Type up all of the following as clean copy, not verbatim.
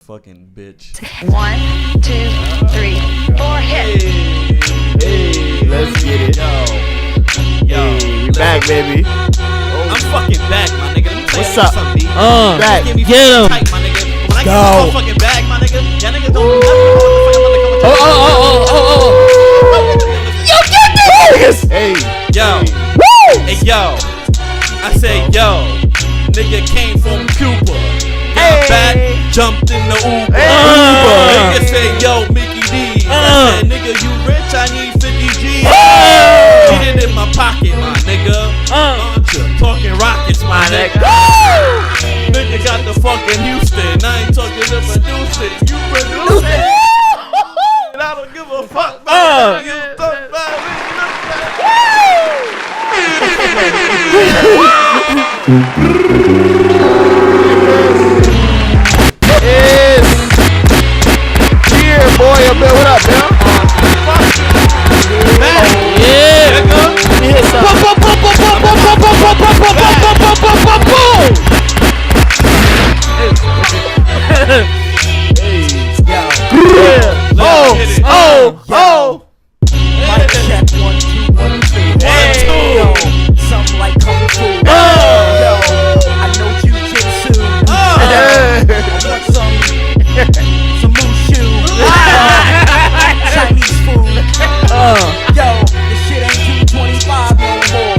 fucking bitch. 1, 2, 3, 4, hit. Hey, let's get it. Yo, we back, baby. I'm fucking back, my nigga. Let me tell What's you up? something. Back. Get me Get him. tight, my nigga. When I get Go. my fucking bag, my nigga, y'all niggas don't do nothing. Oh. Yo, get this. Hey. Yo. Woo. Hey, yo. I said, yo. Nigga came from Cuba. Got back, jumped in the Uber. Nigga said, yo, Mickey D. I said, nigga, you rich? I need 50 G's. Get it in my pocket, my nigga. Talking rockets, my nigga. Nigga got the fucking Houston. I ain't talking to produce it. You produce it. And I don't give a fuck about it. I don't give a fuck about Yeah, boy, what up, man? Yeah, nigga. Let me hit something. Oh. Mic check 1 2 1 2. Something like kung fu. Yo, I know jujitsu. I want some mushu. Chinese food. Yo, this shit ain't 225 no more.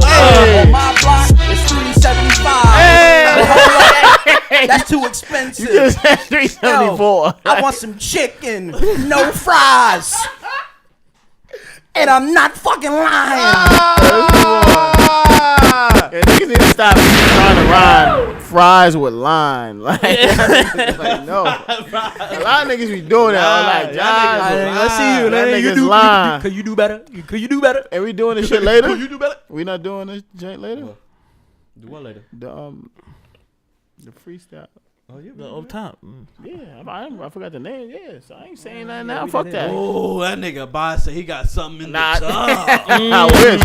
On my block, it's 375. That's too expensive. You just had 374. I want some chicken, no fries. And I'm not fucking lying. Yeah, niggas need to stop trying to rhyme fries with line. Like, like no. A lot of niggas be doing that. Like, Let's see you. That niggas lying. Could you do better? Could you do better? And we doing this shit later? Could you do better? We not doing this joint later? Do what later? The freestyle. Oh, yeah. The up top. Yeah, I forgot the name. Yeah, so I ain't saying that now. Fuck that. Oh, that nigga boss said he got something in the Nah. top. I wish.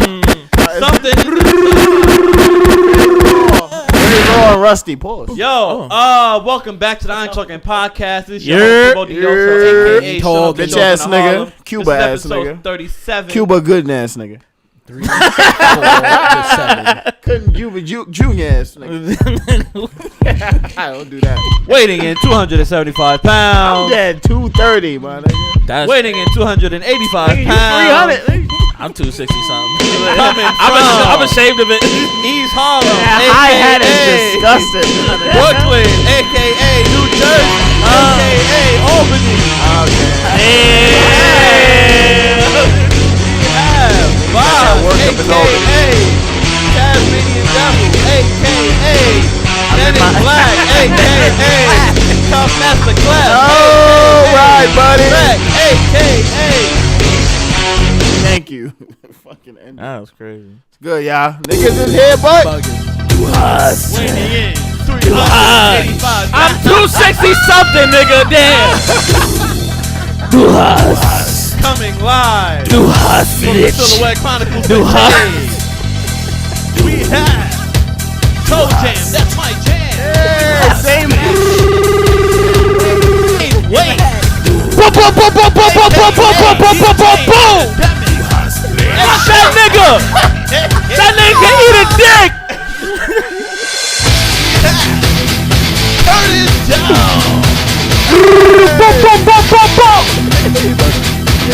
Something. Very raw and rusty. Pause. Yo, welcome back to the Aint Talkin podcast. This is your host, Yeah. Deebo, aka Talk, bitch ass nigga. Cuba This is ass episode nigga. 37. Cuba good ass nigga. 3, 4, 7. Couldn't Cuba junior ass nigga. I don't do that. Weighing in 275 I'm pounds. dead 230, my nigga. That's Weighing in 285 Nigga, you pounds. 300. Nigga. I'm 260 something. Coming I'm from ashamed of it. East Harlem, I had it aka disgusting. Brooklyn, aka New Jersey, aka Albany. Bob, aka Tasmanian Devil, aka Dennis Black, aka Tough Master Class, All right, buddy. aka Thank you. Fucking end. That was crazy. It's good, y'all. Niggas is here, but weighing in 385. I'm 260 something, nigga. Damn. Coming live Do hot from the Silhouette Chronicles. We have Toe Jam. That's my jam. same. Wait. That nigga. That nigga can eat a dick. Turn it down.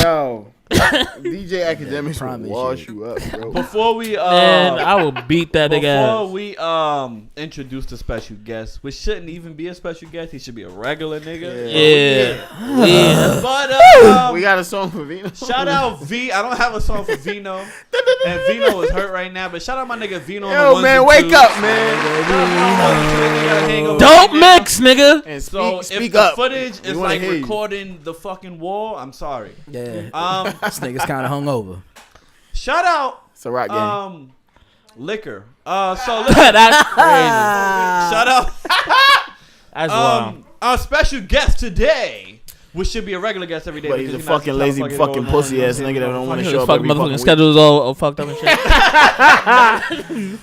Yo. DJ Academics will wash you up, bro. Before we And I will beat that nigga before ass. we introduce the special guest, which shouldn't even be a special guest, he should be a regular nigga. Yeah. But We got a song for Vino. shout out V. I don't have a song for Vino, and Vino is hurt right now. But shout out my nigga Vino. on the Yo, ones man, and wake twos. up, man. Don't mix, nigga. And So speak if the up. footage We is wanna like hear you. recording the fucking wall, I'm sorry. Yeah. This nigga's kind of hungover. Shout out It's a rock game. Liquor. So listen, That's crazy. shout out That's wild. our special guest today, which should be a regular guest every day. But he's a because not fucking some lazy fucking pussy ass nigga that don't want to show up Fucking every motherfucking fucking week. schedule's all fucked up and shit.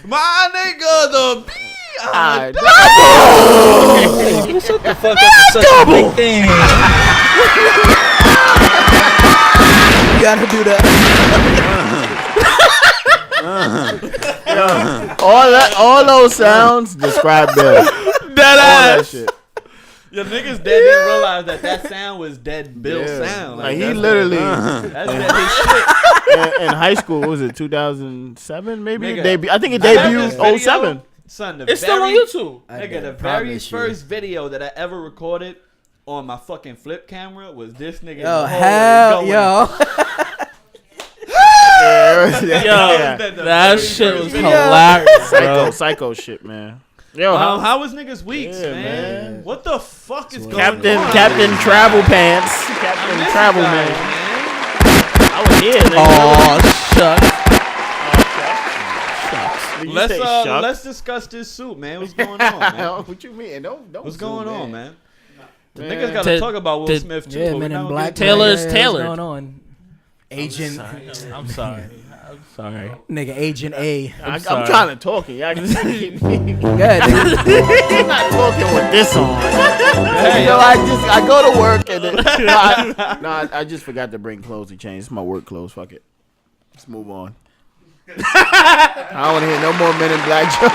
My nigga, the God. Shut the fuck up. It's such a big thing. You gotta do that. All those sounds describe Bill. That ass. Shit. Your niggas dead didn't realize that sound was dead Bill's sound. Like he that's literally That's dead his shit. in high school. What was it 2007? Maybe Nigga, I think it I have this debuted video. 07. Son, It's still on YouTube. Nigga, the very first video that I ever recorded on my fucking flip camera was this nigga. Yo, hell, yo. That shit was hilarious. Psycho shit, man. Yo, how was niggas weeks, Yeah, man? What the fuck is going on? Captain Travel Pants, Captain Travel Man. I was here. Shucks. Let's discuss this suit, man. What's going on, man? What you mean? Don't What's going on, man? The Man. niggas gotta talk about Will Smith too. Yeah, but men we in not black. gonna Taylor is What's Taylor. going on? Agent. I'm sorry. Nigga, Agent A. I'm trying to talk and y'all can keep me. Yeah, nigga. I'm not talking with this on. Hey, You know, I go to work and then I just forgot to bring clothes to change. It's my work clothes. Fuck it. Let's move on. I don't want to hear no more Men in Black jokes.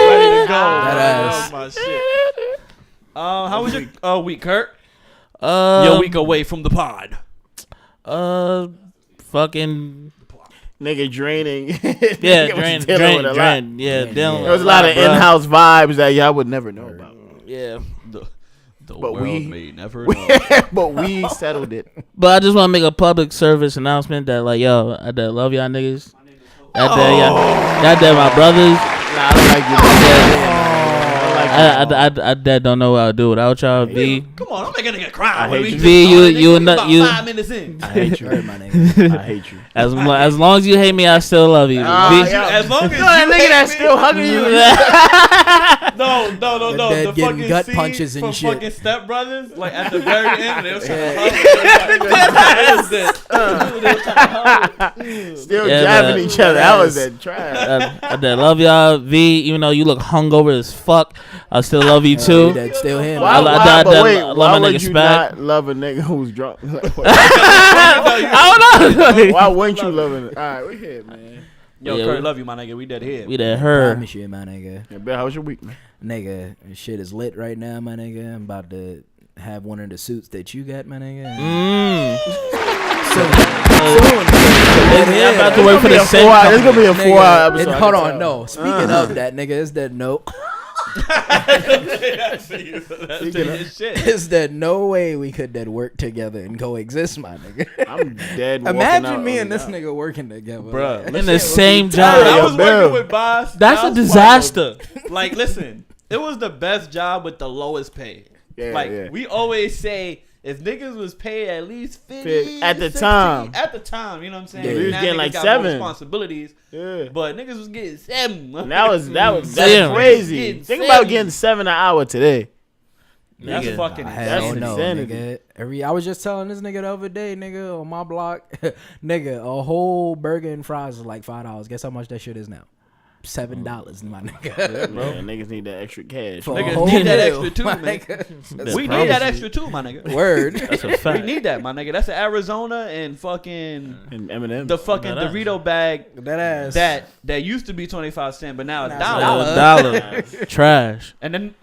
ready to go. That ass. Oh, my shit. How was your week, Kurt? Your Your week away from the pod. Fucking Nigga draining. yeah, Nigga was drain. dealing with a lot. Yeah, dealing. There was a lot of in-house vibes that y'all would never know about. Yeah, The But world we- may never know. But we settled it. but I just want to make a public service announcement that like, yo, I love y'all niggas. That my brothers. Nah, I don't like you. I don't know what I'll do without y'all. V, Come on, I'm making a nigga cry. I hate you. V, you about not you. 5 minutes in. I hate you. Word, my nigga. I hate you. As long as you hate me, I still love you. V. As long as you That nigga hate that's me- still hugging you. No. dead The getting fucking gut scene punches and from shit. fucking Step Brothers, like at the very end, they was trying to hug. Still Yeah, jabbing man. each other. That was that trash. I love y'all. V, even though you look hungover as fuck, I still love you too. That's still him. Why, I why, but wait, love why my would nigga you Spag. not love a nigga who's drunk? I don't know. Why wouldn't you love it? All right, we here, man. Yo, Yeah, Kurt, love you, my nigga. We dead here. We that her. Promise you, my nigga. Yeah, Bill, how was your week, man? Nigga, shit is lit right now, my nigga. I'm about to have one of the suits that you got, my nigga. I'm about to wait for the same. It's gonna be a 4-hour episode. I Hold can on, tell. no. Speaking of that, nigga, is that no? That's his shit. Is there no way we could that work together and coexist, my nigga? I'm dead. walking Imagine out me on and this the job. nigga working together, Bruh. like, In the same I job. was Bill. working with Boss. That's That a was disaster. Like, listen, it was the best job with the lowest pay. Yeah, like, yeah. we always say, if niggas was paid at least 50 At the 60, time. At the time, you know what I'm saying? Yeah, we was Now getting niggas like got more 7. responsibilities, Yeah. but niggas was getting 7. And that's Damn. crazy. Getting Think 7. about getting 7 an hour today. That's Nigga. fucking That's hell no, insanity. nigga. I was just telling this nigga the other day, nigga, on my block, nigga, a whole burger and fries is like $5. Guess how much that shit is now? $7, my nigga. Man, niggas need that extra cash. For a Niggas whole need that meal, extra too, my man. nigga. We promise need that you. extra too, my nigga. Word. That's a We fact. need that, my nigga. That's an Arizona and fucking And Eminem. the fucking That ass. Dorito bag That ass. that used to be 25 cents, but now Now $1. Dollar. Trash. And then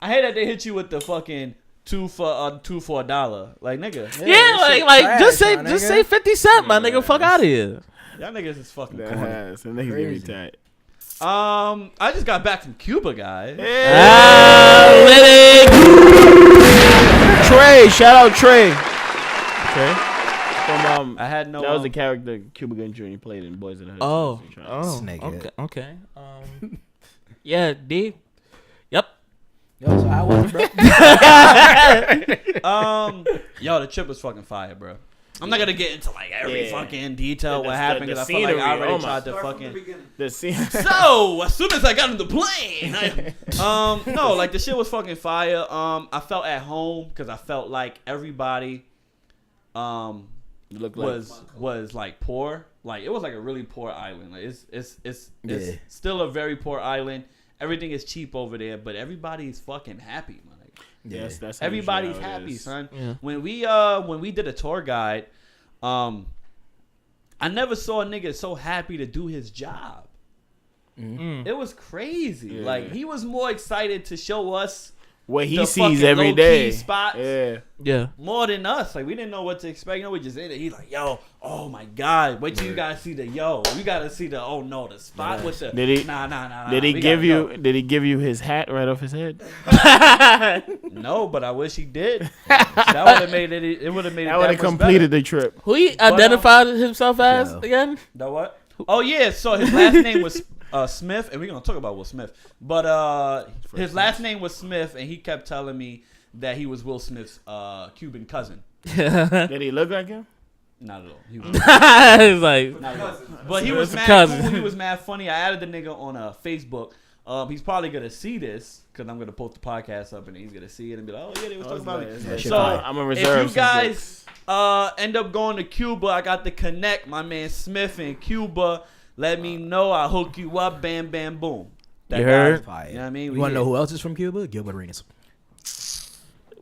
I hate that they hit you with the fucking two for $1. Like, nigga, Yeah, that like shit just trash, say my just nigga. say 50 cent, my nigga. Fuck out of here. y'all niggas is fucking That corny. ass. And niggas get me tight. I just got back from Cuba, guys. Trey, shout out Trey. Trey? From, I had no. that was the character Cuba Gooding Jr. played in Boys in the Hood. Oh, This nigga. okay. Yeah, D. Yep. Yo, so how was it, bro? Yo, the trip was fucking fire, bro. I'm not gonna get into like every Yeah. fucking detail The- what the- happened the because I feel like I scenery, already oh my- tried to fucking. The scene. So as soon as I got on the plane, no, like the shit was fucking fire. I felt at home because I felt like everybody, Look like was like poor. Like it was like a really poor island. Like it's Yeah. still a very poor island. Everything is cheap over there, but everybody's fucking happy, man. Yeah, that's how usually Everybody's how it happy, is. son. Yeah. When we did a tour guide, I never saw a nigga so happy to do his job. It was crazy. Yeah. Like he was more excited to show us What he the sees fucking every low-key day. spots. Yeah. More than us. Like we didn't know what to expect. You know, we just in it. He's like, yo, oh my God. Wait till you guys see the you gotta see the the spot with the Did he- nah. Did he we give gotta you? go. Did he give you his hat right off his head? No, but I wish he did. That would have made it. It would have made it. That would have completed the trip. Who he identified himself as again? The what? Oh yeah. So his last name was Smith, and we're gonna talk about Will Smith. But his last name was Smith, and he kept telling me that he was Will Smith's Cuban cousin. Did he look like him? Not at all. He was It's like not at all. But he was It's a mad cousin. cool. He was mad funny. I added the nigga on Facebook. He's probably gonna see this because I'm gonna post the podcast up, and he's gonna see it and be like, "Oh yeah, they was talking about me." So So I'm gonna if reserve. you guys end up going to Cuba, I got to connect my man Smith in Cuba. Let me know. I hook you up. Bam, bam, boom. That You guy- heard? Fire. You know what I mean? You want to know who else is from Cuba? Gilbert Arenas.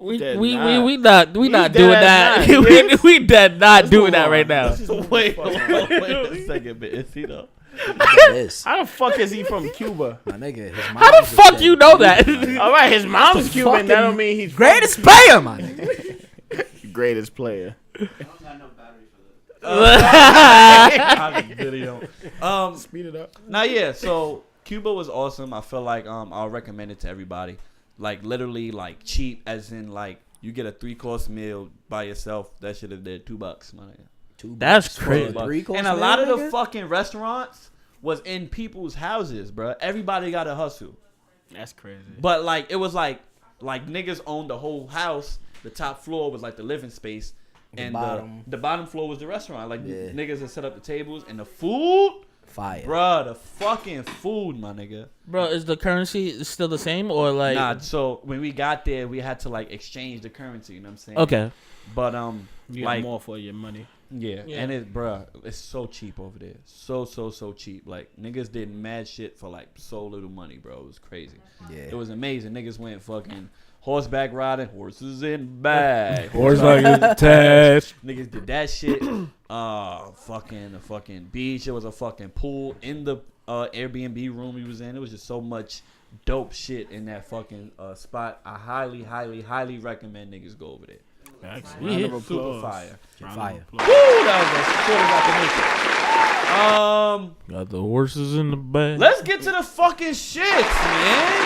we Dead not not. doing dead that. ass not. we dead not doing that right now. Wait a second, but is he though? Yes. How the fuck is he from Cuba? My nigga. His How the fuck you know that? All right, his mom's Cuban. fucking That don't mean he's greatest player, my nigga. greatest player. I really don't. Speed it up. Now, yeah, so Cuba was awesome. I feel like I'll recommend it to everybody. Like literally, like cheap, as in like you get a 3-course meal by yourself. That should have did $2, my nigga. That's $2 crazy. for a 3-course And a meal, lot of the nigga? fucking restaurants was in people's houses, bro. Everybody got a hustle, That's crazy. but like it was like niggas owned the whole house. The top floor was like the living space, and bottom. the bottom floor was the restaurant. Like Yeah. niggas had set up the tables and the food. Fire. Bruh, the fucking food, my nigga. Bro, is the currency still the same or like? Nah, so when we got there, we had to like exchange the currency. You know what I'm saying? Okay. But You like got more for your money. yeah, Yeah. and it's so cheap over there. So cheap. Like niggas did mad shit for like so little money, bro. It was crazy. Yeah. It was amazing. Niggas went fucking horseback riding, horses in bag. test. Niggas did that shit. The fucking beach. It was a fucking pool in the Airbnb room we was in. It was just so much dope shit in that fucking spot. I highly recommend niggas go over there. Round of Super applause. fire. Fire. Woo, that was as short as I could make it. Got the horses in the back. Let's get to the fucking shits, man.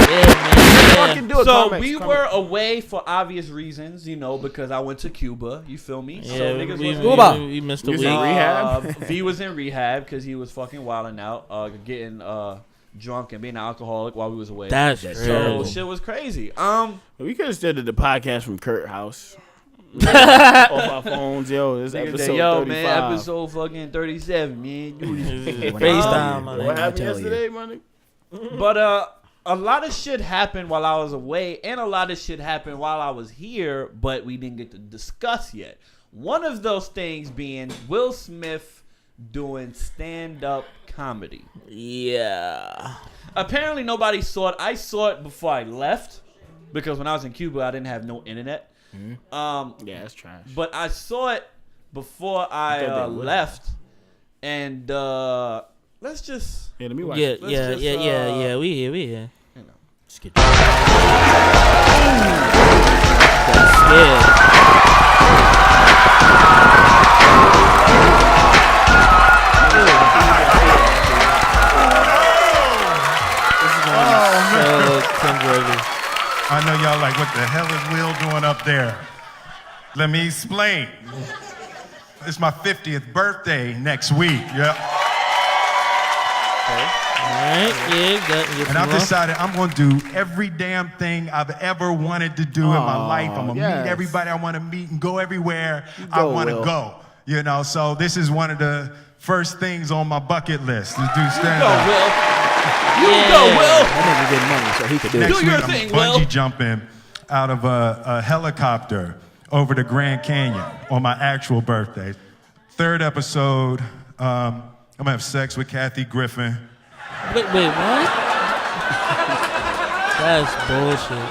man. Do it, So comments, we comments. were away for obvious reasons, you know, because I went to Cuba. You feel me? So Yeah, niggas we, was Cuba. we missed a You week. was in rehab? V was in rehab because he was fucking wilding out, getting drunk and being an alcoholic while we was away. That's so terrible. shit was crazy. We could have started the podcast from Kurt House. Off our phones, yo. This Niggas episode say, yo, 35. man, episode fucking 37, man. Do this. FaceTime, my What nigga. happened tell you. yesterday, man? But a lot of shit happened while I was away, and a lot of shit happened while I was here, but we didn't get to discuss yet. One of those things being Will Smith doing stand-up comedy. Yeah. Apparently nobody saw it. I saw it before I left because when I was in Cuba, I didn't have no internet. Yeah, that's trash. But I saw it before I thought they would. left, and let's just Yeah, let me watch Yeah, it. Let's yeah, just, yeah. We here. you know. Just get Yeah. I know y'all like, what the hell is Will doing up there? Let me explain. It's my 50th birthday next week, yeah. Alright, yeah, And I've decided I'm gonna do every damn thing I've ever wanted to do in my life. I'm gonna yes. meet everybody I wanna meet and go everywhere I Go, wanna Will. go. You know, so this is one of the first things on my bucket list to do Go, stand-up. Will. You go, Will. that nigga getting money, so he could do Next it. Do your week, thing, I'm Will. bungee jumping out of a helicopter over the Grand Canyon on my actual birthday. Third episode, I'm gonna have sex with Kathy Griffin. Wait, what? That's bullshit.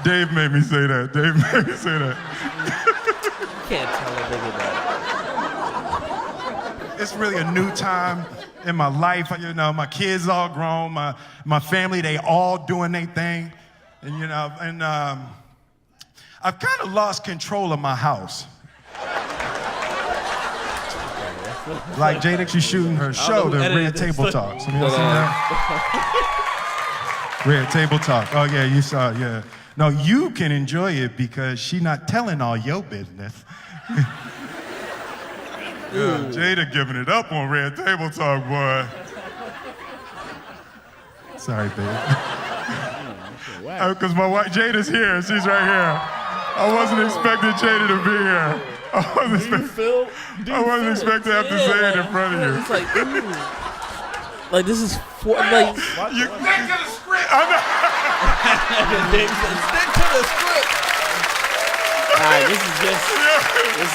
Dave made me say that. Dave made me say that. You can't tell a nigga that. It's really a new time in my life. You know, my kids all grown. My family, they all doing their thing. And, you know, I've kind of lost control of my house. Like Jada, she's shooting her show, the Red Table Talks. Have you seen that? Red Table Talk. Oh, yeah, you saw it, yeah. No, you can enjoy it because she's not telling all your business. Yeah, Jada giving it up on Red Table Talk, boy. Sorry, babe. Because my wife, Jada's here. She's right here. I wasn't expecting Jada to be here. I wasn't expecting to have to say it in front of you. It's like, ooh. Like, this is for, like... You stick to the script. Stick to the script. All right, this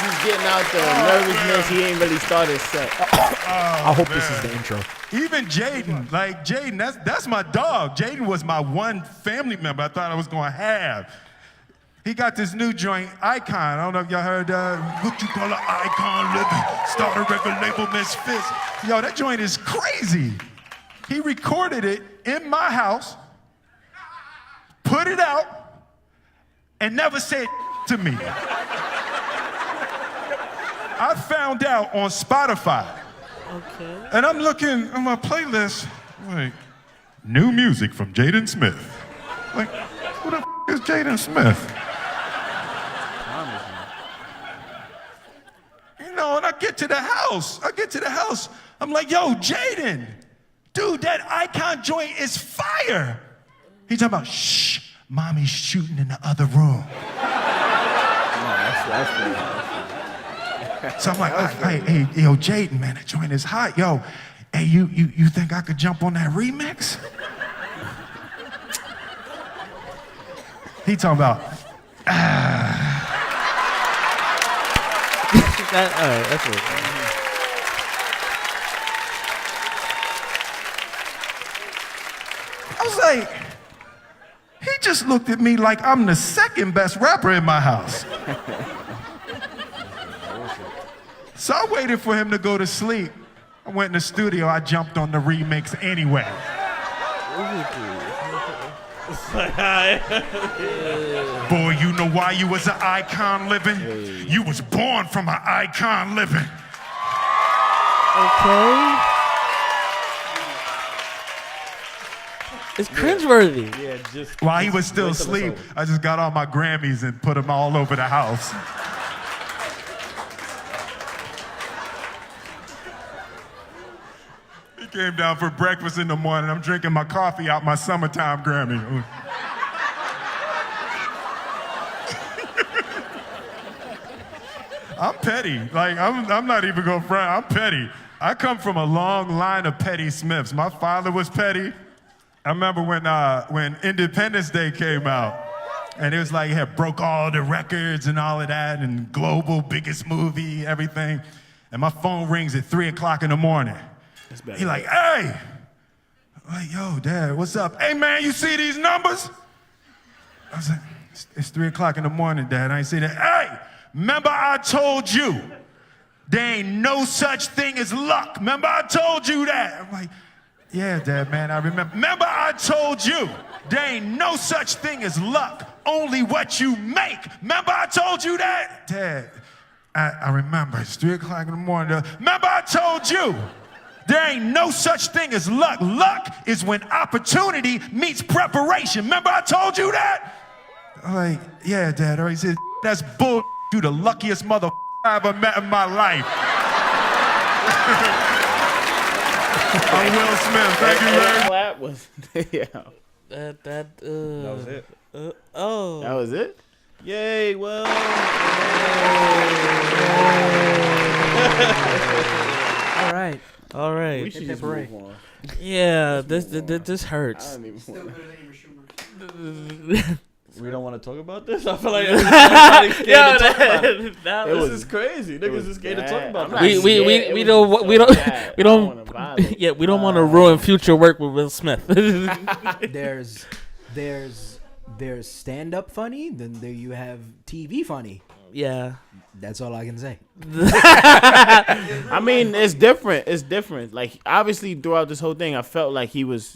is getting out the nervousness. He ain't really started set. I hope this is the intro. Even Jaden, like Jaden, that's my dog. Jaden was my one family member I thought I was gonna have. He got this new joint, Icon. I don't know if y'all heard what you call an Icon living. Start a record label, Misfits. Yo, that joint is crazy. He recorded it in my house, put it out, and never said to me. I found out on Spotify. Okay. And I'm looking at my playlist, like, new music from Jaden Smith. Like, who the is Jaden Smith? You know, and I get to the house. I'm like, yo, Jaden, dude, that Icon joint is fire. He's talking about, shh, mommy's shooting in the other room. So I'm like, hey, yo, Jaden, man, that joint is hot. Yo, hey, you think I could jump on that remix? He talking about, All right, that's it. I was like, he just looked at me like I'm the second best rapper in my house. So I waited for him to go to sleep. I went in the studio, I jumped on the remix anyway. Boy, you know why you was an icon living? You was born from an icon living. Okay. It's cringeworthy. Yeah, just While he was still asleep, I just got all my Grammys and put them all over the house. He came down for breakfast in the morning. I'm drinking my coffee out my summertime Grammy. I'm petty. Like, I'm not even gonna front. I'm petty. I come from a long line of petty Smiths. My father was petty. I remember when Independence Day came out, and it was like, it broke all the records and all of that, and global, biggest movie, everything. And my phone rings at 3 o'clock in the morning. He like, hey. I'm like, yo, Dad, what's up? Hey, man, you see these numbers? I was like, it's 3 o'clock in the morning, Dad. I ain't see that. Hey, remember I told you there ain't no such thing as luck. Remember I told you that? I'm like, yeah, Dad, man, I remember. Remember I told you there ain't no such thing as luck, only what you make. Remember I told you that? Dad, I remember. It's 3 o'clock in the morning. Remember I told you there ain't no such thing as luck. Luck is when opportunity meets preparation. Remember I told you that? I'm like, yeah, Dad. He said, that's bull. You the luckiest mother I ever met in my life. I'm Will Smith. Thank you very much. Clap was, yeah. That was it. Oh. That was it? Yay, well. All right. All right. We should just move on. Yeah, this hurts. I don't even want We don't want to talk about this. I feel like everybody's scared to talk about it. This is crazy. Niggas is scared to talk about this. We don't want to ruin future work with Will Smith. There's stand up funny, then there you have TV funny. Yeah. That's all I can say. I mean, it's different. It's different. Like obviously throughout this whole thing, I felt like it was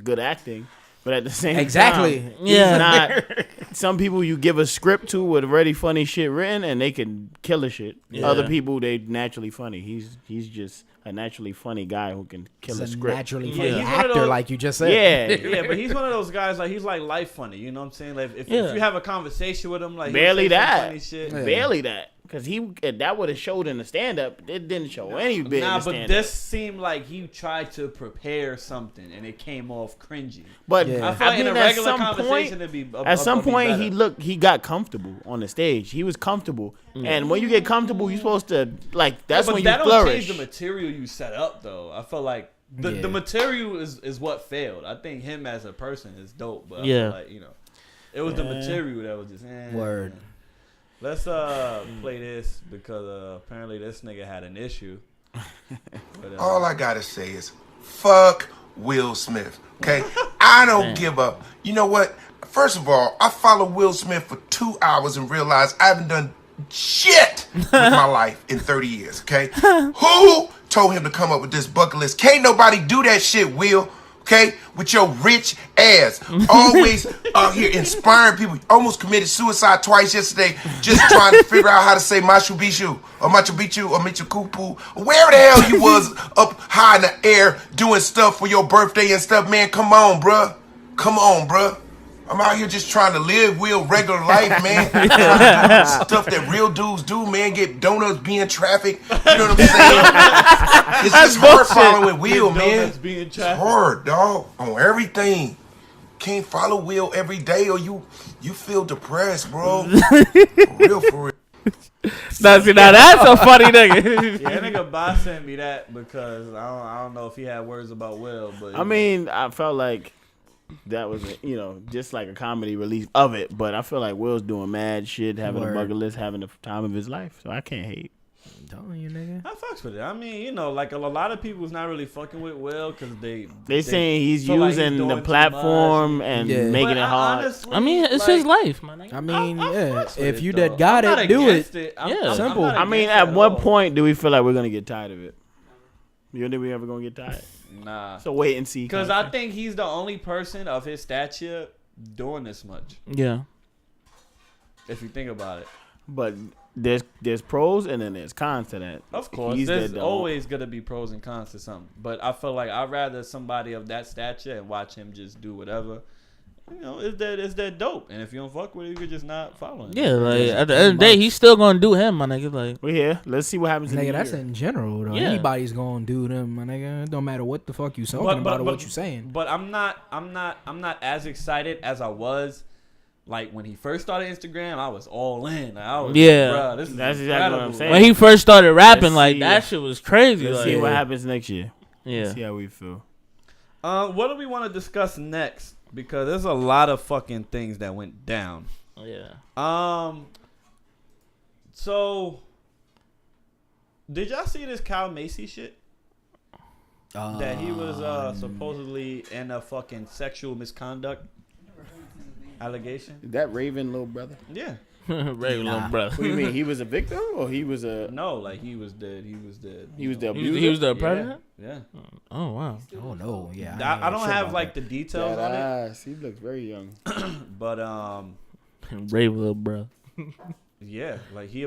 good acting. But at the same time, yeah. Not, some people you give a script to with already funny shit written and they can kill a shit. Yeah. Other people, they naturally funny. He's just a naturally funny guy who can kill a script. Naturally funny Yeah. actor, like you just said. Yeah. Yeah, but he's one of those guys, like, he's like life funny. You know what I'm saying? Like, if you have a conversation with him, like, Barely he'll say some that. funny shit. Yeah. Barely that. Because that would have showed in the stand-up. It didn't show any bit in Nah, the but stand-up. this seemed like he tried to prepare something, and it came off cringy. But Yeah. I feel like in a at regular some conversation, point, it'd be at some point better. he got comfortable on the stage. He was comfortable, and when you get comfortable, you're supposed to that's but when you that don't flourish. change the material you set up, though. I feel like the material is what failed. I think him as a person is dope, but I feel like it was the material that was just Word. Let's play this because apparently this nigga had an issue. But, All I gotta say is, fuck Will Smith. Okay, I don't give up. You know what? First of all, I followed Will Smith for 2 hours and realized I haven't done shit with my life in 30 years. Okay, who told him to come up with this bucket list? Can't nobody do that shit, Will. Okay, with your rich ass, always out here inspiring people. Almost committed suicide twice yesterday, just trying to figure out how to say Machu Picchu or Machu Picchu or Machu Picchu. Where the hell you was up high in the air doing stuff for your birthday and stuff, man? Come on, bruh. Come on, bruh. I'm out here just trying to live real regular life, man. Stuff that real dudes do, man. Get donuts, be in traffic. You know what I'm saying? It's just hard following Will, man. It's hard, dog. On everything. Can't follow Will every day or you feel depressed, bro. For real, for real. Now that's a funny nigga. yeah, that nigga Boss sent me that because I don't know if he had words about Will, but I mean, I felt like that was just like a comedy release of it, but I feel like Will's doing mad shit, having a bucket list, having the time of his life, so I can't hate. I'm telling you, nigga. I fucks with it. I mean, like a lot of people's not really fucking with Will because they saying he's feel like he's using doing the too platform much. and Yeah. making But it hard. honestly, I mean, it's like, his life, my nigga. I mean, I yeah. fucks with If it, you though. did got I'm it, not do against it. I'm Simple. not I mean, against at it what all. point do we feel like we're gonna get tired of it? You think we ever gonna get tired? Nah. So wait and see. Because I think he's the only person of his stature doing this much. Yeah. If you think about it. But there's pros and then there's cons to that. Of course, He's there's the- always gonna be pros and cons to something. But I feel like I'd rather somebody of that stature and watch him just do whatever. Is that dope? And if you don't fuck with it, you could just not follow him. Yeah, like at the end of the day, he's still gonna do him, my nigga. Like We're here. Let's see what happens in Nigga, the that's year. in general, though. Yeah. Anybody's gonna do them, my nigga. It don't matter what the fuck you talking about or what you saying. But I'm not as excited as I was. Like when he first started Instagram, I was all in. Like, I was Yeah. bruh, this is That's exactly what I'm incredible. saying. when he first started rapping, Let's like see. that shit was crazy. Let's Like, see what happens next year. yeah. See how we feel. What do we want to discuss next? Because there's a lot of fucking things that went down. Yeah. So did y'all see this Kyle Macy shit? That he was supposedly in a fucking sexual misconduct allegation. That Raven little brother. Yeah. Regular brother. What do you mean? He was a victim or he was a No, like he was dead. He was dead. he was the He abuser? was the president. Yeah. Oh wow. Oh, no. Yeah. I don't sure have about like that. the details on it, Badass. He looks very young. but Brave little bro. yeah, like he,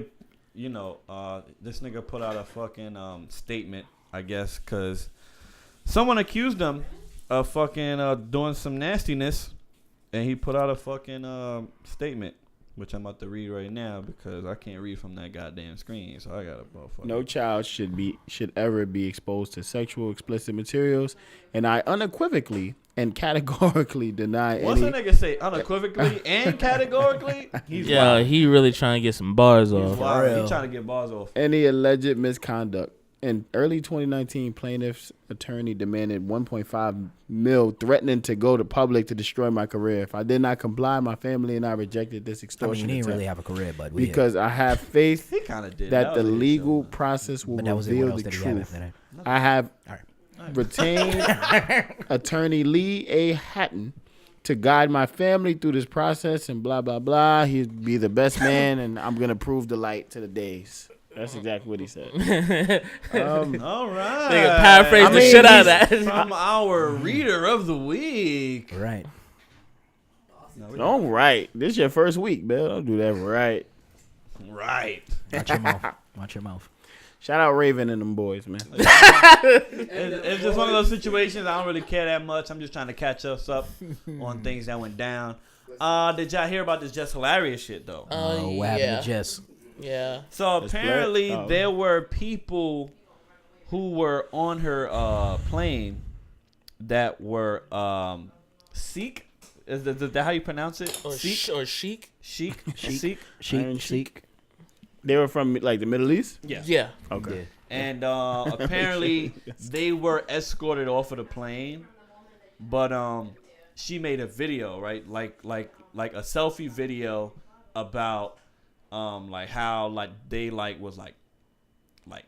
this nigga put out a fucking statement, I guess, because someone accused him of fucking doing some nastiness, and he put out a fucking statement, which I'm about to read right now because I can't read from that goddamn screen, so I gotta motherfucker. No child should ever be exposed to sexual explicit materials, and I unequivocally and categorically deny What's any. a nigga say unequivocally and categorically? He's Yeah, wild. he really trying to get some bars He's off. wild. real. He trying to get bars off. Any alleged misconduct In early 2019, plaintiff's attorney demanded 1.5 mil, threatening to go to public to destroy my career. If I did not comply, my family and I rejected this I mean, extortion he didn't attempt really have a career, but because I have faith He kind of did. that the was a hit legal show, process will but that was it. What reveal else the did he have truth. after that? I have All right. retained attorney Lee A. Hatton to guide my family through this process and blah, blah, blah. He'd be the best man, and I'm going to prove the light to the days. That's exactly what he said. All right. Nigga paraphrase I the mean, shit out of that. From our reader of the week. Right. All right. This your first week, Bill. Don't do that right. Right. Watch your mouth. Watch your mouth. Shout out Raven and them boys, man. It's just one of those situations I don't really care that much. I'm just trying to catch us up on things that went down. Did y'all hear about this Just Hilarious shit, though? Oh, what happened to Jess? Yeah. So apparently there were people who were on her plane that were Sikh. Is that how you pronounce it? Or Sikh? or chic. Sikh? Chic. They were from like the Middle East? Yeah. Okay. And apparently they were escorted off of the plane, but she made a video, right? Like a selfie video about like how like they like was like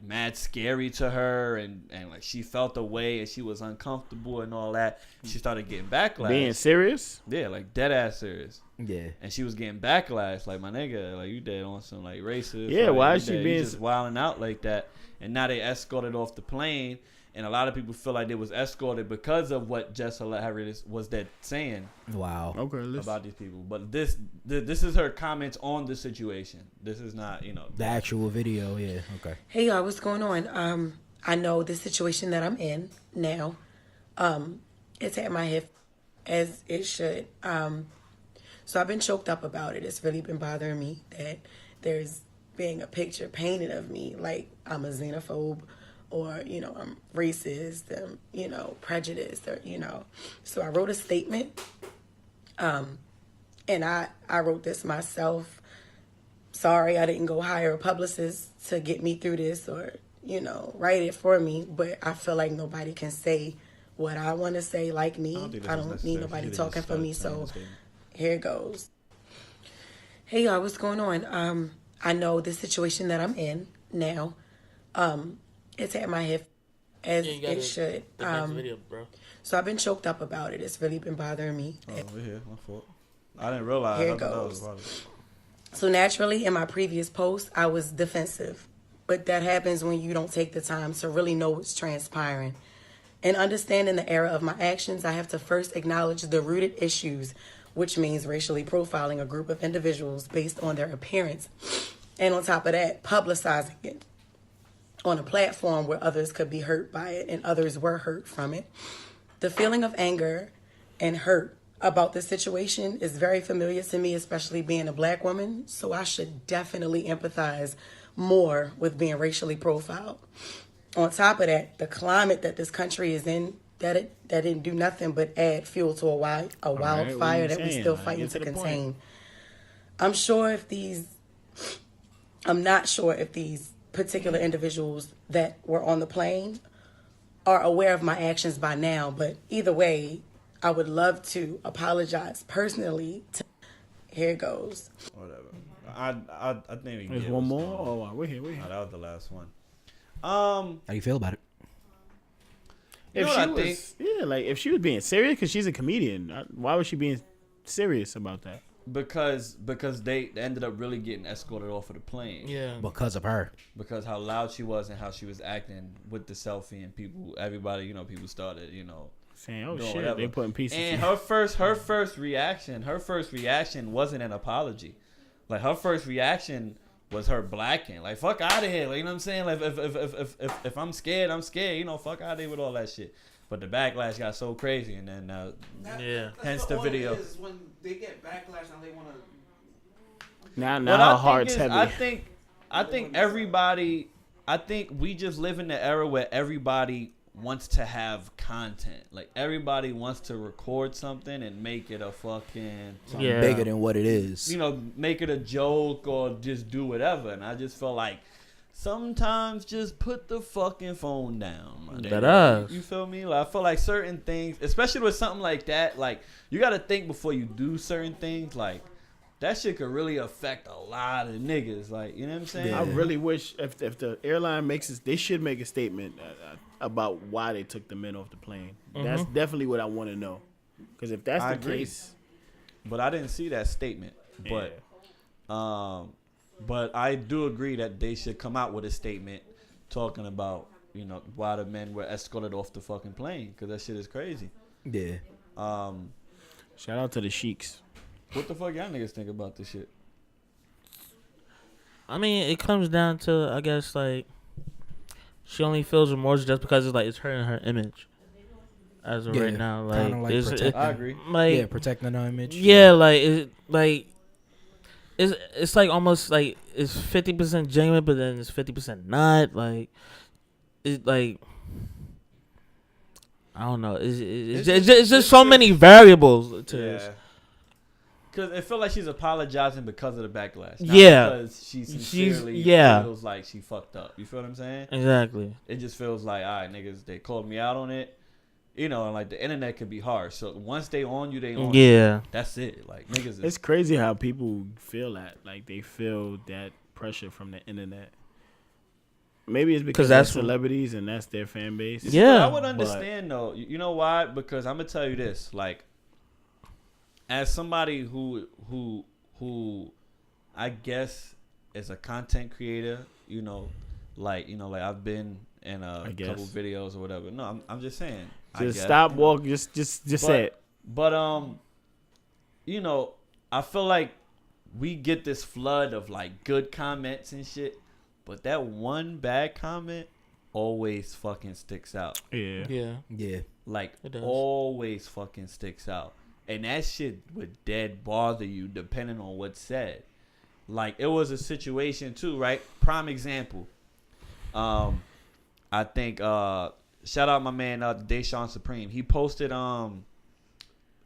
mad scary to her and like she felt the way and she was uncomfortable and all that. She started getting backlash. Being serious? Yeah, like dead ass serious. Yeah. And she was getting backlash, like, my nigga, like, you dead on some like racist. Yeah, like, why you is she dead, being you just wilding out like that? And now they escorted off the plane, and a lot of people feel like they was escorted because of what Jess Hilarious was that saying. Wow. Okay, about these people. But this is her comments on the situation. This is not, the actual video. Yeah. Okay. Hey y'all, what's going on? I know the situation that I'm in now. It's at my hip, as it should. So I've been choked up about it. It's really been bothering me that there's being a picture painted of me like I'm a xenophobe or, I'm racist, prejudiced, or, So I wrote a statement, and I wrote this myself. Sorry, I didn't go hire a publicist to get me through this or, write it for me. But I feel like nobody can say what I want to say like me. I don't need nobody talking for me. So here it goes. Hey, y'all, what's going on? I know the situation that I'm in now. It's at my hip, as it should. Video, bro. So I've been choked up about it. It's really been bothering me. we're here. My fault. I didn't realize. Here it goes. So naturally, in my previous post, I was defensive. But that happens when you don't take the time to really know what's transpiring. In understanding the error of my actions, I have to first acknowledge the rooted issues, which means racially profiling a group of individuals based on their appearance. And on top of that, publicizing it on a platform where others could be hurt by it and others were hurt from it. The feeling of anger and hurt about the situation is very familiar to me, especially being a black woman. So I should definitely empathize more with being racially profiled. On top of that, the climate that this country is in, that didn't do nothing but add fuel to a wildfire that we still fighting to contain. I'm not sure if these particular individuals that were on the plane are aware of my actions by now, but either way, I would love to apologize personally. Here it goes. Whatever. I think we can There's get one what's more? going on. Oh, we're here. No, that was the last one. How do you feel about it? You know what I think? Yeah, like if she was being serious, because she's a comedian, why was she being serious about that? Because they ended up really getting escorted off of the plane. Yeah. Because of her. Because how loud she was and how she was acting with the selfie and everybody started, saying, "Oh doing shit, whatever. they putting pieces." And her first reaction wasn't an apology. Like her first reaction was her blacking. Like, fuck out of here. Like, you know what I'm saying? Like, if I'm scared, I'm scared. Fuck out of here with all that shit. But the backlash got so crazy, and then hence the video. Is when they get backlash and they want to. Now her heart's heavy. I think everybody. I think we just live in the era where everybody wants to have content. Like everybody wants to record something and make it a fucking bigger than what it is. Make it a joke or just do whatever. And I just felt like sometimes just put the fucking phone down. My That nigga. ass. You feel me? Like, I feel like certain things, especially with something like that, like you got to think before you do certain things. Like that shit could really affect a lot of niggas. Like, you know what I'm saying? I really wish if the airline makes it, they should make a statement about why they took the men off the plane. That's definitely what I want to know. Because if that's I the agree. case, But I didn't see that statement. But I do agree that they should come out with a statement talking about, you know, why the men were escorted off the fucking plane, because that shit is crazy. Yeah. shout out to the sheiks. What the fuck y'all niggas think about this shit? I mean, it comes down to, I guess, like, she only feels remorse just because it's hurting her image. As of right now, kinda like protecting, I agree. Like, protecting her image. Yeah, it's like almost like it's 50% genuine, but then it's 50% not. Like, it's like, I don't know. It's just so many variables to this. Because it feels like she's apologizing because of the backlash. Not because she sincerely feels like she fucked up. You feel what I'm saying? Exactly. It just feels like, all right, niggas, they called me out on it. You know, and like the internet could be harsh. So once they on you, they on you. Yeah. That's it. Like, niggas It's crazy how people feel that. Like, they feel that pressure from the internet. Maybe it's because they're celebrities and that's their fan base. Yeah. I would understand, though. You know why? Because I'm going to tell you this. Like, as somebody who I guess is a content creator, you know, like I've been in a couple videos or whatever. No, I'm just saying. Just stop, walk, just say it. But you know, I feel like we get this flood of like good comments and shit, but that one bad comment always fucking sticks out. Yeah. Like, always fucking sticks out. And that shit would dead bother you depending on what's said. Like, it was a situation too, right? Prime example. I think shout out my man Deshaun Supreme. He posted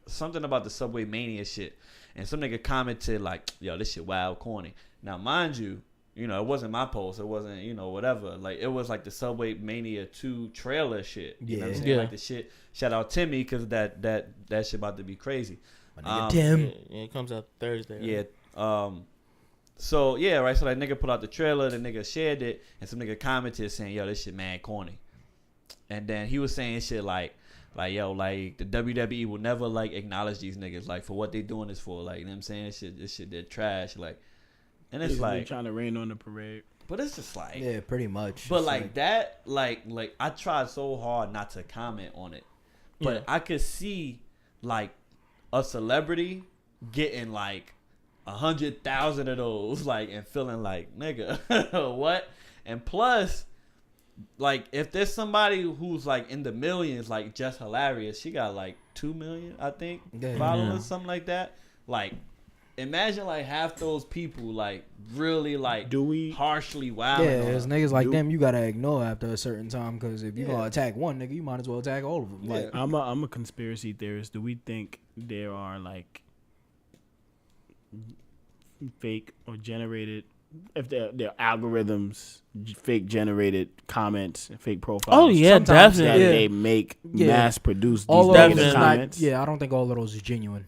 something about the Subway Mania shit. And some nigga commented like, yo, this shit wild corny. Now mind you, you know, it wasn't my post. It wasn't, you know, whatever. Like, it was like the Subway Mania 2 trailer shit. You know what I'm saying? Like the shit. Shout out Timmy, because that shit about to be crazy. Tim. Yeah, it comes out Thursday. Right? Yeah. So, yeah, right. So that nigga put out the trailer. The nigga shared it. And some nigga commented saying, yo, this shit mad corny. And then he was saying shit like, yo, like, the WWE will never, like, acknowledge these niggas, like, for what they doing this for. Like, you know what I'm saying? This shit, they're trash. Like, and it's like, trying to rain on the parade. But it's just like, yeah, pretty much. But like that, like I tried so hard not to comment on it, but I could see like a celebrity getting like 100,000 of those, like, and feeling like, nigga, what? And plus, like, if there's somebody who's like in the millions, like Just Hilarious, she got like 2 million, I think, followers, something like that. Like, imagine like half those people like really like harshly wild. Yeah, there's niggas like them you gotta ignore after a certain time, because if you gonna attack one nigga, you might as well attack all of them. Yeah. Like, I'm a conspiracy theorist. Do we think there are like fake or generated, if they're algorithms, fake generated comments, fake profiles? Oh yeah, definitely. That they make mass produce these negative comments. I don't think all of those is genuine.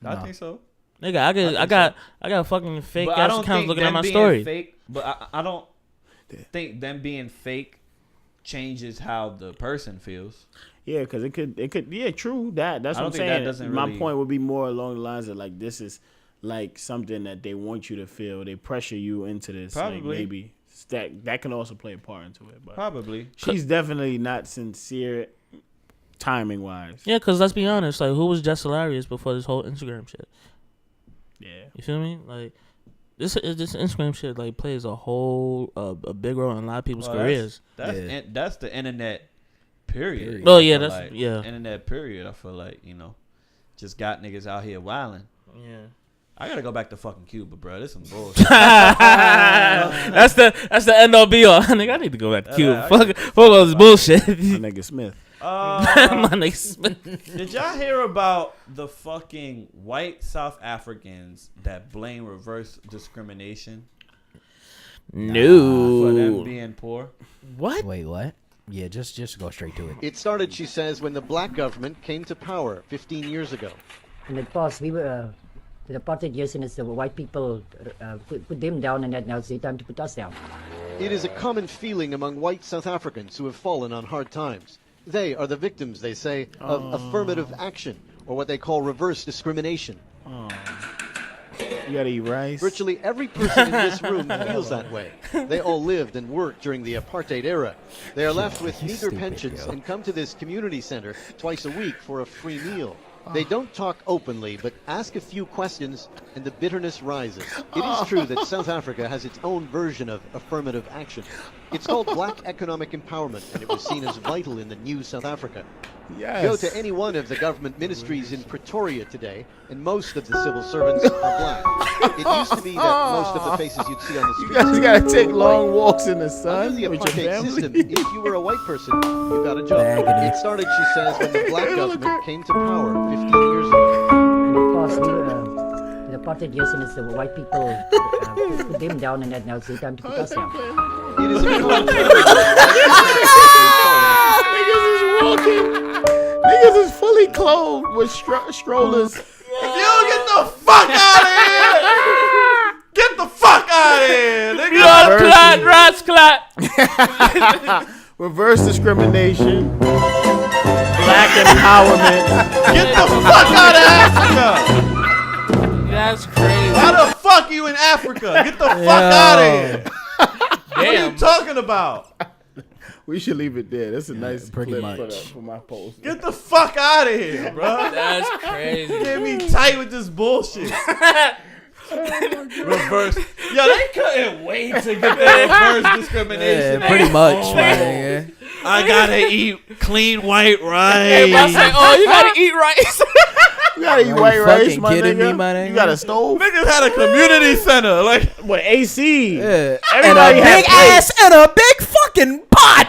I think so. Nigga, I got fucking fake ass accounts looking at my story. Fake, but I don't think them being fake changes how the person feels. Yeah, because it could. Yeah, true. That's what I'm saying. My point would be more along the lines of like, this is like something that they want you to feel. They pressure you into this. Probably. Like, maybe that can also play a part into it. But probably. She's definitely not sincere, timing wise. Yeah, because let's be honest. Like, who was Just Hilarious before this whole Instagram shit? Yeah. You feel me? Like, this Instagram shit like plays a whole a big role in a lot of people's careers. That's the internet. Period. Oh yeah, that's internet. Period. I feel like, you know, just got niggas out here wilding. Yeah. I gotta go back to fucking Cuba, bro. This some bullshit. That's the end all be all. Nigga, I need to go back to Cuba. Fuck all this bullshit. My nigga Smith. My nigga Smith. Did y'all hear about the fucking white South Africans that blame reverse discrimination? For them No. being poor. What? Wait, what? Yeah, just go straight to it. It started, she says, when the black government came to power 15 years ago. In the past, we were the apartheid years, and it's the white people put them down, and that now it's their time to put us down. It is a common feeling among white South Africans who have fallen on hard times. They are the victims, they say, of affirmative action, or what they call reverse discrimination. You gotta eat rice. Virtually every person in this room feels that way. They all lived and worked during the apartheid era. They are left with meager pensions and come to this community center twice a week for a free meal. They don't talk openly, but ask a few questions, and the bitterness rises. It is true that South Africa has its own version of affirmative action. It's called Black Economic Empowerment, and it was seen as vital in the new South Africa. Yes. Go to any one of the government ministries in Pretoria today, and most of the civil servants are black. It used to be that most of the faces you'd see on the You street. guys gotta take long walks in the sun Under the with your apartheid family. system, if you were a white person, you got a job. Baggity. It started, she says, when the black government came to power 15 years ago. In the past, we were the apartheid years, and it's the white people put them down, and that now it's their time to put us down. It is a common Niggas is walking. Niggas is fully clothed with strollers. Yo, get the fuck out of here! Get the fuck out of here, nigga! Blood clot, rats clot. Reverse discrimination. Black empowerment. Get the fuck out of Africa! That's crazy. Why the fuck you in Africa? Get the fuck out of here! What are you talking about? We should leave it there. That's a nice pretty clip much. for my post. Get the fuck out of here, bro. That's crazy. Get me tight with this bullshit. Reverse. Yo, they couldn't wait to get the reverse discrimination. Yeah, pretty much, man. I gotta eat clean white rice. Everybody say, "Oh, you gotta eat rice." You gotta eat Are you white rice, fucking my kidding nigga. me, my nigga? You got a stove? Niggas had a community center. Like, What, AC? Yeah. Everybody and a had big plates. ass and a big fucking pot.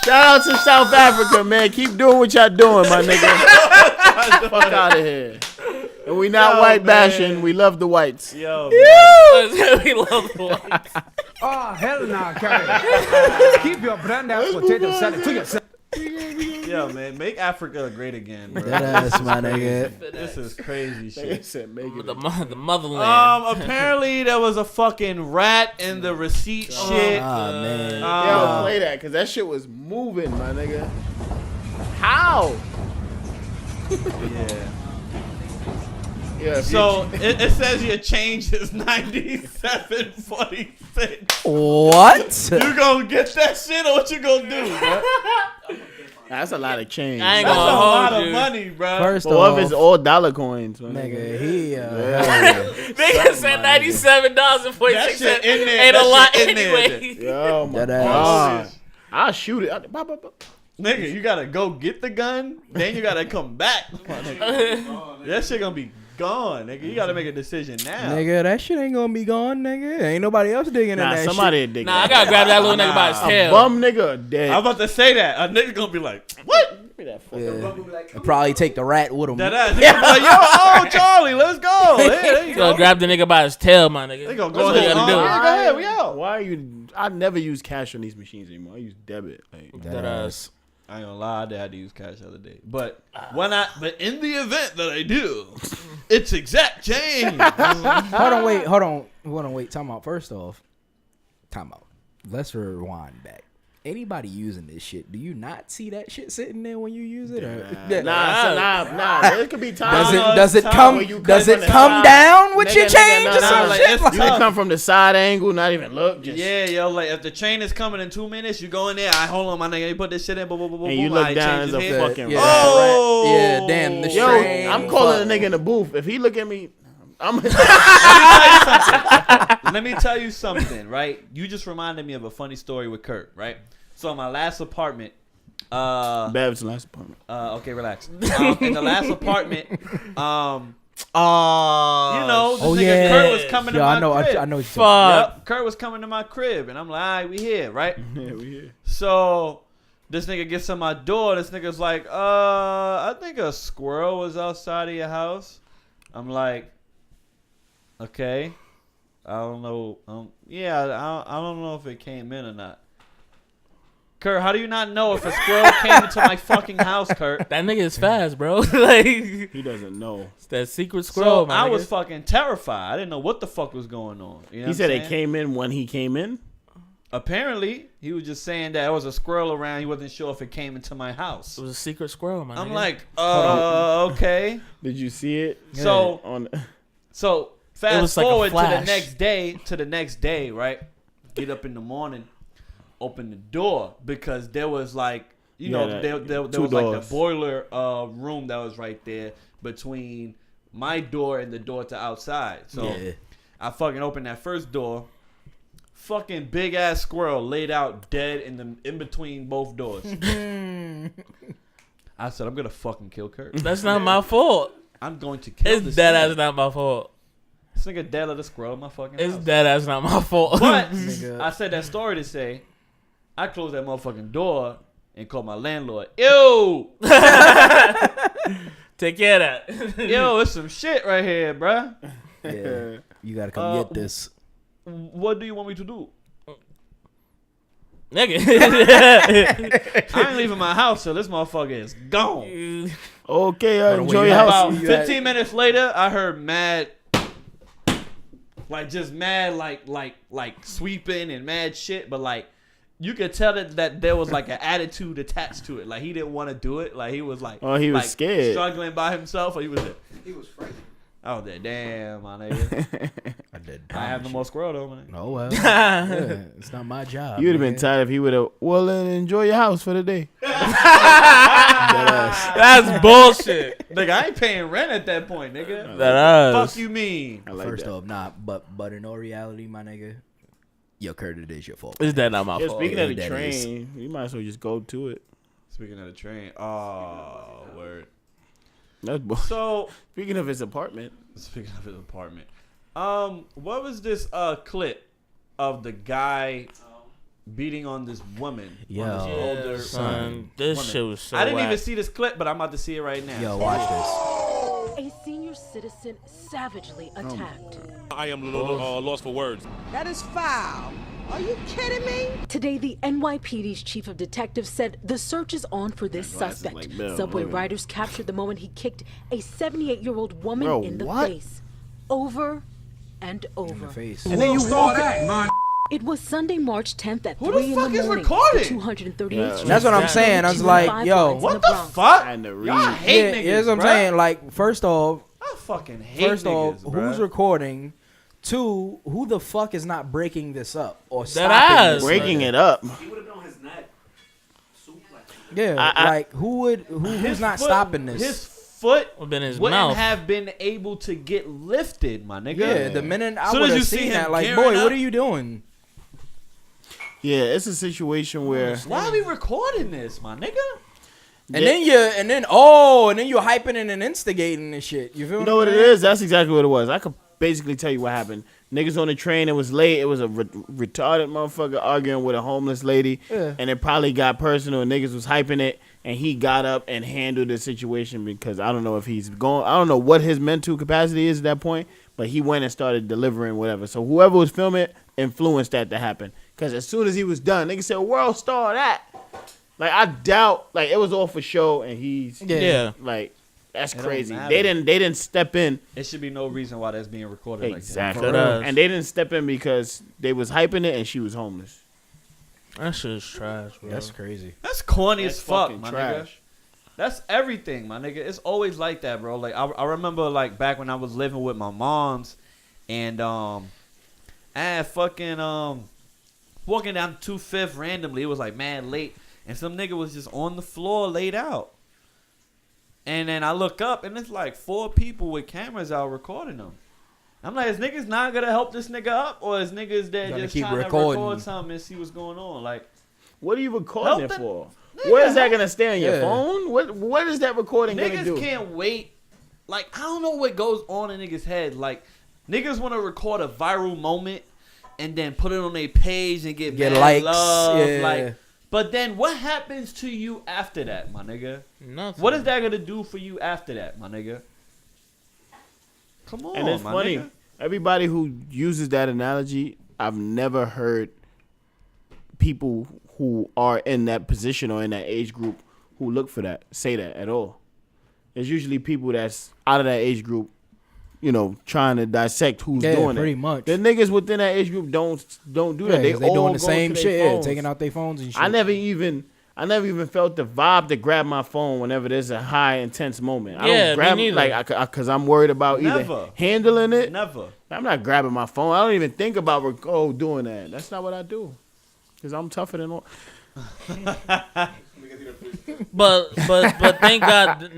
Shout out to South Africa, man. Keep doing what y'all doing, my nigga. Fuck out of here. And we not Yo, white man. bashing. We love the whites. yo, We love the whites. Oh, hell no, Carrie. Keep your brand out potato salad to yourself. yo, man, make Africa great again, bro. That ass, my nigga. This is crazy They shit. said make it. The motherland. Apparently there was a fucking rat in the receipt shit. Ah, man. Yo, play that, because that shit was moving, my nigga. How? Yeah. Yeah, if So it says your change is 97.46. What? You gonna get that shit or what you gonna do, bro? that's a lot of change. I ain't That's a gonna lot hold of you. money, bro. First But what off, if it's all dollar coins, my nigga, nigga? he Nigga said $97.46 That shit in there. ain't a That lot shit in there. anyway. Yo, my That ass. God. I'll shoot it. Nigga, you gotta go get the gun, then you gotta come back. My nigga. That shit gonna be gone, nigga. You gotta make a decision now. Nigga, that shit ain't gonna be gone, nigga. Ain't nobody else digging in Nah, that somebody dig Nah, I that. gotta grab that little nigga by his A tail. bum nigga dead. I'm about to say that. A nigga gonna be like, what? shit. Yeah. And probably take the rat with him. That ass. Nigga be like, yo, oh, Charlie, let's go. Hey, there you You gonna go. grab the nigga by his tail, my nigga. They gonna That's go what you ahead. gotta do. Yeah, go ahead. We out. Why are you? I never use cash on these machines anymore. I use debit. Like, That ass. I ain't gonna lie, I had to use cash the other day. But when but in the event that I do, it's exact change. Hold on, wait. Time out. First off, time out. Let's rewind back. Anybody using this shit, do you not see that shit sitting there when you use it? Or? Nah. There could be times. Does it where come? you Does from it the come side. down with Nigga, your nigga, change or nah, some like, shit? it's You can come from the side angle, not even look. Just, Yeah, yo, like if the chain is coming in 2 minutes, you go in there. I hold on, my nigga. You put this shit in, boom, boom, boom, boom. and you boom, look I down change as a his head. fucking Yeah. rat. Oh, Yeah, damn, the Yo, strain. I'm calling a nigga in the booth. If he look at me, I'm. Let me tell you something, right? You just reminded me of a funny story with Kurt, right? So in my last apartment, Bab's last apartment. okay, relax. In the last apartment, you know, this Oh nigga yeah, Kurt was coming to Yo, my I know. crib. I know what you're talking Fuck. Yep, Kurt was coming to my crib, and I'm like, all right, we here, right? Yeah, we here. So this nigga gets on my door. This nigga's like, I think a squirrel was outside of your house. I'm like, Okay. I don't know. I don't know if it came in or not. Kurt, how do you not know if a squirrel came into my fucking house, Kurt? That nigga is fast, bro. Like He doesn't know. it's that secret squirrel, So man. I was fucking terrified. I didn't know what the fuck was going on. You know He what said I'm it saying? came in when he came in. Apparently, he was just saying that there was a squirrel around. He wasn't sure if it came into my house. It was a secret squirrel, man. I'm like, okay. Did you see it? So, on. Fast was like a forward to flash. the next day, right? Get up in the morning, open the door because there was like, you know, there was two like doors. the boiler room that was right there between my door and the door to outside. So I fucking opened that first door. Fucking big ass squirrel laid out dead in between both doors. I said, I'm gonna fucking kill Kurt. That's not my fault. I'm going to kill It's this dead nigga. ass not my fault. This nigga dead of the squirrel in my fucking It's house. dead ass not my fault. But I said that story to say, I closed that motherfucking door and called my landlord. Yo! Take care of that. Yo, it's some shit right here, bruh. Yeah, you gotta come get this. What do you want me to do? Nigga. I ain't leaving my house till this motherfucker is gone. Okay, enjoy your house. About 15 minutes later, I heard mad, like just mad, like sweeping and mad shit. But like, you could tell that there was like an attitude attached to it. Like he didn't want to do it. Like he was like, he was like, scared, struggling by himself, or he was frightened. Oh, that damn, my nigga. I have no more squirrel though, man. Oh well, yeah, it's not my job. You would have been tired if he would have. Well, then enjoy your house for the day. That's bullshit. Nigga, I ain't paying rent at that point, nigga. That fuck you mean? First off, but in all reality, my nigga, yo, Kurt, it is your fault. Is that not my fault? Speaking of the that train, you might as well just go to it. Speaking of the train, oh word. That's so. Speaking of his apartment. What was this clip of the guy beating on this woman? Yo, on this older son, this woman? shit was so I didn't whack. even see this clip, but I'm about to see it right now. Yo, watch this. A senior citizen savagely attacked. I am lost for words. That is foul. Are you kidding me? Today, the NYPD's chief of detectives said the search is on for this suspect. like Bill. Subway Look at riders captured the moment he kicked a 78-year-old woman Bro, in the what? face. Over and over. In the face. And then you walk It was Sunday, March 10th at Who 3 the in fuck the is morning. recording? 238th Street. That's what I'm saying. I was like, yo, What the fuck? And the Y'all read. hate niggas, here's what I'm bruh. saying. Like, first off, I fucking hate first niggas, off, bruh. who's recording? Two, who the fuck is not breaking this up or That stopping ass. this? Breaking it up. He would have been on his neck. Yeah, like who's not stopping this? His foot Would've been his wouldn't mouth. have been able to get lifted, my nigga. Yeah, the minute I Soon would as you have see seen him that, like, gearing boy, up- what are you doing? Yeah, it's a situation where. Why are we recording this, my nigga? And then you're hyping it and instigating and shit. You feel You know what it is? That's exactly what it was. I could basically tell you what happened. Niggas on the train, it was late. It was a retarded motherfucker arguing with a homeless lady. Yeah. And it probably got personal. Niggas was hyping it. And he got up and handled the situation because I don't know if he's going. I don't know what his mental capacity is at that point. But he went and started delivering whatever. So whoever was filming it influenced that to happen. Because as soon as he was done, niggas said, world star that. Like, I doubt, like, it was all for show, and he's, Yeah. like, that's It don't crazy. matter. They didn't step in. It should be no reason why that's being recorded Exactly. like that. And they didn't step in because they was hyping it, and she was homeless. That shit is trash, bro. That's crazy. That's corny That's as fuck, fucking my trash. nigga. That's everything, my nigga. It's always like that, bro. Like, I remember, like, back when I was living with my moms, and, I had fucking, walking down 25th randomly. It was, like, mad late. And some nigga was just on the floor laid out. And then I look up, and it's like 4 people with cameras out recording them. I'm like, is niggas not going to help this nigga up? Or is niggas that Gonna just keep trying recording. to record something and see what's going on? Like, What are you recording it Help the- for? Nigga, What is that help- going to stay on your Yeah. phone? What is that recording going to do? niggas can't wait. Like, I don't know what goes on in niggas' head. Like, niggas want to record a viral moment and then put it on their page and get mad likes, love. yeah. Like, but then what happens to you after that, my nigga? Nothing. What is that gonna do for you after that, my nigga? Come on, And it's my funny. nigga. Everybody who uses that analogy, I've never heard people who are in that position or in that age group who look for that say that at all. It's usually people that's out of that age group, you know, trying to dissect who's doing it. Pretty much. The niggas within that age group don't do that. They all doing the go same to shit, their phones. taking out their phones and shit. I never even felt the vibe to grab my phone whenever there's a high intense moment. I don't grab me neither. because I'm worried about Never. either handling it. Never. I'm not grabbing my phone. I don't even think about doing that. That's not what I do. Because I'm tougher than all. But thank God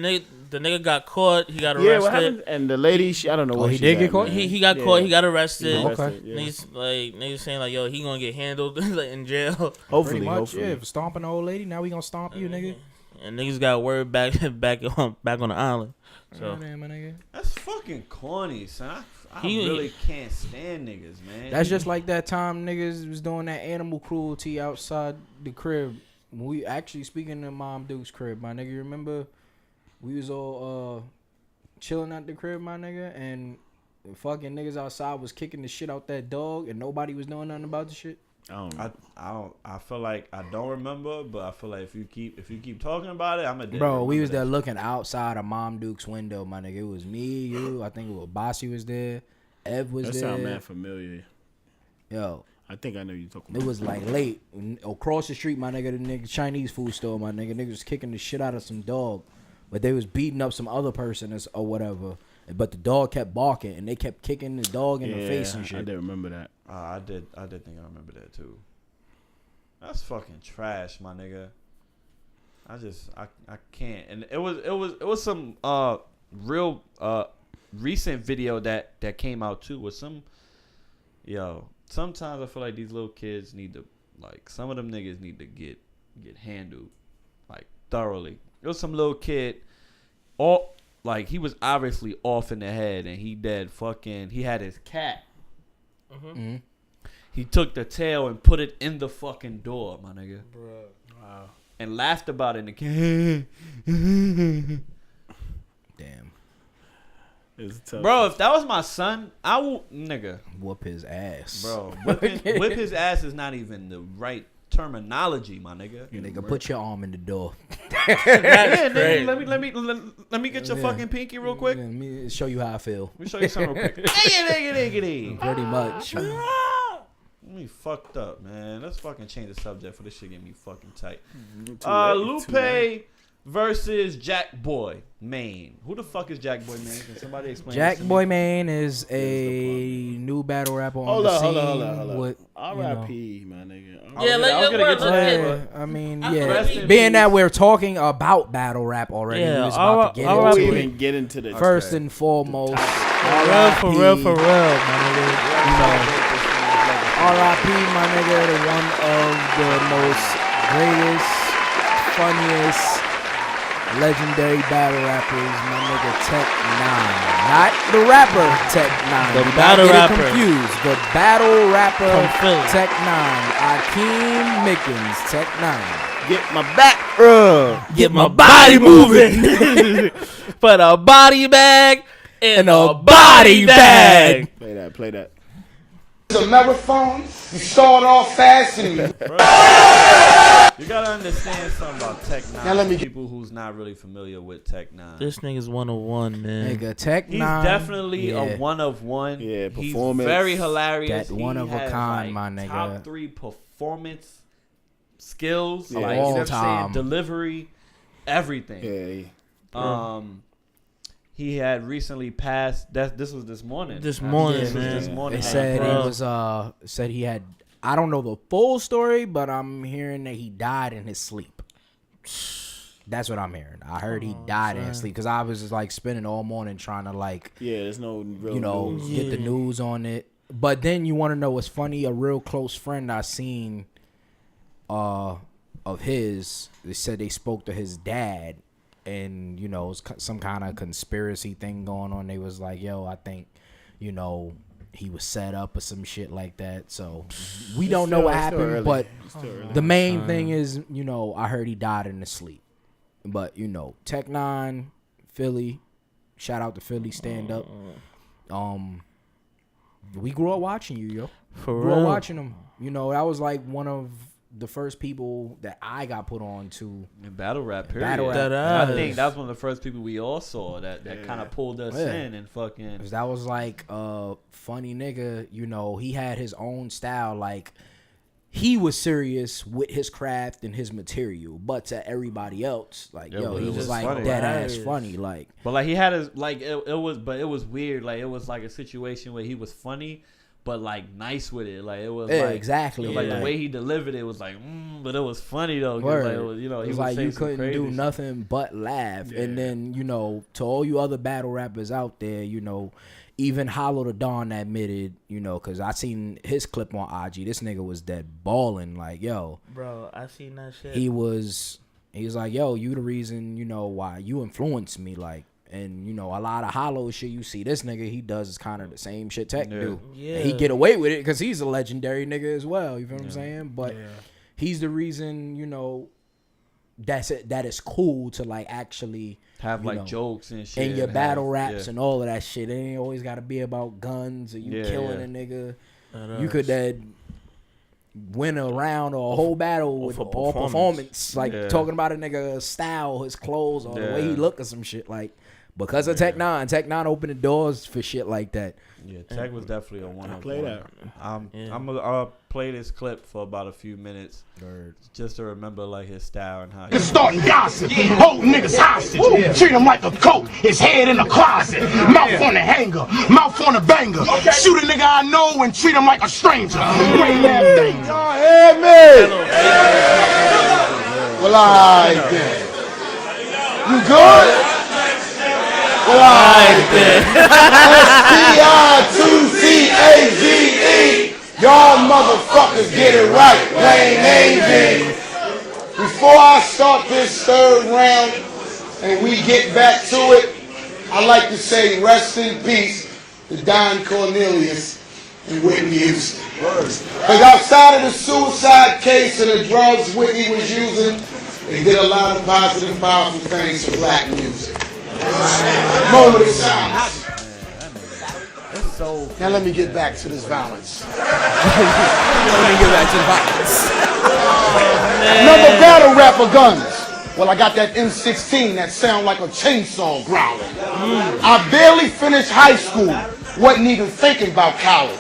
the nigga got caught. He got arrested. Yeah, what happened? And the lady, I don't know what he she did got, get caught? man. He got caught. He got arrested. Okay. Yeah. Niggas saying like, yo, he gonna get handled like, in jail. Hopefully, Pretty much, hopefully. yeah. For stomping the old lady, now we gonna stomp you, nigga. And niggas got word back on the island. So Damn, my nigga. That's fucking corny, son. I He- really can't stand niggas, man. That's just like that time niggas was doing that animal cruelty outside the crib. When we actually speaking of Mom Duke's crib, my nigga. You remember we was all chilling at the crib, my nigga, and the fucking niggas outside was kicking the shit out that dog, and nobody was doing nothing about the shit. I feel like I don't remember, but I feel like if you keep talking about it, I'm a Bro, we was there looking outside of Mom Duke's window, my nigga. It was me, you. I think it was Bossy was there. Ev was That there. sound mad familiar. Yo. I think I know you talking about. It was like late. Across the street, my nigga, the nigga Chinese food store, my nigga. Niggas was kicking the shit out of some dog. But they was beating up some other person or whatever. But the dog kept barking and they kept kicking the dog in the face and shit. I did remember that. I did think I remember that too. That's fucking trash, my nigga. I can't. And it was some real recent video that came out too with some sometimes I feel like these little kids need to, like, some of them niggas need to get handled, like, thoroughly. There was some little kid, he was obviously off in the head, and he had his cat. Mm-hmm. He took the tail and put it in the fucking door, my nigga. Bruh. Wow. And laughed about it in the cat. Damn. It's tough. Bro, if that was my son, I would, nigga. Whoop his ass. Bro, whip his ass is not even the right terminology, my nigga. Nigga, put your arm in the door. Nigga, let me get your fucking pinky real quick. Let me show you how I feel. Let me show you something real quick. Pretty much. Me fucked up, man. Let's fucking change the subject for this shit get me fucking tight. Lupe versus Jack Boy Maine. Who the fuck is Jack Boy Maine? Can somebody explain? Jack Boy Maine is a new battle rapper on Hold the on, scene. hold on. With, R.I.P. my nigga. Yeah, I was gonna get to that. Yeah, I mean, Rest in being peace. that we're talking about battle rap already, we was about to get into the first and foremost. For real, my nigga. R.I.P. my nigga, the one of the most greatest, funniest, legendary battle rappers, my nigga Tech 9. Not the rapper Tech 9. The You battle gotta get it rapper. confused. The battle rapper From Philly. Tech 9. Akeem Mickens, Tech 9. Get my back rub. Get my body moving. Put a body bag in a body bag. Play that. It's a marathon. You start off fast and You gotta understand something about Tech 9. Now let me people who's not really familiar with Tech 9. This nigga's 101, man. Nigga, Tech 9. He's definitely a one of one. Yeah, He's performance. very hilarious. That one of a has, kind, like, my nigga. Top 3 performance skills. Yeah. Like, All you know what I'm time. saying? Delivery, everything. Yeah. He had recently passed. This was this morning. This morning, This was man. this morning. They said he was said he had, I don't know the full story, but I'm hearing that he died in his sleep. That's what I'm hearing. I heard he died in his sleep because I was just like spending all morning trying to like, there's no real news. get the news on it. But then you want to know what's funny? A real close friend I seen of his, they said they spoke to his dad. And, it's some kind of conspiracy thing going on. They was like, yo, I think, he was set up or some shit like that. So we don't know what happened. But the main thing is, I heard he died in his sleep. But, Tech 9, Philly, shout out to Philly, stand up. We grew up watching you, yo. For grew real. up watching them. You know, that was like one of the first people that I got put on to battle rap. Period. Battle rap. And I think that's one of the first people we all saw that kind of pulled us Yeah. in and fucking. 'Cause that was like a funny nigga. You know, he had his own style. Like he was serious with his craft and his material, but to everybody else, like Yeah, yo, but he it was was like funny. dead ass Right. funny. Like, But like he had his like it was weird. Like it was like a situation where he was funny, but like nice with it. Like it was Yeah, like exactly. It was like Yeah. the way he delivered it was like, but it was funny though. 'Cause, word. Like, it was, you know, It he was was like saying you some couldn't crazy do shit. nothing but laugh. And then, you know, to all you other battle rappers out there, you know, even Hollow the Dawn admitted, you know, because I seen his clip on IG. This nigga was dead balling. Like, yo, Bro, I seen that shit. he was like, yo, you the reason, you know, why you influenced me. Like, and, you know, a lot of Hollow shit you see this nigga, he does is kind of the same shit Tech do. Yeah. And he get away with it because he's a legendary nigga as well. You feel what I'm saying? But he's the reason, you know, that is cool to like actually Have you like know, jokes and shit. in your and battle have- raps yeah. and all of that shit. It ain't always got to be about guns or you Yeah, killing yeah. a nigga. That You could win a round or a whole battle with a all performance. performance. Like Yeah. talking about a nigga's style, his clothes, or the way he Yeah. look or some shit. Like because of Tech Nine opened the doors for shit like that. Yeah, Tech was definitely a one. play that. I'm gonna play this clip for about a few minutes, just to remember like his style and how. Niggas starting gossip, hold niggas hostage, treat him like a coat, his head in the closet, mouth on the hanger, mouth on the banger, shoot a nigga I know and treat him like a stranger. Bring that thing. Y'all hear me? Well, alright then. You good? Well, alright then. STI2CAGE. Y'all motherfuckers get it right. Wayne AV. Before I start this third round and we get back to it, I'd like to say rest in peace to Don Cornelius and Whitney Houston. Because outside of the suicide case and the drugs Whitney was using, they did a lot of positive, powerful things for black music. Moment of silence. Now let me get back to this violence. Another battle rapper guns. Well, I got that M16 that sound like a chainsaw growling. I barely finished high school, wasn't even thinking about college.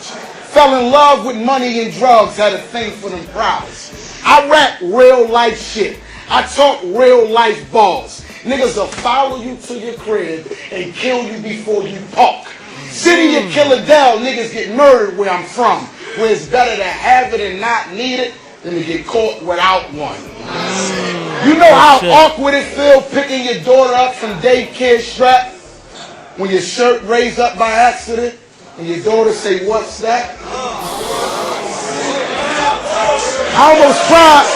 Fell in love with money and drugs, had a thing for them crowds. I rap real life shit. I talk real life balls. Niggas will follow you to your crib and kill you before you park. City of Killadell, niggas get murdered where I'm from. Where it's better to have it and not need it than to get caught without one. You know how awkward it feels picking your daughter up from daycare strap? When your shirt raised up by accident and your daughter say, "What's that?" I almost cried.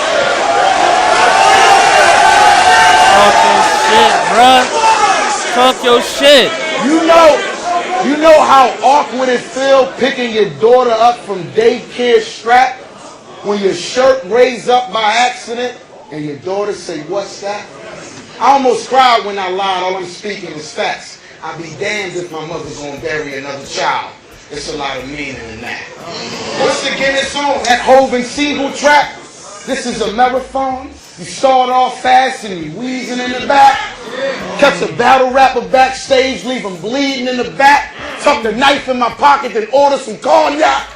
Talk your shit, bruh. You know how awkward it feels picking your daughter up from daycare strap when your shirt raised up by accident and your daughter say, "What's that?" I almost cried when I lied. All I'm speaking is facts. I'd be damned if my mother's gonna bury another child. There's a lot of meaning in that. What's the Guinness on? That Hov and Siegel track? This is a marathon. You start off fast and you wheezing in the back. Catch a battle rapper backstage, leave him bleeding in the back. Tuck the knife in my pocket, then order some cognac.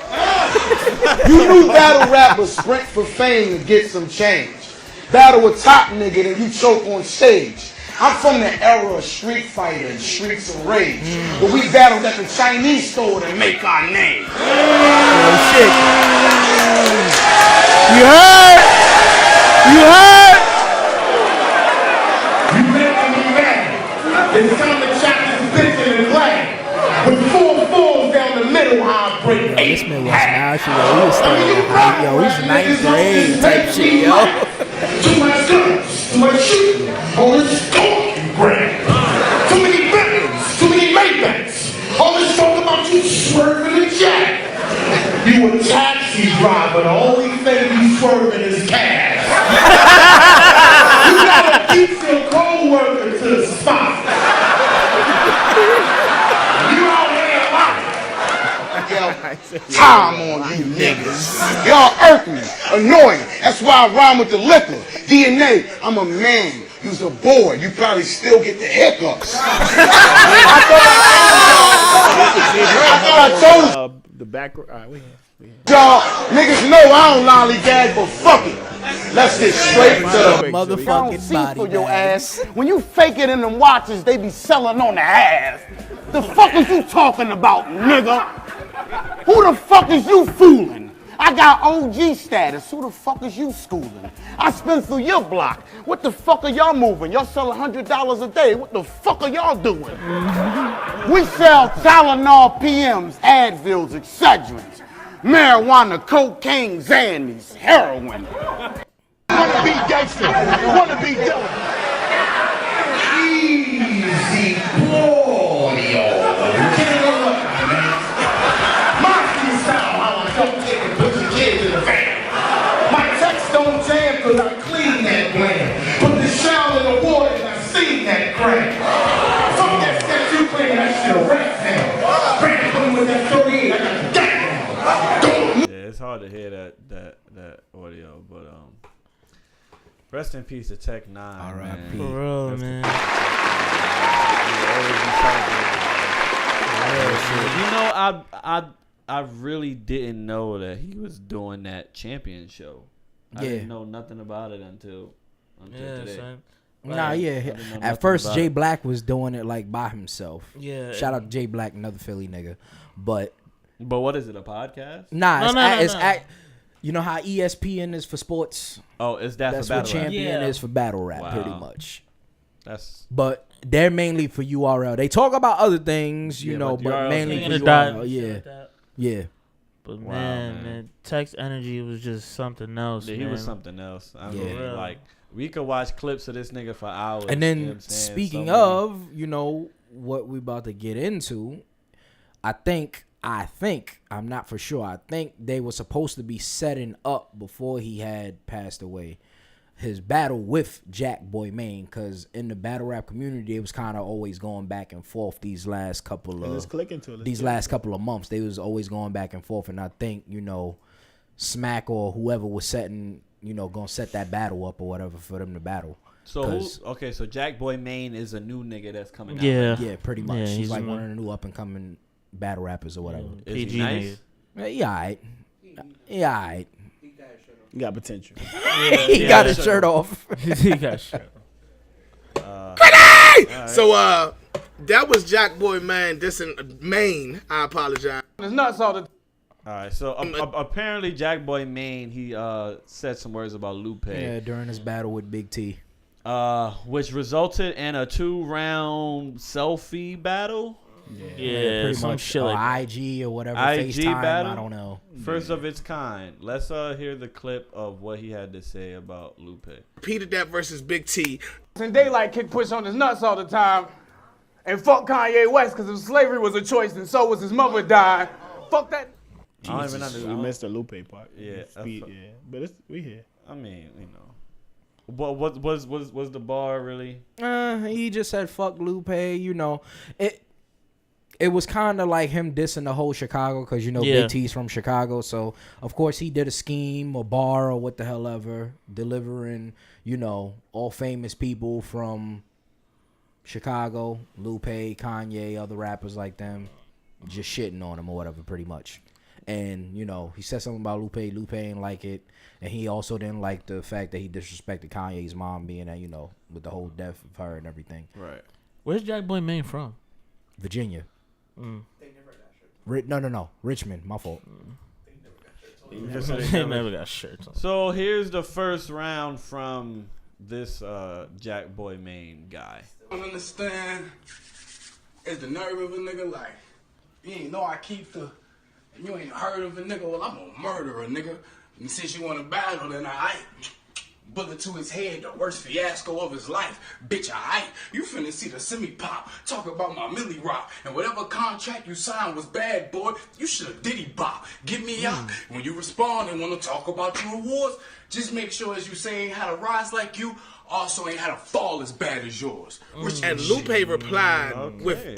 You knew battle rappers sprint for fame to get some change. Battle a top nigga, then you choke on stage. I'm from the era of Street Fighter and Streets of Rage. But we battled at the Chinese store to make our name. Oh shit. You heard? You heard? You making me mad. It's time to chop this bitch in the glass. With 4 fours down the middle, I'll break 8. This man was smashing, yo. He was starting yo, he's 9th grade type shit, yo. Too much guns, too much shooting, all this talk you grab. Too many Bentleys, too many Maybachs. All this talk about you swerving the jack. You a taxi driver, the only thing you swerving is cash. You gotta keep your co-worker to the spot. You out here lying. Yo, Time on you niggas. Y'all irk me, annoying. That's why I rhyme with the liquor. DNA, I'm a man. You's a boy. You probably still get the hiccups. I thought I told the back. All right, we here. y'all. Niggas know I don't lollygag, but fuck it. Let's get straight to the motherfucking body for your bag. ass. When you fake it in them watches, they be selling on the ass. The fuck is you talking about, nigga? Who the fuck is you fooling? I got OG status. Who the fuck is you schooling? I spin through your block. What the fuck are y'all moving? Y'all sell $100 a day. What the fuck are y'all doing? We sell Tylenol PMs, Advils, Excedrins, marijuana, cocaine, Xannies, heroin. Wanna be gangster? Wanna be Dylan? Easy boy, my freestyle, how I don't take and put your kids in the van. My text don't jam cause I clean that gland. Put the shell in the water and I seen that crack. Fuck that stuff you playing, that shit a rap now. Brandon put him with that 38, I got that. Yeah, it's hard to hear that audio, but rest in peace to Tech 9. R.I.P. For real, man. You know, I really didn't know that he was doing that champion show. I didn't know nothing about it until today. Son. Nah, yeah. At first, Jay Black was doing it like by himself. Yeah. Shout out to Jay Black, another Philly nigga. But what is it? A podcast? Nah, it's you know how ESPN is for sports? Oh, is that That's for battle what Champion is for battle rap, pretty much. But they're mainly for URL. They talk about other things, you know, but mainly for URL. Yeah. But man, Tech's energy was just something else. Yeah, he was something else. I mean, like we could watch clips of this nigga for hours. And then you know what I'm saying? speaking of, you know, what we about to get into, I think, I'm not for sure. I think they were supposed to be setting up before he had passed away his battle with Jack Boy Maine, because in the battle rap community, it was kind of always going back and forth these last couple of months. They was always going back and forth, and I think, you know, Smack or whoever was setting, you know, gonna set that battle up or whatever for them to battle. So so Jack Boy Maine is a new nigga that's coming out. Yeah, pretty much. Yeah, he's like one of the new up and coming battle rappers or whatever. Is he nice? He alright. He alright. He got potential. He got his shirt off. He got his shirt off. Right. So that was Jack Boy Man dissing Maine. I apologize. It's nuts all the time. All right, so apparently Jack Boy Maine, he said some words about Lupe. Yeah, during his battle with Big T. Which resulted in a 2-round selfie battle. Yeah, pretty some much. shit like IG or whatever. IG FaceTime, battle? I don't know. First of its kind. Let's hear the clip of what he had to say about Lupe. Repeated that versus Big T. And Daylight kick push on his nuts all the time. And fuck Kanye West, because if slavery was a choice, then so was his mother died. Fuck that. I don't even understand. We missed the Lupe part. Yeah. But we here. I mean, you know. What was the bar really? He just said fuck Lupe, you know. It was kind of like him dissing the whole Chicago because, you know, Big T's from Chicago. So, of course, he did a scheme, a bar, or what the hell ever, delivering, you know, all famous people from Chicago, Lupe, Kanye, other rappers like them, just shitting on him or whatever, pretty much. And, you know, he said something about Lupe. Lupe ain't like it. And he also didn't like the fact that he disrespected Kanye's mom being that, you know, with the whole death of her and everything. Right. Where's Jack Boy Maine from? Virginia. They never got shirts. No. Richmond. My fault. They never got shirts on. So here's the first round from this Jack Boy Maine guy. I don't understand is the nerve of a nigga like, you ain't know I keep the, and you ain't heard of a nigga, well, I'm gonna murder a nigga. And since you want to battle, then I bullet to his head, the worst fiasco of his life. Bitch, you finna see the semi-pop, talk about my milli rock, and whatever contract you signed was bad, boy, you should've diddy bop. Get me out. When you respond and wanna talk about your awards, just make sure as you say ain't had a rise like you, also ain't had a fall as bad as yours. And Lupe replied with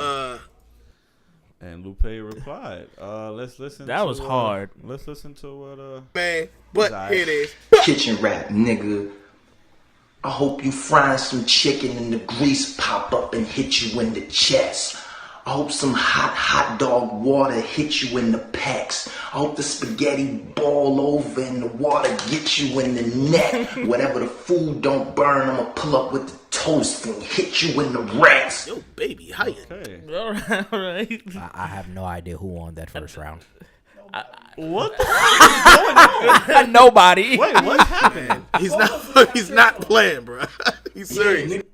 And Lupe replied, let's listen That to, was hard. Let's listen to what Man, but here it is. Kitchen rap, nigga. I hope you frying some chicken and the grease pop up and hit you in the chest. I hope some hot dog water hit you in the pecs. I hope the spaghetti ball over and the water get you in the neck. Whatever the food don't burn, I'ma pull up with the toast and hit you in the rest. Yo, baby, how you? Okay. All right. I have no idea who won that first round. What the fuck is going on? Nobody. Wait, what happened? He's not playing, bro. He's serious. Yeah, nigga.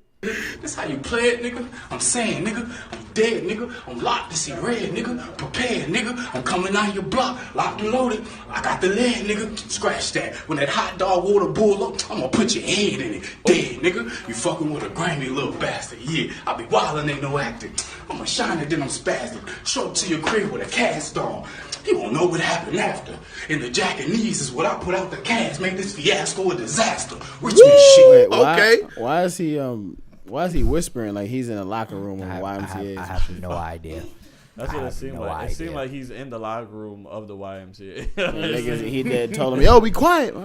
That's how you play it, nigga. I'm saying, nigga. I'm dead, nigga. I'm locked to see red, nigga. Prepared, nigga. I'm coming out your block, locked and loaded. I got the lead, nigga. Scratch that. When that hot dog water boil up, I'm gonna put your head in it. Dead, nigga. You fucking with a grimy little bastard. Yeah, I be wildin', ain't no acting. I'm a shiner, then I'm spazzing. Show up to your crib with a cast on. You won't know what happened after. And the jack and knees is what I put out the cast. Make this fiasco a disaster. Rich man shit. Wait, why is he whispering like he's in a locker room of YMCA? I have no idea. That's what it seemed like. It seemed like he's in the locker room of the YMCA. Niggas, he did told him, "Yo, be quiet."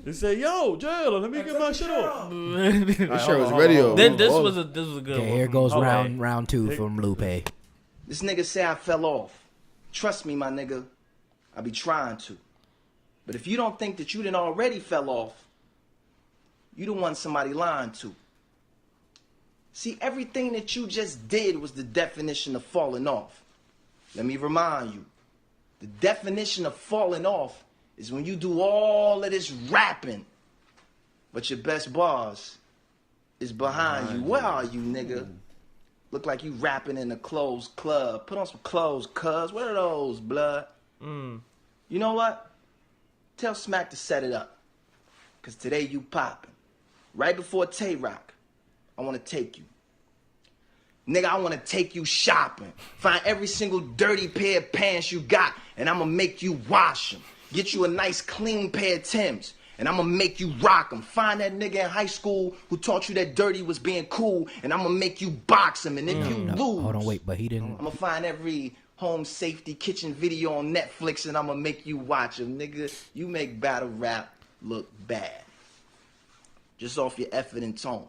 He said, "Yo, Jailer, let me get my shit off." This shit was radio. This was a good Okay, one. here goes round two from Lupe. This nigga say I fell off. Trust me, my nigga. I be trying to. But if you don't think that you done already fell off, you the one somebody lying to. See, everything that you just did was the definition of falling off. Let me remind you. The definition of falling off is when you do all of this rapping, but your best bars is behind you. Where are you, nigga? Look like you rapping in a closed club. Put on some clothes, cuz. What are those, blood? You know what? Tell Smack to set it up. Because today you popping. Right before Tay-Rock, I want to take you. Nigga, I want to take you shopping. Find every single dirty pair of pants you got, and I'm going to make you wash them. Get you a nice clean pair of Timbs, and I'm going to make you rock them. Find that nigga in high school who taught you that dirty was being cool, and I'm going to make you box him. And if you lose... Hold on, wait, but he didn't... I'm going to find every home safety kitchen video on Netflix, and I'm going to make you watch them. Nigga, you make battle rap look bad. Just off your effort and tone.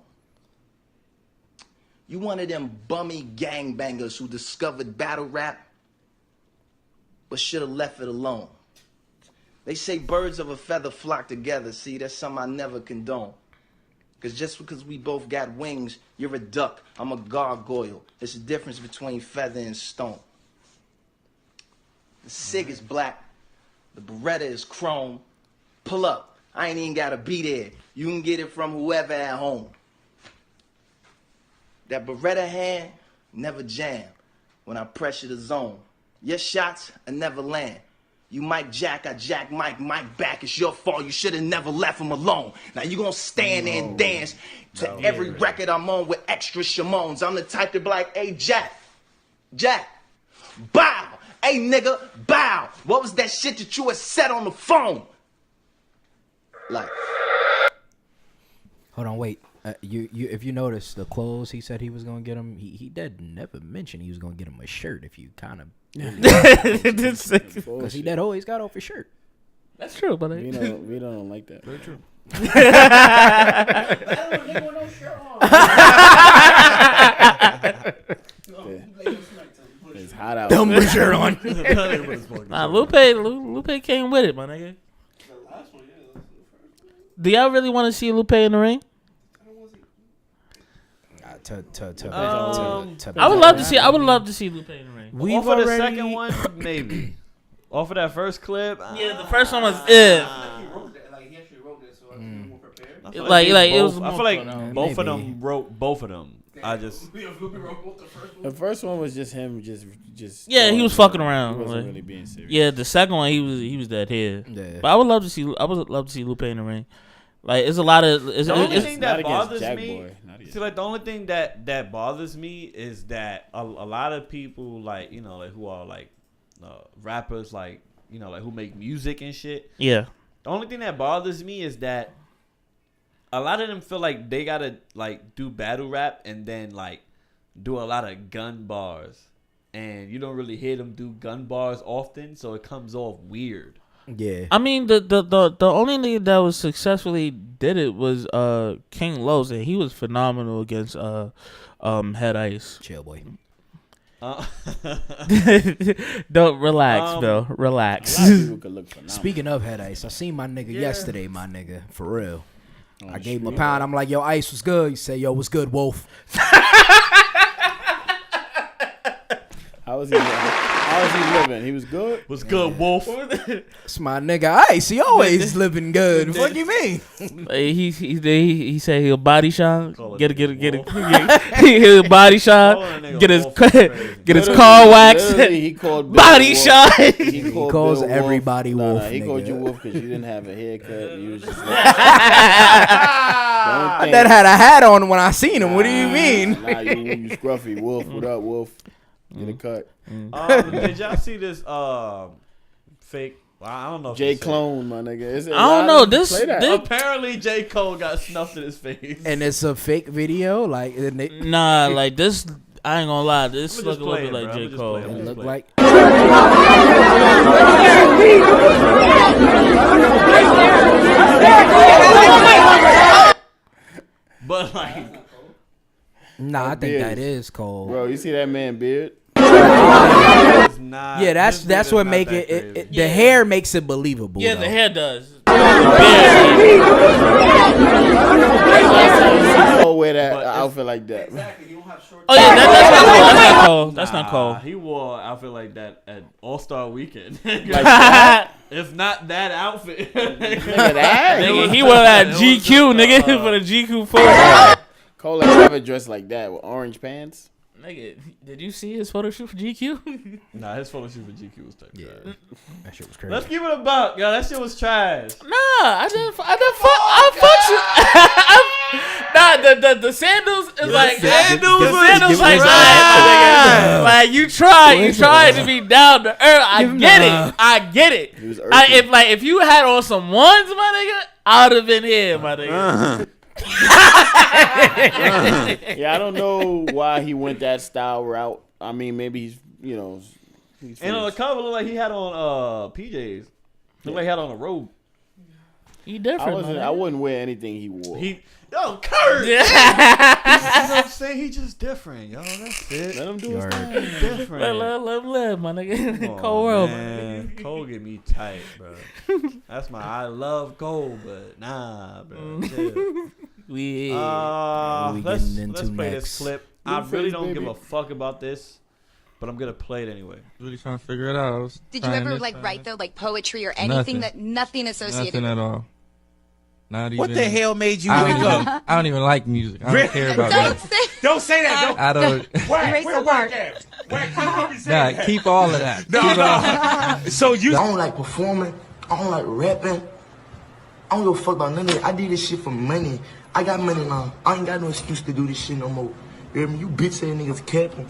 You one of them bummy gangbangers who discovered battle rap, but should have left it alone. They say birds of a feather flock together. See, that's something I never condone. Because just because we both got wings, you're a duck, I'm a gargoyle. There's a difference between feather and stone. The cig is black, the Beretta is chrome. Pull up, I ain't even gotta be there. You can get it from whoever at home. That Beretta hand never jam when I pressure the zone. Your shots I never land. You Mike Jack, I Jack Mike, Mike back. It's your fault. You should have never left him alone. Now you gonna stand there and dance to every record I'm on with extra Shamones. I'm the type to be like, hey Jack, bow. Hey nigga, bow. What was that shit that you had said on the phone? Like. Hold on, wait. You if you notice the clothes he said he was gonna get him, he did never mention he was gonna get him a shirt. If you kind of, because he did always got off his shirt. That's true, but we don't like that. Very true. It's hot out. Dumb shirt on. Nah, Lupe came with it, my nigga. Do y'all really want to see Lupe in the ring? I would love to see. I would love to see Lupe in the ring. Off of the second one, maybe. Off of that first clip, yeah, the first one was it. Like it was. I feel like both of them wrote both of them. I just the first one was just him, just yeah, he was fucking around. He wasn't like, really being serious. Yeah, the second one he was dead here. Yeah. But I would love to see Lupe in the ring. Like it's a lot of. The only thing that bothers me. See, like the only thing that bothers me is that a lot of people like who are like rappers like who make music and shit. Yeah. The only thing that bothers me is that a lot of them feel like they gotta like do battle rap and then like do a lot of gun bars and you don't really hear them do gun bars often, so it comes off weird. Yeah. I mean, the only nigga that was successfully did it was King Los, and he was phenomenal against Head Ice. Chill, boy. Don't relax, Bill. Relax. Speaking of Head Ice, I seen my nigga yesterday, my nigga, for real. I gave him a pound. I'm like, yo, Ice, what's good? He said, yo, what's good, Wolf? How was he living? He was good? Was good, Wolf? It's my nigga Ice. He always living good. What you mean? He said he'll body shine. He'll body shine. Get his car waxed. He called Bill body Wolf. shine. He calls Bill everybody Wolf. He nigga. called you Wolf because you didn't have a haircut. You was just that had a hat on when I seen him. What do you mean? Nah, you scruffy. Wolf, what up, Wolf? Get a cut. Did y'all see this fake? Well, I don't know. If J. Clone, my nigga. I don't know. This apparently J. Cole got snuffed in his face, and it's a fake video. Like nah, like this. I ain't gonna lie. This look a little bit like J. Cole. It look like. But like, nah, I think that is Cole. Bro, you see that man beard? Yeah, that's what make it. The hair makes it believable. Yeah, though. the hair does. Cole wear that outfit like that. Oh yeah, that's not Cole. That's not Cole. He wore an outfit like that at All-Star Weekend. It's not that outfit. Nigga, he wore that GQ, nigga, for the GQ 4. Cole ain't never dressed like that with orange pants. Nigga, did you see his photo shoot for GQ? Nah, his photo shoot for GQ was trash. That shit was crazy. Let's give it a buck, yo. That shit was trash. Nah, I the sandals is like sandals like like you tried to be down to earth. I get it. If you had on some ones, my nigga, I would have been here, my nigga. Yeah, I don't know why he went that style route. I mean, maybe he's and on the cover, look like he had on PJs. Look like he had on a robe. He different. I wouldn't wear anything he wore. Kurt. You know what I'm saying? He just different, yo. That's it. Let him do his thing. He's different. Let him live, my nigga. Cole world, man. Cole get me tight, bro. That's I love Cole, but nah, bro. Chill. Let's play this clip. I really don't give a fuck about this, but I'm gonna play it anyway. Really trying to figure it out. Did you ever write though, like poetry or anything nothing associated? Nothing at all. Not what even, the hell made you wake up? I don't even like music. I don't care about that. Don't say that. I don't. Nah, keep all of that. No. So you? I don't like performing. I don't like rapping. I don't give a fuck about none of it. I do this shit for money. I got money now. I ain't got no excuse to do this shit no more. You hear me? You bitch ass niggas capping.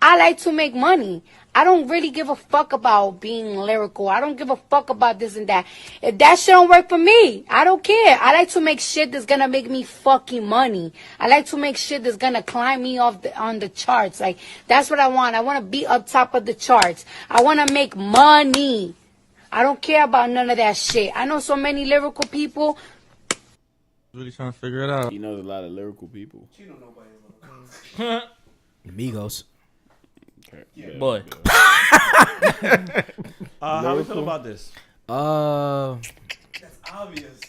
I like to make money. I don't really give a fuck about being lyrical. I don't give a fuck about this and that. If that shit don't work for me, I don't care. I like to make shit that's gonna make me fucking money. I like to make shit that's gonna climb me on the charts. Like, that's what I want. I want to be up top of the charts. I want to make money. I don't care about none of that shit. I know so many lyrical people. Really trying to figure it out. He knows a lot of lyrical people. Amigos. Yeah, boy. How we feel about this? That's obvious.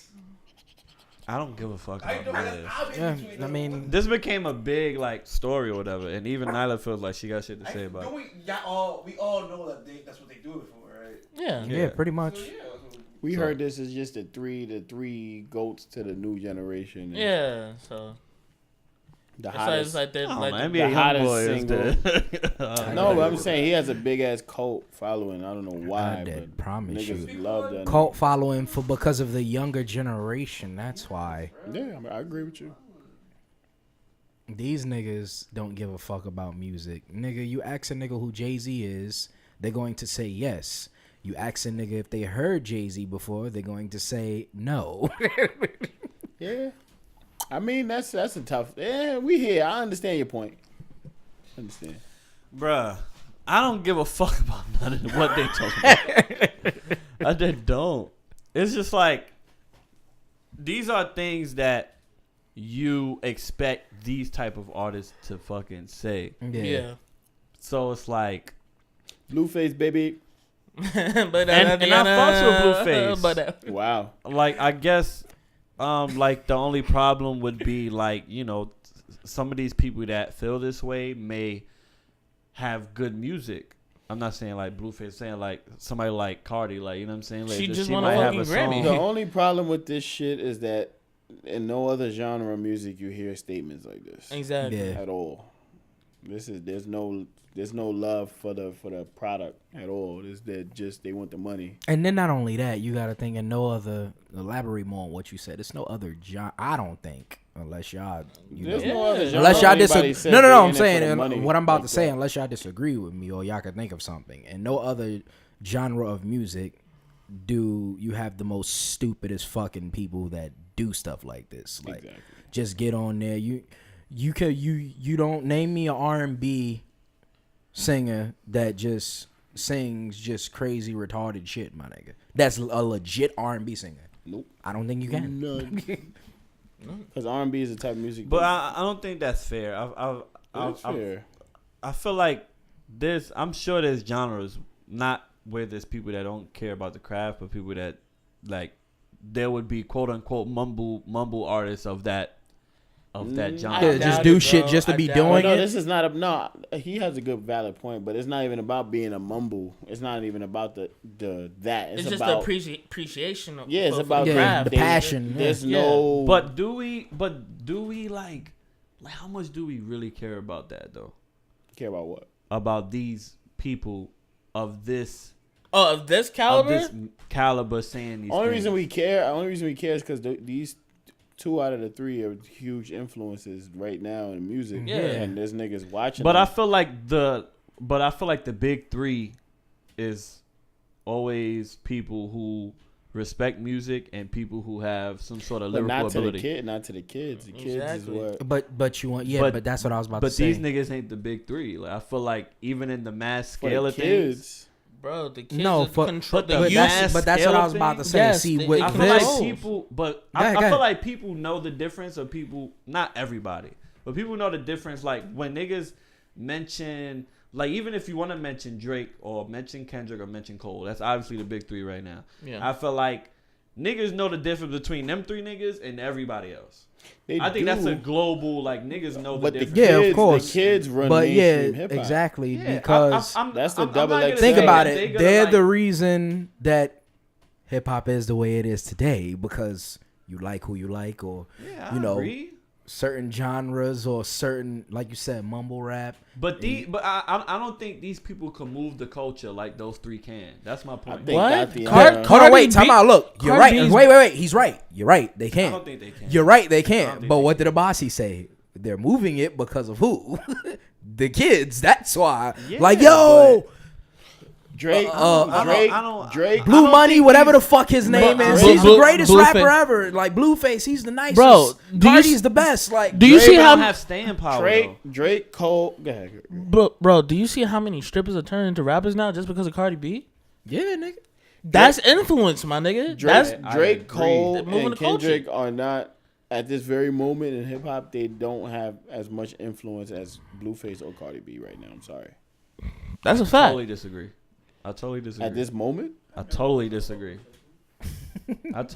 I don't give a fuck about this. Yeah, I mean, this became a big story or whatever, and even Nyla feels like she got shit to say about it. We all know that that's what they do it for, right? Yeah, pretty much. We heard this is just the three goats to the new generation. Yeah, so the hottest, it's like the NBA hottest single. No, but I'm saying he has a big ass cult following. I don't know why, I but promise niggas you. love that. Cult following because of the younger generation. That's why. Yeah, I agree with you. These niggas don't give a fuck about music. Nigga, you ask a nigga who Jay-Z is, they're going to say yes. You ask a nigga if they heard Jay-Z before, they're going to say no. Yeah. I mean, that's a tough. Yeah, we here. I understand your point. Understand. Bruh, I don't give a fuck about none of what they talking about. I just don't. It's just like these are things that you expect these type of artists to fucking say. Yeah. So it's like Blueface, baby. and I fucks with Blueface. Wow. Like I guess, like the only problem would be like some of these people that feel this way may have good music. I'm not saying like Blueface, saying like somebody like Cardi, like you know what I'm saying. Like, she just won might a have fucking a Grammy. song. The only problem with this shit is that in no other genre of music you hear statements like this. Exactly. At all. There's no love for the product at all. They want the money. And then not only that, you got to think in no other. Elaborate more on what you said. It's no other genre. I don't think unless y'all. There's no other genre. Unless y'all disagree. No. I'm saying what I'm about to say. that. Unless y'all disagree with me or y'all can think of something. And no other genre of music do you have the most stupidest fucking people that do stuff like this. Like just get on there. You don't name me an R&B singer that just sings just crazy retarded shit, my nigga. That's a legit R&B singer. Nope. I don't think you can. None. Because R&B is the type of music. But I don't think that's fair. Fair. I feel like I'm sure there's genres, not where there's people that don't care about the craft, but people that like there would be quote unquote mumble artists of that genre. Yeah, just do shit just to be doing it. This is not he has a good valid point, but it's not even about being a mumble. It's not even about that. It's just about the appreciation of it's about the passion. There's no. But do we like how much do we really care about that though? Care about what? About these people of this. Oh, of this caliber? Of this caliber saying these Only things. reason we care is because these 2 out of the 3 are huge influences right now in music. Yeah. And there's niggas watching. But them. I feel like the big 3 is always people who respect music and people who have some sort of lyrical ability. Not to the kids. The kids is what. But you want but that's what I was about to But say. these niggas ain't the big 3. Like I feel like even in the mass For scale the of kids. things. Bro, the kids but that's what I was about to say. Yes, See, they with I feel this, like people, but Go ahead. I feel like people know the difference of people. Not everybody, but people know the difference. Like when niggas mention, like even if you want to mention Drake or mention Kendrick or mention Cole, that's obviously the big 3 right now. Yeah. I feel like niggas know the difference between them 3 niggas and everybody else. I think that's a global, like niggas know the difference. Yeah, of course. The kids run but mainstream hip-hop. exactly, Yeah, because that's the double-edged. think about it. They They're like, the reason that hip hop is the way it is today, because you like who you like, or Yeah, you know, agree. certain genres or certain, like you said, mumble rap. But I don't think these people can move the culture like those 3 can. That's my point. Hold on, wait, time out. Look, you're right. Wait. He's right. You're right. They can't. I don't think they can. You're right. They can't. But what did Abasi say? They're moving it because of who? The kids. That's why. Yeah, like, yo. Drake, Drake, Blue Money, whatever the fuck his name is, he's the greatest rapper ever. Like Blueface, he's the nicest. Bro, Cardi's the best. Like, do you see how have staying power? Drake, Cole, go ahead. Bro, do you see how many strippers are turning into rappers now just because of Cardi B? Yeah, nigga. That's influence, my nigga. Drake, Cole, moving and the culture. Kendrick are not at this very moment in hip hop. They don't have as much influence as Blueface or Cardi B right now. I'm sorry. That's a fact. I totally disagree. At this moment, I totally disagree. What's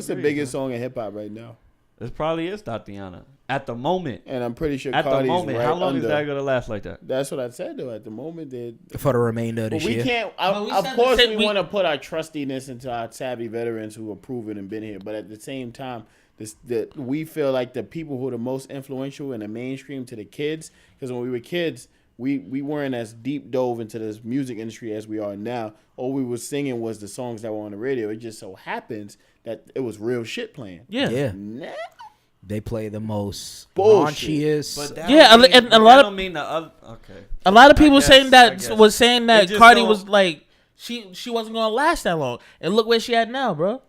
the biggest song in hip hop right now? It probably is Tatiana. At the moment. And I'm pretty sure at Cardi's the moment. right How long under. is that going to last like that? That's what I said, though. At the moment, for the remainder of this year. We can't. Of course, we want to put our trustiness into our savvy veterans who are proven and been here. But at the same time, we feel like the people who are the most influential in the mainstream to the kids, because when we were kids, we weren't as deep dove into this music industry as we are now. All we were singing was the songs that were on the radio. It just so happens that it was real shit playing. Yeah. Now, they play the most bullshit. raunchiest. And a lot of okay. A lot of people was saying that Cardi don't- was like she wasn't gonna last that long, and look where she at now, bro.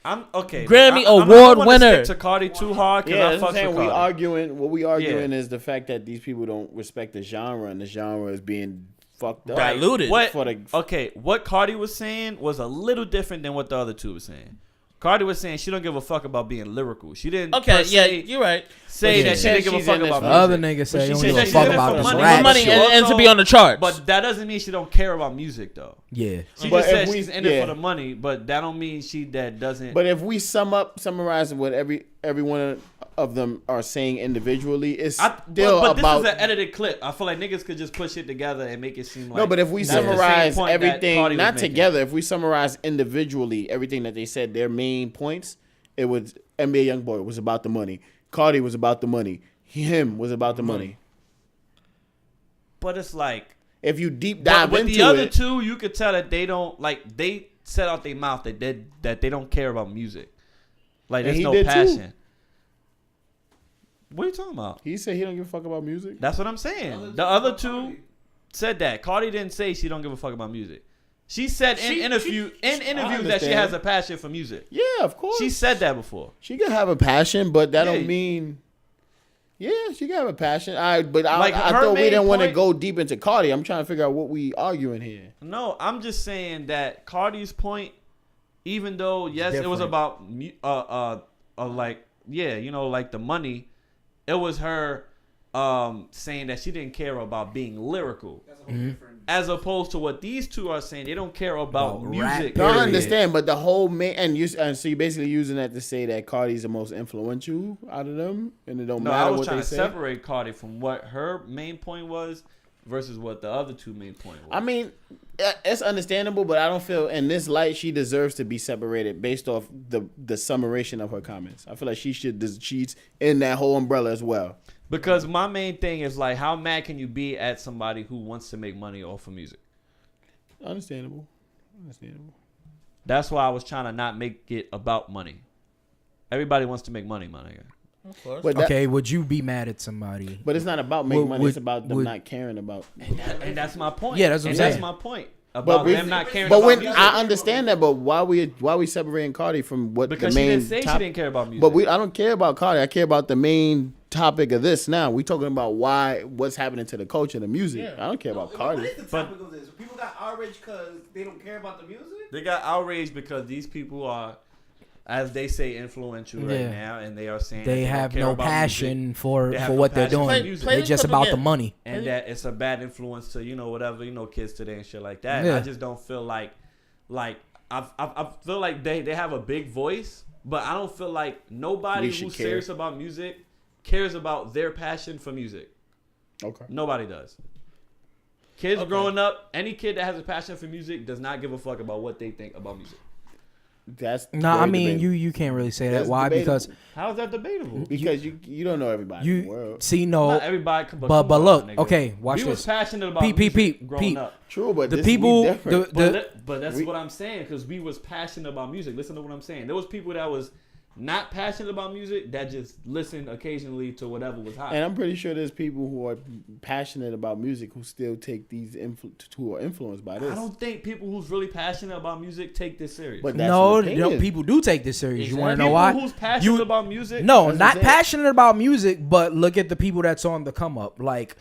I'm okay. Grammy I award don't wanna winner. stick to Cardi too hard because Yeah, I that's what fuck I'm with saying. Cardi. What we arguing is the fact that these people don't respect the genre, and the genre is being fucked up. Diluted. What Cardi was saying was a little different than what the other two were saying. Cardi was saying she don't give a fuck about being lyrical. She didn't. Okay, yeah, you're right. Say that she didn't give a fuck about music. The other nigga say don't give a fuck about this rap money shit. and to be on the charts. But that doesn't mean she don't care about music though. Yeah. She just said she's in it for the money, but that don't mean she doesn't. But if we summarize what every one of them are saying individually, it's still but about. This is an edited clip. I feel like niggas could just push it together and make it seem like. No, but if we summarize everything, not together, if we summarize individually everything that they said, their main points, it was NBA YoungBoy was about the money. Cardi was about the money. Him was about the money. But it's like if you deep dive with into the other it, two, you could tell that they don't like. They said out their mouth that they don't care about music. Like there's no passion. Too. What are you talking about? He said he don't give a fuck about music. That's what I'm saying. The other two said that. Cardi didn't say she don't give a fuck about music. She said in interviews that she has a passion for music. Yeah, of course. She said that before. She can have a passion, but that don't mean. Yeah, she can have a passion. I thought we didn't want to go deep into Cardi. I'm trying to figure out what we arguing here. No, I'm just saying that Cardi's point, even though yes, it was about like the money. It was her saying that she didn't care about being lyrical. As opposed to what these two are saying, they don't care about music. No, I understand, but the whole so you're basically using that to say that Cardi's the most influential out of them, and it don't matter what they say. I was trying to separate Cardi from what her main point was versus what the other two main point was. I mean, it's understandable, but I don't feel in this light she deserves to be separated based off the summation of her comments. I feel like she's in that whole umbrella as well. Because my main thing is like, how mad can you be at somebody who wants to make money off of music? Understandable. That's why I was trying to not make it about money. Everybody wants to make money, my nigga. Of course. Okay, would you be mad at somebody? But it's not about making money. It's about them not caring about. And that's my point. Yeah, that's what I'm saying. That's my point. About them not caring but about when music. I understand that, but why we separating Cardi from what because the main? Because she didn't say she didn't care about music. But I don't care about Cardi. I care about the main topic of this. Now we talking about what's happening to the culture and the music. Yeah. I don't care about Cardi. What is the topic of this? People got outraged because they don't care about the music. They got outraged because these people are, as they say, influential right now, and they are saying they have no passion for what they're doing. They're just about the money, and that it's a bad influence to whatever kids today and shit like that. Yeah. I just don't feel like I feel like they have a big voice, but I don't feel like nobody who's serious about music cares about their passion for music. Okay, nobody does. Kids growing up, any kid that has a passion for music does not give a fuck about what they think about music. That's I mean you can't really say that. Why? Debatable. Because how is that debatable? Because you don't know everybody in the world. See, no, not everybody. But look, okay, watch this. We was passionate about music growing up. True, but the this people. But that's what I'm saying, because we was passionate about music. Listen to what I'm saying. There was people that was not passionate about music that just listened occasionally to whatever was hot. And I'm pretty sure there's people who are passionate about music who still take these who are influenced by this. I don't think people who's really passionate about music take this serious. But no, people do take this serious. Exactly. You want to know why? People who's passionate about music? No, not passionate about music, but look at the people that's on the come up. Like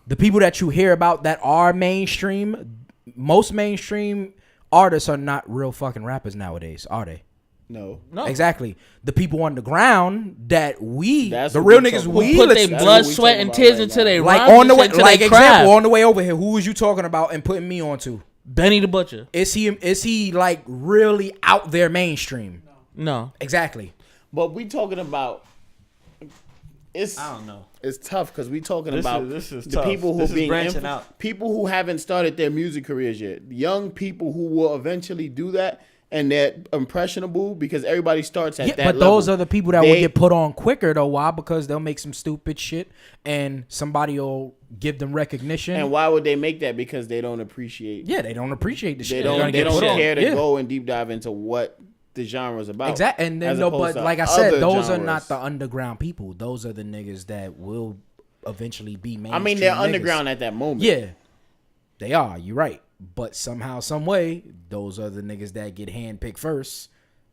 the people that you hear about that are mainstream. Most mainstream artists are not real fucking rappers nowadays, are they? No. Exactly. The people on the ground that the real niggas who put their blood, sweat, and tears into their like rhymes on the way, like example, on the way over here, who was you talking about and putting me onto? Benny the Butcher. Is he like really out there mainstream? No. Exactly. But we talking about I don't know. It's tough because we talking about this is the tough. people who this being branching out. People who haven't started their music careers yet. Young people who will eventually do that. And they're impressionable because everybody starts at that level. But those are the people that will get put on quicker, though. Why? Because they'll make some stupid shit and somebody will give them recognition. And why would they make that? Because they don't appreciate. Yeah, they don't appreciate the shit. They don't care to go and deep dive into what the genre is about. Exactly. And then, but like I said, those are not the underground people. Those are the niggas that will eventually be mainstream. I mean, they're underground at that moment. Yeah, they are. You're right. But somehow, some way, those are the niggas that get handpicked first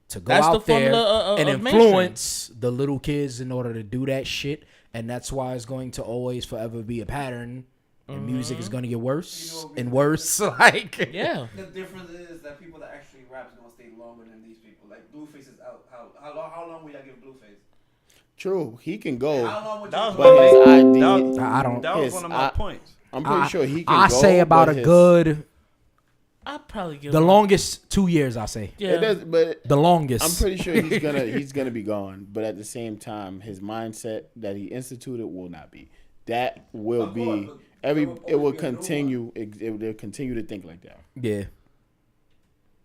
to go out there and influence the little kids in order to do that shit. And that's why it's going to always forever be a pattern and music is gonna get worse and worse. Like, yeah. The difference is that people that actually rap is gonna stay longer than these people. Like Blueface is out. How long will y'all give Blueface? True, he can go. How long would But you his idea, I don't. That was one of my points. I'm pretty sure he can I go. say about but a his- good. I'd probably give The him- longest 2 years, I say. Yeah. It does, but The longest. I'm pretty sure he's gonna be gone. But at the same time, his mindset that he instituted will not be. That will be it will continue. It will continue to think like that. Yeah.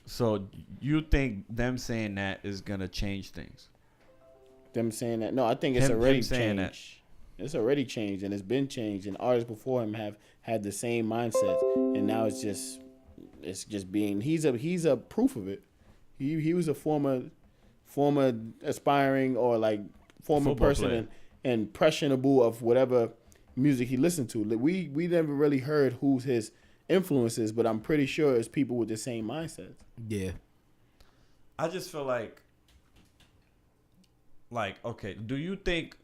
So you think them saying that is gonna change things? Them saying that? No, I think it's Him already saying that. changed. It's already changed, and it's been changed. And artists before him have had the same mindset, and now it's just being. He's a proof of it. He was a former aspiring or like former Football person player. and impressionable of whatever music he listened to. Like, we never really heard who's his influences, but I'm pretty sure it's people with the same mindset. Yeah. I just feel like okay, do you think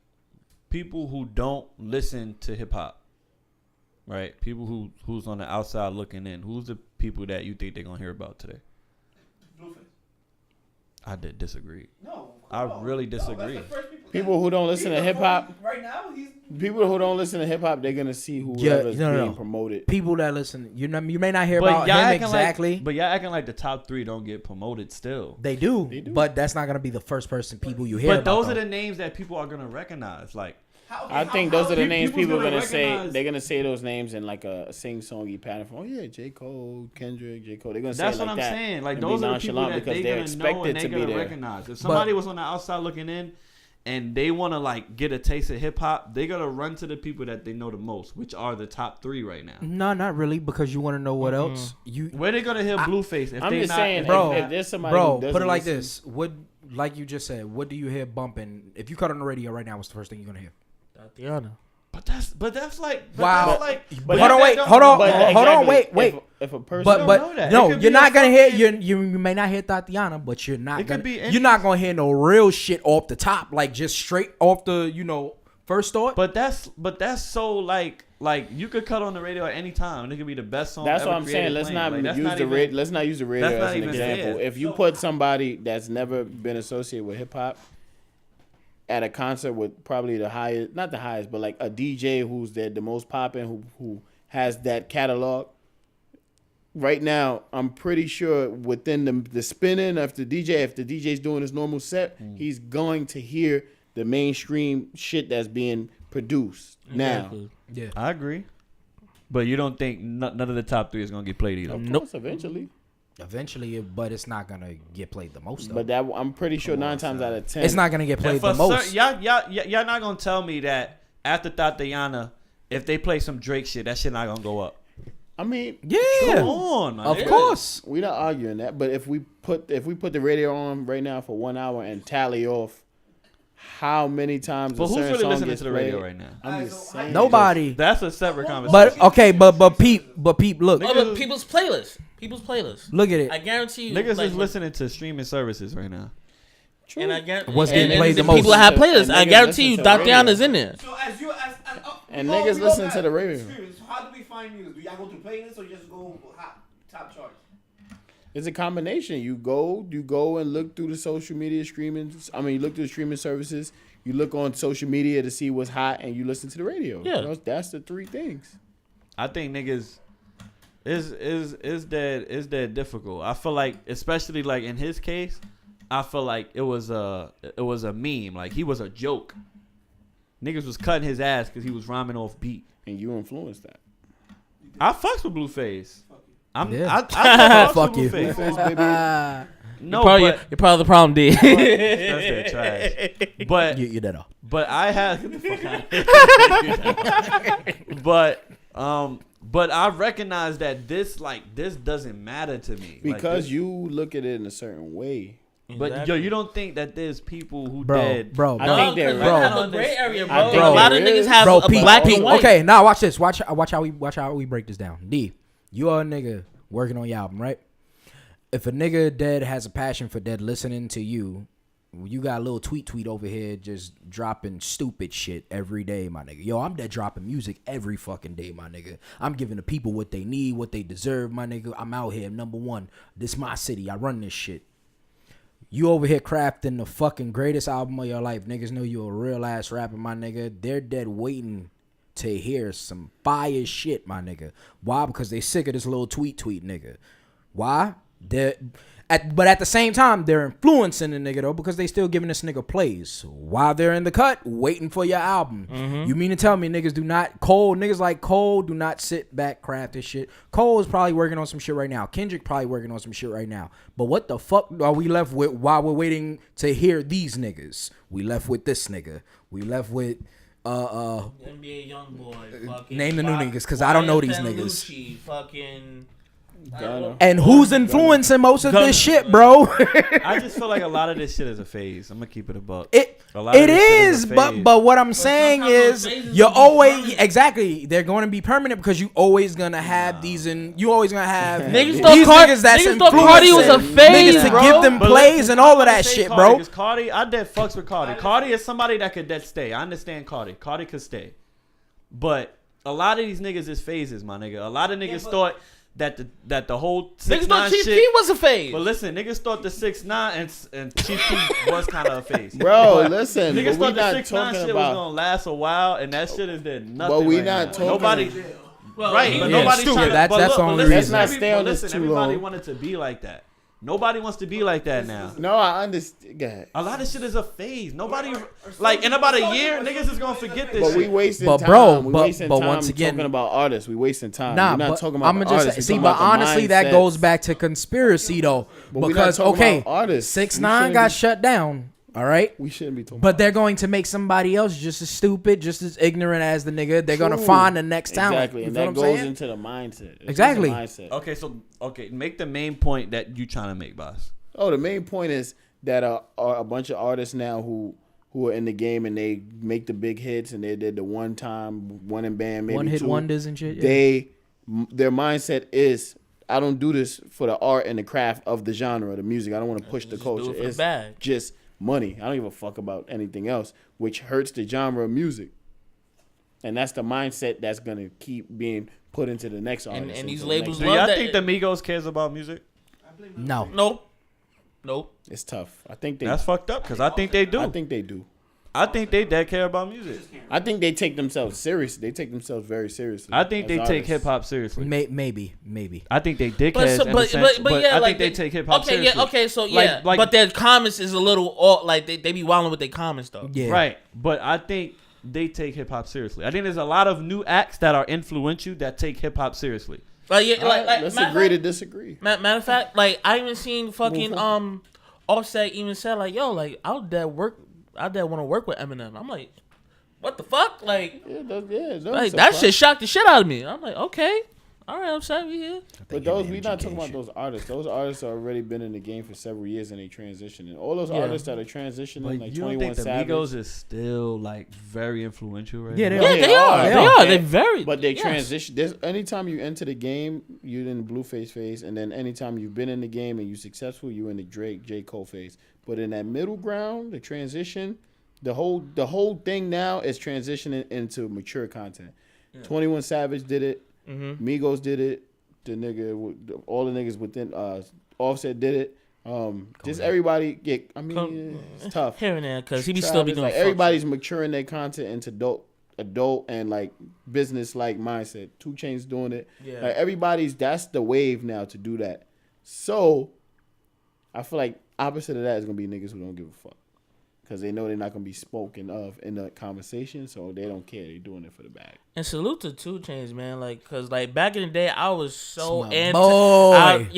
people who don't listen to hip hop, right? People who's on the outside looking in, who's the people that you think they're gonna hear about today? Blueface. I did disagree. No, I really disagree. People who don't listen to hip hop, Right now, he's people who don't listen to hip hop, they're gonna see whoever's being promoted. People that listen, you may not hear But about y'all him acting exactly. but y'all acting like the top 3 don't get promoted still. They do, but that's not gonna be the first person people you hear. But about, those are though. the names that people are gonna recognize. Like, I think those are the names people's people are gonna gonna say. recognize- They're gonna say those names in like a sing-songy pattern. Oh yeah, J. Cole, Kendrick, J. Cole. They're gonna that's say it what like I'm that saying. Like, and those be are the people nonchalant that because they're they're gonna know expected and they're to be gonna there. recognize. If somebody was on the outside looking in, and they want to like get a taste of hip hop, they gotta run to the people that they know the most, which are the top 3 right now. No, not really, because you want to know what else you. Where they gonna hear Blueface if I'm they just not? saying, bro, if there's somebody bro, who doesn't put it like listen- this: what, like you just said, what do you hear bumping? If you cut on the radio right now, what's the first thing you're gonna hear? Tatiana. But that's like Wow. That's like, But hold on, that wait, don't- hold on, but hold on, exactly, wait. If a person, But know that. no, It could you're be not a gonna hear fucking- you may not hear Tatiana, but you're not It could gonna be you're not gonna hear no real shit off the top, like just straight off the first thought. But that's so like you could cut on the radio at any time and it could be the best song. That's ever what I'm saying. created Let's playing. not Like, that's use not the even- let's not use the radio that's as not an even example. fair. If you put somebody that's never been associated with hip hop at a concert with probably the highest, not the highest, but like a DJ who's the most popping, who has that catalog. Right now, I'm pretty sure within the spinning if the DJ's doing his normal set, he's going to hear the mainstream shit that's being produced now. Yeah, I agree. But you don't think none of the top 3 is gonna get played either? Of course, eventually. But it's not gonna get played the most. Though. But that I'm pretty sure 9 times out of 10, it's not gonna get played For the most. y'all not gonna tell me that after Tatiana, if they play some Drake shit, that shit not gonna go up. I mean, Yeah, Come on, man. of course. we're not arguing that. But if we put the radio on right now for 1 hour and tally off how many times But a who's certain really song listening gets to the radio played, right now? I'm just saying. Nobody. That's a separate conversation. But okay, but peep, look, Oh, people's playlist. look at it. I guarantee you, Niggas like, is listening to streaming services right now. And I guarantee What's getting played the People most? have playlists. And I niggas guarantee you, listen to the Tatiana's radio. in there. So as you And we niggas go listen back to the radio. streaming. So how do we find music? Do y'all go to playlists or just go hot top charts? It's a combination. You go and look through the social media streaming. I mean, you look through the streaming services. You look on social media to see what's hot, and you listen to the radio. Yeah. That's the 3 things. I think niggas is that difficult. I feel like, especially like in his case, I feel like it was a meme. Like he was a joke. Niggas was cutting his ass because he was rhyming off beat. And you influenced that. I fucks with Blueface. I Fuck fuck you. with Blueface. Blueface, baby. No, you're part of the problem, D. That's that trash. But You did all. But I have. Get the fuck out. But I recognize that this doesn't matter to me Because like you look at it in a certain way. But yo, you don't think that there's people who Bro, dead? bro, I think there Bro, is. have a gray area, bro. I think A lot of there niggas is. have Bro, a Pete, black Pete, and white. okay, now watch this. Watch how we break this down. D, you are a nigga working on your album, right? If a nigga dead has a passion for dead listening to you, You got a little tweet over here just dropping stupid shit every day, my nigga. Yo, I'm dead dropping music every fucking day, my nigga. I'm giving the people what they need, what they deserve, my nigga. I'm out here, number one. This my city. I run this shit. You over here crafting the fucking greatest album of your life. Niggas know you a real ass rapper, my nigga. They're dead waiting to hear some fire shit, my nigga. Why? Because they sick of this little tweet, nigga. Why? But at the same time, they're influencing the nigga, though, because they still giving this nigga plays. While they're in the cut, waiting for your album. Mm-hmm. You mean to tell me niggas like Cole do not sit back, craft this shit? Cole is probably working on some shit right now. Kendrick probably working on some shit right now. But what the fuck are we left with while we're waiting to hear these niggas? We left with this nigga. We left with... NBA Youngboy. Fucking name the new niggas, because I don't know these niggas. Lucci, fucking... And who's influencing most of this shit, bro? I just feel like a lot of this shit is a phase. I'm gonna keep it a buck. It is, but what I'm saying is, you're always they're going to be permanent because you always gonna have these, and you always gonna have niggas niggas that's thought Cardi was a phase, niggas to bro. give them plays and all of that shit, bro. Because Cardi, I dead fucks with Cardi. Cardi is somebody that could dead stay. I understand Cardi. Cardi could stay, but a lot of these niggas is phases, my nigga. A lot of niggas thought that the whole 6ix9ine Chief shit Keef was a phase. But listen, niggas thought the 6ix9ine and Chief Keef was kind of a phase. Bro, listen, niggas but thought we not the 6ix9ine talking shit about- was gonna last a while, and that shit is dead nothing. But we right not now. talking- Nobody. Well, Right, but yeah, nobody's stupid. trying to. That's But the look, only but listen, reason. Let's not stay on this too everybody long. wanted to be like that. Nobody wants to be like that now. No, I understand. Go ahead. A lot of shit is a phase. Nobody like in about a year, niggas is gonna forget this. But shit. we wasting But time. bro, we but- wasting but time once again- talking about artists. We wasting time. Nah, we're not but talking about I'm the just artists. see, We're but talking about the honestly, that mindsets. goes back to conspiracy though, But we're not because talking okay, about artists. We 6ix9ine shouldn't got be- shut down. All right, We shouldn't be talking. but they're going to make somebody else just as stupid, just as ignorant as the nigga. They're gonna True. find the next talent. Exactly, You and feel that what I'm goes saying? into the mindset. It's Exactly. just a mindset. Okay, make the main point that you trying to make, boss. Oh, the main point is that are a bunch of artists now who are in the game and they make the big hits and they did the one in band, maybe One hit two. wonders and shit. Yeah. Their mindset is, I don't do this for the art and the craft of the genre, the music. I don't want to push the culture. do it for the It's bag. just money. I don't give a fuck about anything else, which hurts the genre of music. And that's the mindset that's gonna keep being put into the next artist. and these into the next labels Do love y'all that. think the Migos cares about music? No. Nope. It's tough. I think they. That's fucked up because I think they do. I think they do. I think they dead care about music. I think they take themselves serious. They take themselves very seriously. I think as they take artists. hip hop seriously. Maybe. I think they dickheads. But, in a sense, but yeah, I like think they take hip hop okay, seriously. yeah, okay, so yeah, Like- but their comments is a little all like they be wilding with their comments though. Yeah. Right, but I think they take hip hop seriously. I think there's a lot of new acts that are influential that take hip hop seriously. Like yeah, All right, let's matter of agree to fact- disagree. Matter of fact, like I even seen fucking Offset even said like, yo, like I want to work with Eminem. I'm like, what the fuck? Like, like that shit shocked the shit out of me. I'm like, okay, all right, Offset, we here. But we not talking about those artists. Those artists have already been in the game for several years and they transitioning. All those artists that are transitioning, But like you don't 21 think the Savage. Migos is still like very influential right Yeah, now? they are. They are. They're very. But they yes. transition. There's anytime you enter the game, you're in the Blueface phase, and then anytime you've been in the game and you're successful, you're in the Drake, J. Cole phase. But in that middle ground, the transition, the whole thing now is transitioning into mature content. 21 Savage did it. Migos did it. The nigga, all the niggas within Offset did it. Just everybody get. I mean, it's tough here and there because he be still be doing. Like everybody's maturing their content into adult and like business like mindset. 2 Chainz doing it. Yeah. Like everybody's. That's the wave now to do that. So I feel like opposite of that is gonna be niggas who don't give a fuck. Because they know they're not going to be spoken of in the conversation, so they don't care. They're doing it for the bag. And salute to 2 Chainz, man. Like, because, like, back in the day, I was so That's my boy.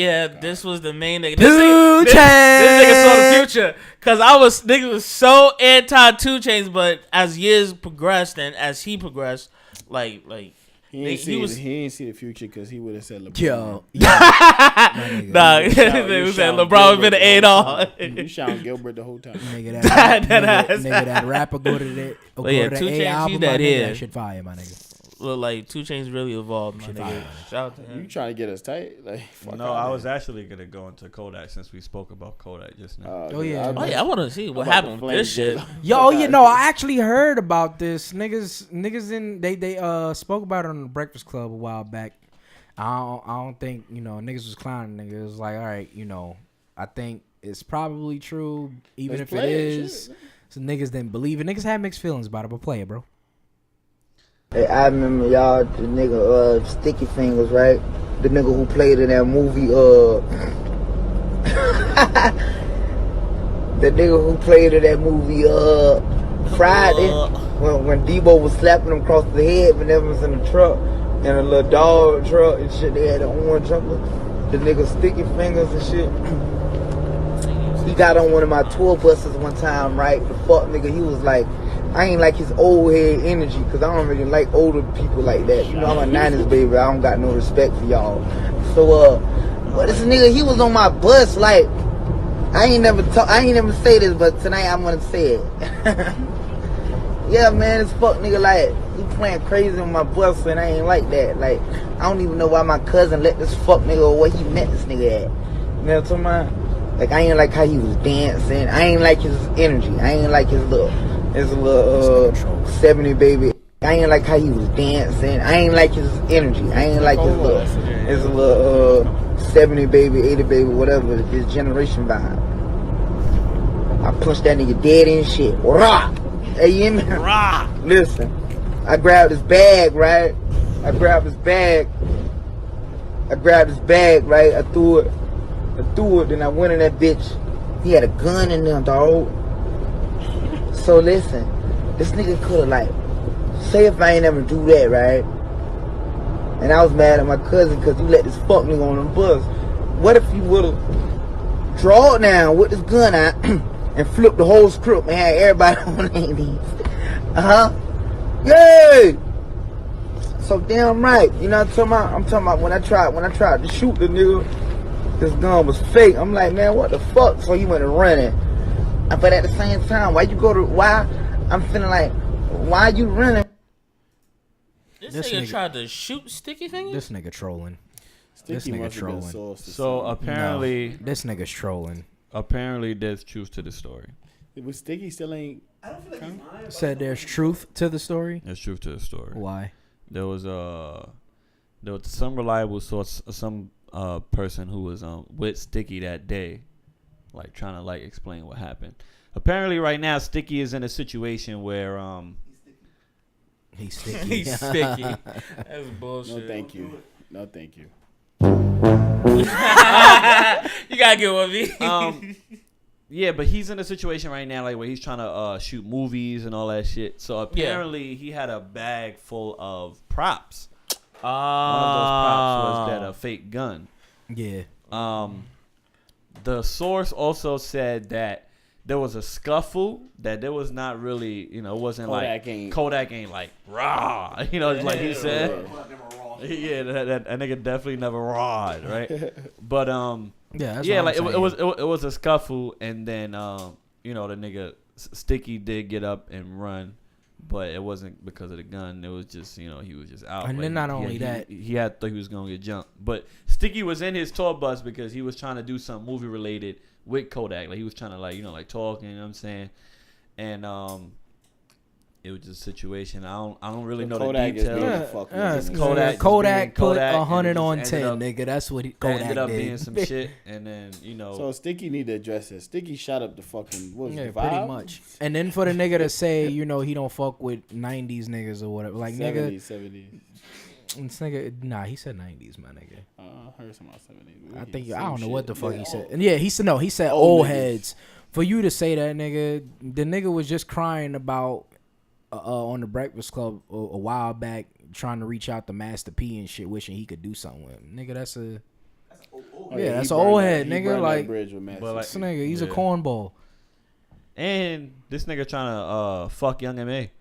This was the main nigga. 2 Chainz. This nigga saw the future. Because niggas was so anti 2 Chainz, but as years progressed and as he progressed, like He ain't see the future because he would have said LeBron. Yo. Nah, he said LeBron been the 8-all. You shouting Gilbert the whole time. Nigga, that rapper go to the yeah, A 2 Chainz, album, he's my that nigga, here. that shit fire, my nigga. look like 2 Chainz really evolved, my nigga. Shout out to him. You trying to get us tight? Like, fuck No, out I of was here. actually gonna go into Kodak since we spoke about Kodak just now. Oh yeah, I want to see what happened with this shit. Yo, you know, I actually heard about this. Niggas they spoke about it on the Breakfast Club a while back. I don't think, you know, niggas was clowning niggas. It was like, all right, you know, I think it's probably true, even Let's if it play it, is. So niggas didn't believe it. Niggas had mixed feelings about it, but play it, bro. Hey, I remember y'all, the nigga, Sticky Fingers, right? The nigga who played in that movie, the nigga who played in that movie, Friday, when Deebo was slapping him across the head when they was in the truck, and a little dog truck and shit, they had an orange jumper. The nigga Sticky Fingers and shit. He got on one of my tour buses one time, right? The fuck nigga, he was like, I ain't like his old head energy, cause I don't really like older people like that. You know, I'm a 90s baby, I don't got no respect for y'all. So, but this nigga, he was on my bus, like, I ain't never say this, but tonight I'm gonna say it. Yeah, man, this fuck nigga, like, he playing crazy on my bus, and I ain't like that. Like, I don't even know why my cousin let this fuck nigga, or where he met this nigga at. You know what I'm talking about? Like, I ain't like how he was dancing. I ain't like his energy. I ain't like his little 70 baby. I ain't like how he was dancing. I ain't like his energy. I ain't like his little 70 baby, 80 baby, whatever, his generation vibe. I punched that nigga dead and shit. Rah! Hey, you hear me? Rah! Listen, I grabbed his bag, right? I grabbed his bag, right? I threw it, then I went in that bitch. He had a gun in there, dog. So listen, this nigga could've, like, say if I ain't ever do that, right? And I was mad at my cousin because he let this fuck nigga on the bus. What if he would've drawn down with this gun out and flipped the whole script and had everybody on their knees? Yay! So damn right, you know what I'm talking about? I'm talking about when I tried to shoot the nigga, this gun was fake. I'm like, man, what the fuck? So he went running. But at the same time, I'm feeling like, why you running? This nigga tried to shoot Sticky Fingers? This nigga trolling. This nigga trolling. So apparently, no, this nigga's trolling. Apparently, there's truth to the story. Was Sticky still ain't? I don't feel like he's lying. Said there's truth to the story. There's truth to the story. Why? There was some reliable source, some person who was with Sticky that day, like trying to like explain what happened. Apparently, right now, Sticky is in a situation where he's sticky. He's sticky. That's bullshit. No, thank you. No, thank you. You gotta get with me. Yeah, but he's in a situation right now, like where he's trying to shoot movies and all that shit. So apparently, he had a bag full of props. One of those props was that a fake gun. Yeah. The source also said that there was a scuffle, that there was not really, you know, it wasn't Kodak ain't like raw, you know, like he said. Yeah, that nigga definitely never rawed, right? But like it was a scuffle, and then you know, the nigga Sticky did get up and run, but it wasn't because of the gun. It was just, you know, he was just out. And then not only that, he had thought he was gonna get jumped, but Sticky was in his tour bus because he was trying to do something movie related with Kodak. Like he was trying to like, you know, like talking, you know what I'm saying? And it was just a situation. I don't really know Kodak the details. Kodak put 100 on 10, nigga. That's what Kodak ended up did. being some shit, and then, you know. So Sticky need to address it. Sticky shot up the fucking pretty much. And then for the nigga to say, you know, he don't fuck with 90s niggas or whatever, like 70s. This nigga, nah, he said 90s, my nigga. I heard some about 70s. I don't know what the fuck he said. Yeah, he said He said old heads. For you to say that, nigga, the nigga was just crying about on the Breakfast Club a while back, trying to reach out to Master P and shit, wishing he could do something with him. Nigga, that's an old head, nigga. Like, this nigga, he's a cornball. And this nigga trying to fuck Young M.A.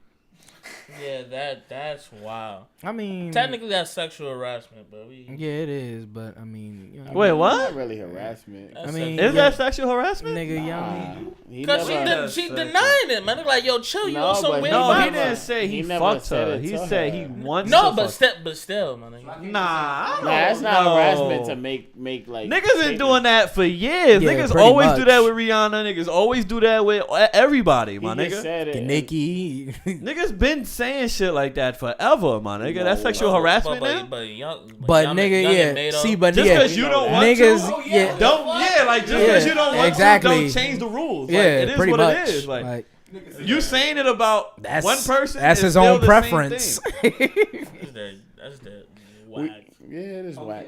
Yeah, that's wild. I mean, technically that's sexual harassment, but yeah, it is. But I mean, you know, Wait, what? Not really harassment. I mean, is that sexual harassment? Nigga, young. Because she denying it, man. Like, yo, chill, you on some weird No, he vibe. didn't say he fucked her. He said he wants no, to but still, man. Nah, that's not harassment to make like. Niggas been doing that for years. Yeah, Niggas pretty always much. do that with Rihanna. Niggas always do that with everybody, my He just nigga. said it. Nicki. Niggas been saying shit like that forever, my nigga. That's sexual harassment now. But nigga, yeah. See, but just yeah, because you don't want niggas, to, yeah, don't like just because you don't want exactly. to, don't change the rules. Like, Yeah, it is pretty what much. it is. Like you saying it about one person, That's is his still own the preference. same thing. That's the whack. Yeah, it is whack.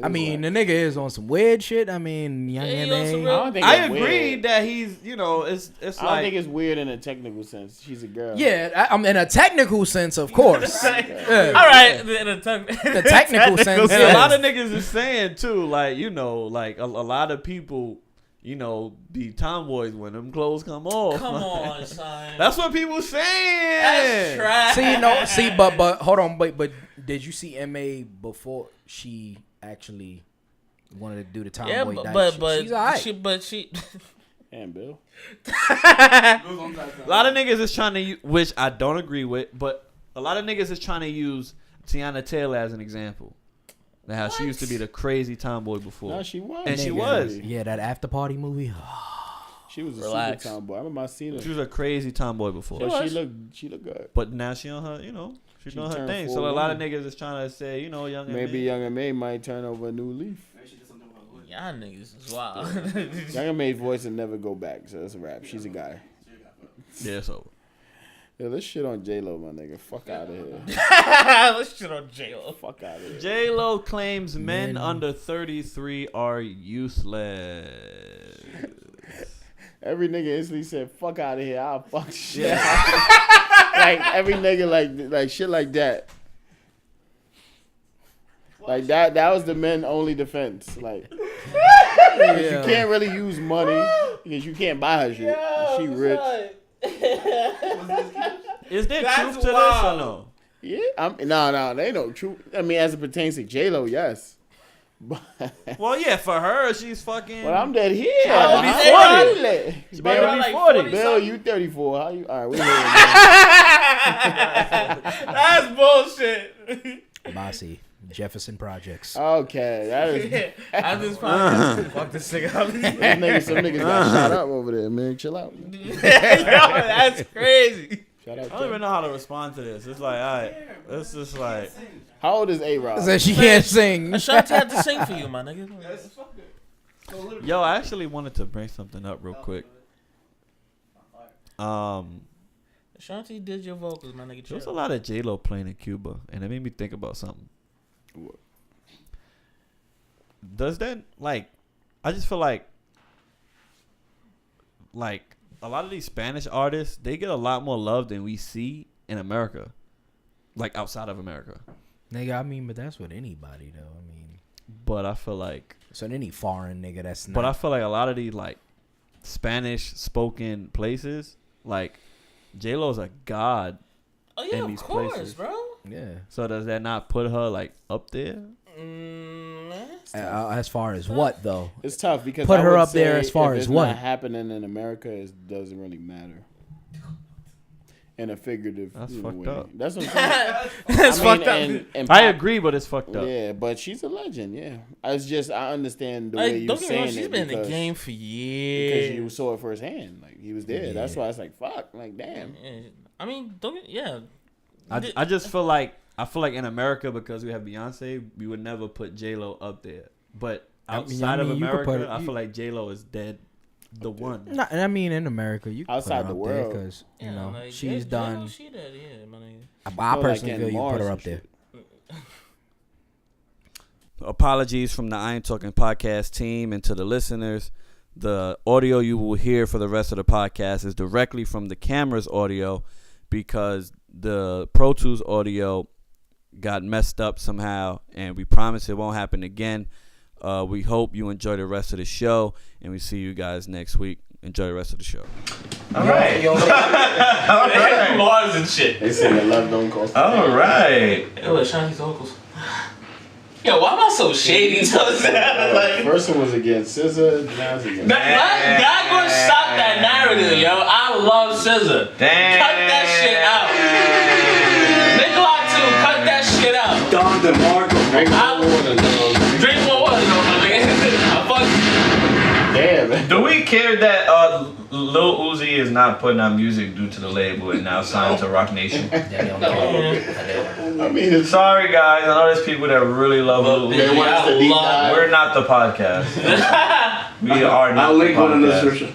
I mean, the nigga is on some weird shit. I mean, young M.A. I agree that he's, you know, it's I don't like think it's weird in a technical sense. She's a girl. Yeah, I'm in a technical sense, of course. Yeah. All right, the technical sense. And a lot of niggas is saying too, like, you know, like a lot of people, you know, be tomboys when them clothes come off. Come on, son. That's what people saying. That's trash. But hold on, but did you see M.A. before she actually wanted to do the tomboy? Yeah, she's all right. but she. And Bill. A lot of niggas is trying to, which I don't agree with, but a lot of niggas is trying to use Tiana Taylor as an example. How she used to be the crazy tomboy before. No, she was. And she was. Yeah, that After Party movie. She was a Relax. super tomboy. I remember I seen her. She was a crazy tomboy before. But she looked good. But now she on her, you know, she's doing her turned thing. full So a lot of woman. niggas is trying to say, you know, young and Maybe Young M.A. might turn over a new leaf. Y'all niggas is wild. Young M.A.'s voice will never go back, so it's a wrap. She's a guy. Yeah, it's over. Yeah, let's shit on J-Lo, my nigga. Fuck out of here. Let's shit on J-Lo. Fuck out of here. J-Lo claims men under 33 are useless. Every nigga instantly said, fuck out of here. I'll fuck shit. Like, every nigga like shit like that. Like, that was the men only defense. Like, you can't really use money because you can't buy her shit. She rich. Is there truth to this or no? Yeah, no, there ain't no truth. I mean, as it pertains to J-Lo, yes. But Well, yeah, for her, she's fucking. But I'm dead here. She about to be 40. She about to be 40. Bill, you 34. How you? All right, we here. That's bullshit. Bossy. Jefferson Projects. Okay, that is. I just fuck this nigga up. Some niggas got shot up over there, man. Chill out. Man. Yo, that's crazy. Shout out. I don't even know how to respond to this. It's like, all right, it's just like. How old is A-Rod? Said she can't sing. Ashanti had to sing for you, my nigga. Yo, I actually wanted to bring something up real quick. Ashanti did your vocals, my nigga. There was a lot of J-Lo playing in Cuba, and it made me think about something. What? Does that, like, I just feel like a lot of these Spanish artists, they get a lot more love than we see in America, like outside of America. Nigga, I mean, but that's with anybody, though. I mean, but I feel like so any foreign nigga that's not. But I feel like a lot of these like Spanish spoken places, like J-Lo's a god in these places, bro. Yeah. So does that not put her like up there? As far as what though? It's tough because put I her would up there say as far if as it's what? not happening in America, it doesn't really matter. In a figurative, That's way. fucked up. That's what I'm saying. That's fucked up. I agree, but it's fucked up. Yeah, but she's a legend. Yeah, it's just I understand the Like, way you're don't get me wrong, saying she's it. been in the because- game for years. Because you saw it firsthand. Like he was there. Yeah. That's why it's like fuck. Like damn. I mean, don't get, yeah. I just feel like in America, because we have Beyonce, we would never put J-Lo up there. But outside of you could put America, it- I feel like J-Lo is dead. The one. No, and I mean in America, you can Outside put her the up there world. because you know like, she's yeah, done. She did, yeah, my nigga. I Like personally in feel you can Mars put her and up there. Apologies from the Aint Talkin podcast team and to the listeners. The audio you will hear for the rest of the podcast is directly from the camera's audio because the Pro Tools audio got messed up somehow, and we promise it won't happen again. We hope you enjoy the rest of the show, and we see you guys next week. Enjoy the rest of the show. All right. All right. Mars and shit. They say the love don't cost. All right. It was Shanti's uncles. Yo, why am I so shady? Like, first one was against SZA, now it's against. God gonna stop that narrative, yo. I love SZA. Damn. Cut that shit out. Nikolai too. Cut that shit out. Don DeMarco. Drink more water, dog. Drink more water, though, my nigga. I fuck. Damn, man. Do we care that Lil Uzi is not putting out music due to the label and now signed to Rock Nation? I mean, sorry guys, I know there's people that really love Lil Uzi. We're not the podcast. We are not. I'll link the one in the podcast. description.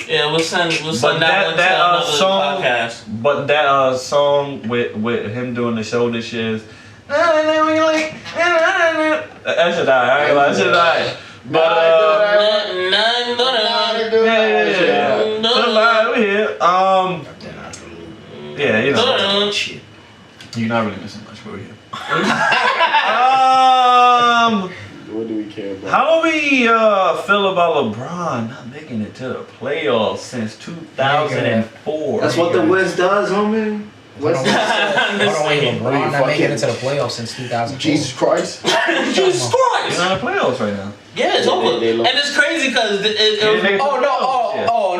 Yeah, we'll send that one to another song, podcast. But that song with him doing the shoulder shit is that should die. I ain't gonna lie, that should die. But yeah, you know, you're not really missing much, but we're here. What do we care about? How do we feel about LeBron not making it to the playoffs since 2004? That's what the West does, homie. Hold on, wait, LeBron not making it to the playoffs since 2004. Jesus Christ. Jesus Christ. He's not in the playoffs right now. Yeah, it's over. And it's crazy because it was.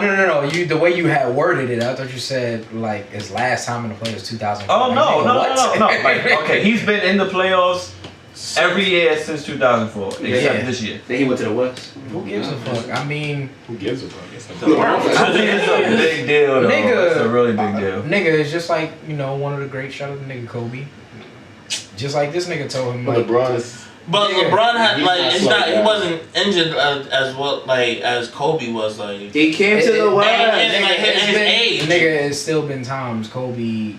No. You the way you had worded it, I thought you said like his last time in the playoffs 2004. Oh no. Like, okay, he's been in the playoffs every year since 2004, except this year. Then he went to the West. Who gives a fuck? I mean, who gives a fuck? I think it's a big deal, though. Nigga, it's a really big deal. Nigga, it's just like, you know, one of the great shout out to nigga Kobe. Just like this nigga told him, like, LeBron is. But nigga, LeBron had like he wasn't injured as well as Kobe was like. He came to the West. And his age. Nigga, it's still been times Kobe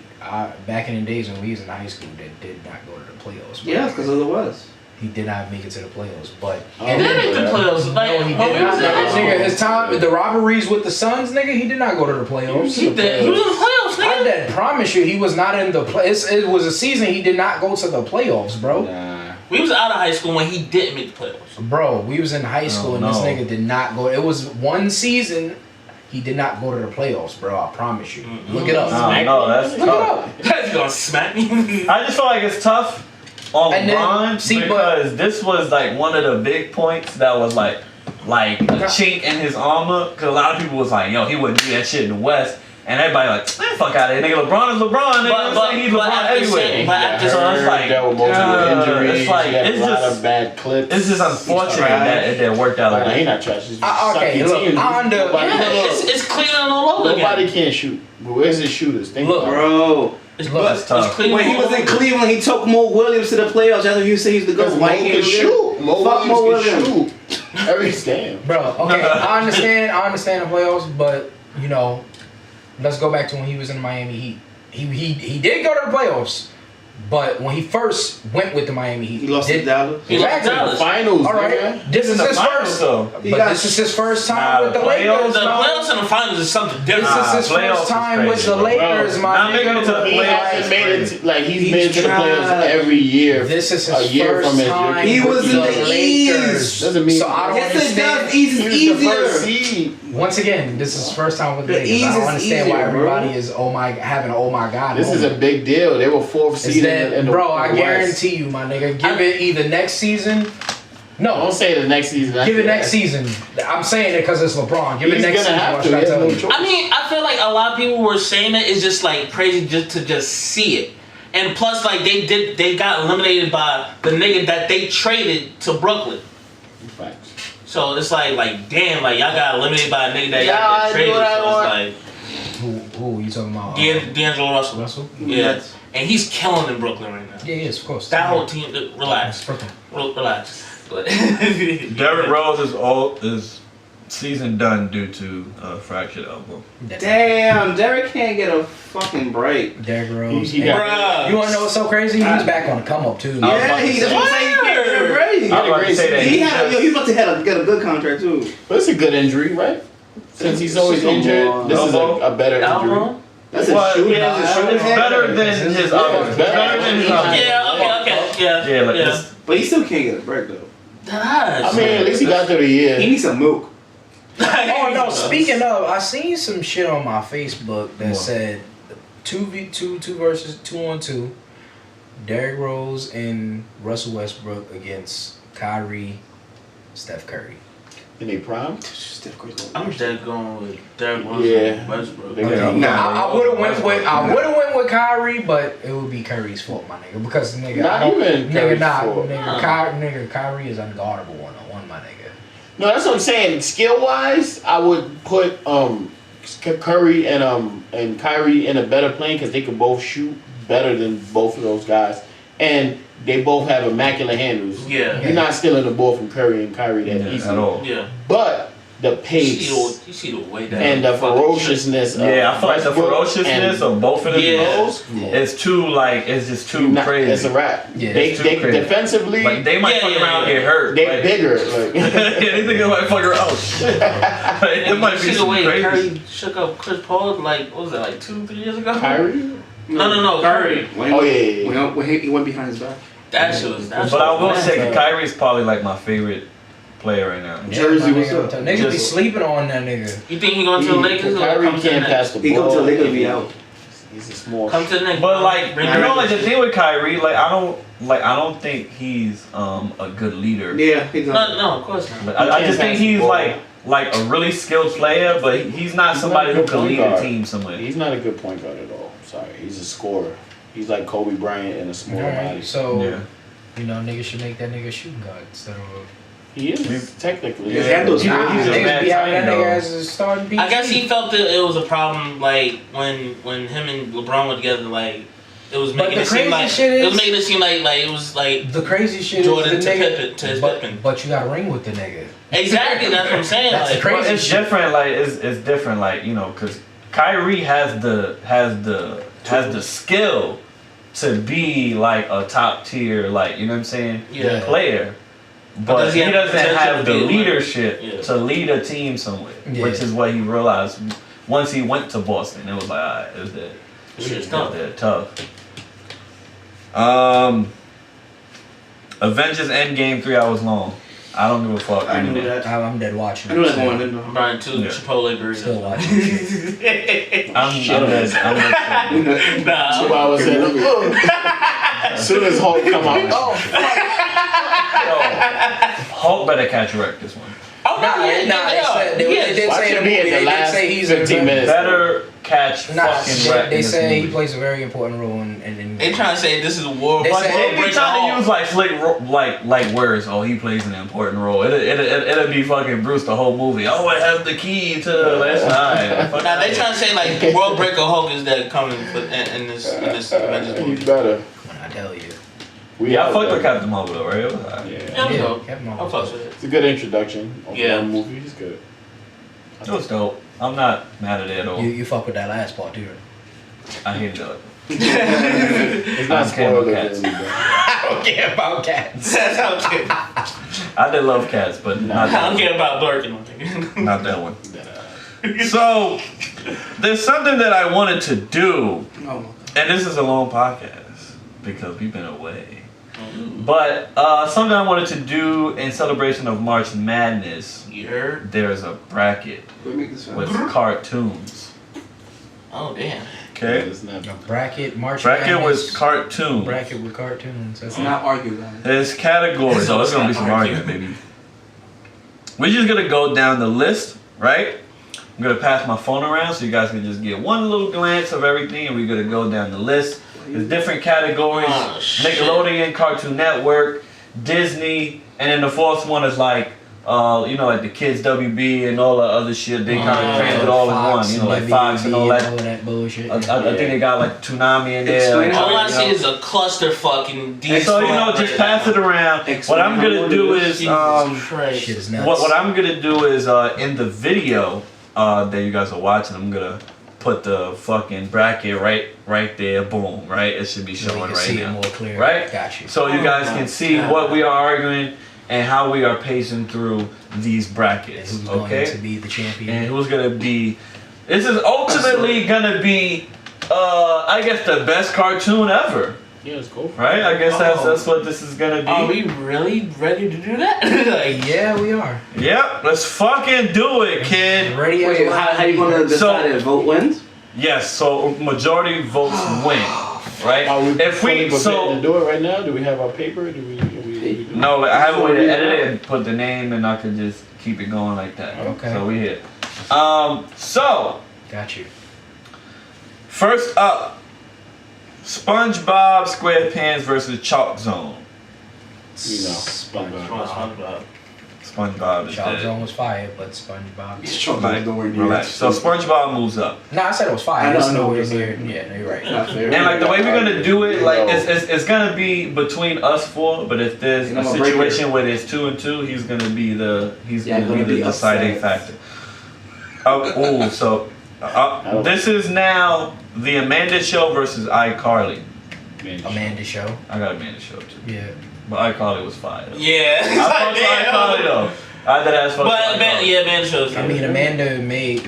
back in the days when we was in high school that did not go to the playoffs. Yeah, because of the West. He did not make it to the playoffs, but he did make the playoffs. Like, no, he did not. Nigga, his time, the robberies with the Suns, nigga, he did not go to the playoffs. He did. He was in the playoffs, nigga. I promise you, he was not in the play. It was a season he did not go to the playoffs, bro. We was out of high school when he didn't make the playoffs. Bro, we was in high school and this nigga did not go. It was one season. He did not go to the playoffs, bro. I promise you. Look it up. No, that's Look tough. it up. He's gonna smack me. I just feel like it's tough on And then, LeBron because this was like one of the big points that was like a chink in his armor. Because a lot of people was like, yo, he wouldn't do that shit in the West. And everybody like, man, fuck out of here, nigga. LeBron is LeBron. Nigga. He's LeBron everywhere. It's like multiple injuries. It's like it's just a lot of bad clips. It's just unfortunate that it didn't work out like that. He not trash. Okay, look, it's Cleveland all over again. Nobody can shoot. But where's his shooters? Think Look, bro. It's tough. When he was in Cleveland, he took Mo Williams to the playoffs. After you say he's the good white can shoot. Mo Williams can shoot. Every stand. Bro, okay, I understand the playoffs, but you know, let's go back to when he was in the Miami Heat. He did go to the playoffs, but when he first went with the Miami Heat, he lost to Dallas. He lost to Dallas. Finals. All right, this is his first. But this is his first time with the Lakers. The playoffs and the finals is something different. This is his first time with the Lakers, my nigga. He hasn't made it. He's made it to the playoffs every year. This is his first time. He was in the Lakers. Doesn't mean so I don't understand. East is easier. Once again, this is his first time with the Lakers. I don't understand why everybody is having an oh my god. This is a big deal. They were fourth seed in the bro, I West. guarantee you, my nigga. Give it either next season. No, don't say the next season. Give it next season. I'm saying it because it's LeBron. Give it next season. I mean, I feel like a lot of people were saying it is just like crazy just to see it. And plus, like they got eliminated by the nigga that they traded to Brooklyn. Facts. So it's like damn, like y'all got eliminated by a nigga that y'all traded. So it's like who you talking about? D'Angelo Russell. Yeah. And he's killing in Brooklyn right now. Yeah, he is, of course. That whole team, relax. Relax. Derrick Rose is season done due to a fractured elbow. Damn, Derrick can't get a fucking break. Derrick Rose. You want to know what's so crazy? He's back on the come up too. Yeah, that's what I'm saying. He can't get a break. He's about to get a good contract too. But it's a good injury, right? Since he's always injured, this is a better injury. That's a shooting. It's better than his others. Yeah. But he still can't get a break though. I mean, at least he got through the year. He needs some milk. Oh no! Speaking of, I seen some shit on my Facebook that said 2-on-2, Derrick Rose and Russell Westbrook against Kyrie, Steph Curry. In they prime? I'm dead going with Derrick Rose and Westbrook. Nah, I would have went with Kyrie, but it would be Curry's fault, my nigga. Because nigga, Kyrie is unguardable 1-on-1, my nigga. No, that's what I'm saying. Skill wise, I would put Curry and Kyrie in a better plane because they could both shoot better than both of those guys, and they both have immaculate handles. Yeah, you're not stealing the ball from Curry and Kyrie that easy at all. Yeah, but the pace you see the way that and the ferociousness. I feel like the ferociousness of both of them is too it's just too crazy. It's a wrap. Yeah, they defensively, like they might fuck around and get hurt. They're bigger. Like. They think they might fuck around. Oh shit! It might be the way crazy. Curry shook up Chris Paul like what was that, like 2-3 years ago? Kyrie? No, Curry. When he went behind his back. That shit was. But I will say, Kyrie's probably like my favorite player right now. Jersey, what's up? Niggas be sleeping on that nigga. You think he going to the Lakers? Kyrie can't pass the ball. He go to the Lakers, be out. He's a small. Come to the next. But like the thing with Kyrie, I don't think he's a good leader. Yeah, he's not. No, of course not. But I just think he's like a really skilled player, but he's not somebody who can lead a team somewhere. He's not a good point guard at all. Sorry, he's a scorer. He's like Kobe Bryant in a smaller body. So, you know, niggas should make that nigga shooting guard instead of. He is technically. His handles. He's a bad that nigga as a starting beat. I guess he felt that it was a problem, like when him and LeBron were together, like it was making it seem like it was like the crazy shit. Jordan is to Pippen to his Pippen. But you got a ring with the nigga. Exactly, that's what I'm saying. That's like, crazy. It's different. Like it's different. Like because Kyrie has the skill to be like a top tier, like you know what I'm saying, player. But he doesn't have the leadership to lead a team somewhere, which is what he realized once he went to Boston. It was like, all right, it was that. Shit's tough. Avengers Endgame 3 hours long. I don't give a fuck. I knew that. I'm dead watching. I knew that going in. I'm buying 2 Chipotle burgers. Still watching. I'm dead. 2 hours in. As soon as Hulk come out. Hulk better catch a wreck this one. Oh, they did say in the movie, they did say he's 15 minutes. Better catch fucking wreck. They say he plays a very important role in they trying to say this is a war. But they be trying to use like slick like words. Oh, he plays an important role. It'll be fucking Bruce the whole movie. Oh, it has the key to the last night. Now they trying to say like the World Breaker Hulk is that coming in this Avengers movie. He's better. I tell you. I fucked with Captain Marvel though, right? Captain Marvel. I'll fuck with it. It's a good introduction. Yeah, movie. He's good. It was dope. I'm not mad at it at all. You fuck with that last part too. I hated it. It's not spoiler. I don't care about cats. I did love cats, but not I don't care about Birkin. Not that one. So there's something that I wanted to do, and this is a long podcast because we've been away. But something I wanted to do in celebration of March Madness. There's a bracket with cartoons. Oh damn. Okay. A bracket, March bracket Madness. with cartoons. Bracket with cartoons. That's not argue, guys. There's categories. So it's gonna be some argument, baby. We're just gonna go down the list, right? I'm gonna pass my phone around so you guys can just get one little glance of everything, and we're gonna go down the list. There's different categories: Nickelodeon, Cartoon Network, Disney, and then the fourth one is like, you know, like the Kids WB and all the other shit. They kind of crammed it all in one. You know, like Fox and all that bullshit. I think they got like Toonami in there. Like, all I see is a cluster fucking. And so just pass it around. What I'm gonna do is what I'm gonna do is in the video that you guys are watching, I'm gonna put the fucking bracket right there. Boom, right? It should be showing right now. More clear. Right? Got you. So you guys can see what we are arguing and how we are pacing through these brackets. And who's going to be the champion? And who's gonna be? This is ultimately gonna be, I guess, the best cartoon ever. Yeah, let's go. Right? I guess that's what this is gonna be. Are we really ready to do that? Like, yeah, we are. Yep, let's fucking do it, kid. Ready? Wait, how you gonna decide it? Vote wins? Yes, so majority votes win. Right? If we to do it right now, do we have our paper? Do we no, like, I have a way to edit it and put the name, and I can just keep it going like that. Okay. So we here. So got you. First up, SpongeBob SquarePants versus Chalk Zone. SpongeBob. SpongeBob is Chalk dead. Zone was fire, but SpongeBob. Relax. So SpongeBob moves up. No, I said it was fire. I know, It's I know nowhere what you're near. saying. Yeah, no, you're right. And like the way we're gonna do it, like it's gonna be between us four. But if there's And a I'm gonna break situation where there's 2 and 2, he's gonna be the deciding factor. So this is now the Amanda Show versus iCarly. Amanda Show. I got Amanda Show too. Yeah. But iCarly was fire. Though. Yeah. I fucked with iCarly though. I did ask for. But Amanda shows. I mean, Amanda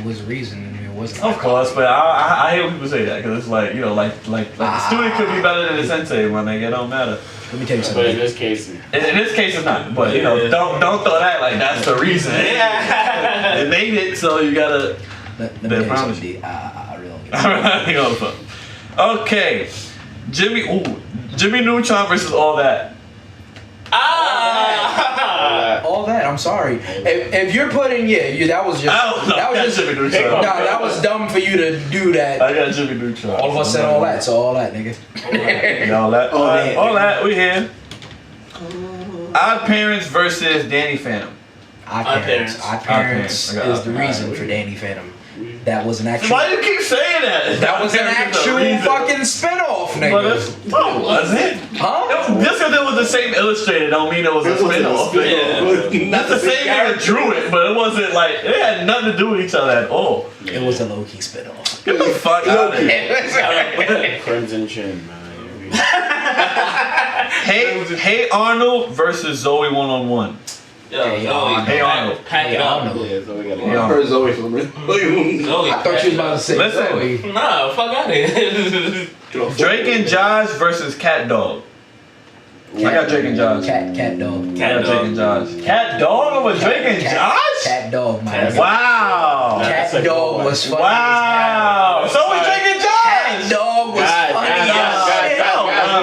was a reason. It wasn't. Of course, but I hear people say that because it's like, you know, like the student could be better than the sensei when they get don't matter. Let me tell you something. But in this case, it's not. But you know, don't throw that like that's the reason. Yeah. They made it, so you gotta. Let me tell you something. I really don't get it. Okay, Jimmy Neutron versus All That. All that. I'm sorry. If you're putting that was just Jimmy Neutron. No, that was dumb for you to do that. I got Jimmy Neutron. All of us said all that, so all that, nigga. All that. We here. Odd Parents versus Danny Phantom. Odd Parents is the reason for Danny Phantom. That was an actual. Why do you keep saying that? That was an actual fucking spinoff, nigga. What was it? Huh? Just because it was the same illustrator don't mean it was a spinoff. That's the same nigga drew it, but it wasn't like it had nothing to do with each other at all. It was a low-key spinoff. Get the fuck out of here. Crimson Chin, man. Hey Arnold versus Zoe 1-on-1. Hey Arnold. Pack it up. I heard Zoe from it. I thought you was about to say Zoe. Listen. Nah, fuck out of here. Drake and Josh versus Cat Dog. I got Drake and Josh. Cat Dog. I got Drake and Josh. Cat Dog over Drake and Josh? Cat Dog, man. Wow. Cat Dog was funny. Wow. So was Drake and Josh. Cat Dog was funny.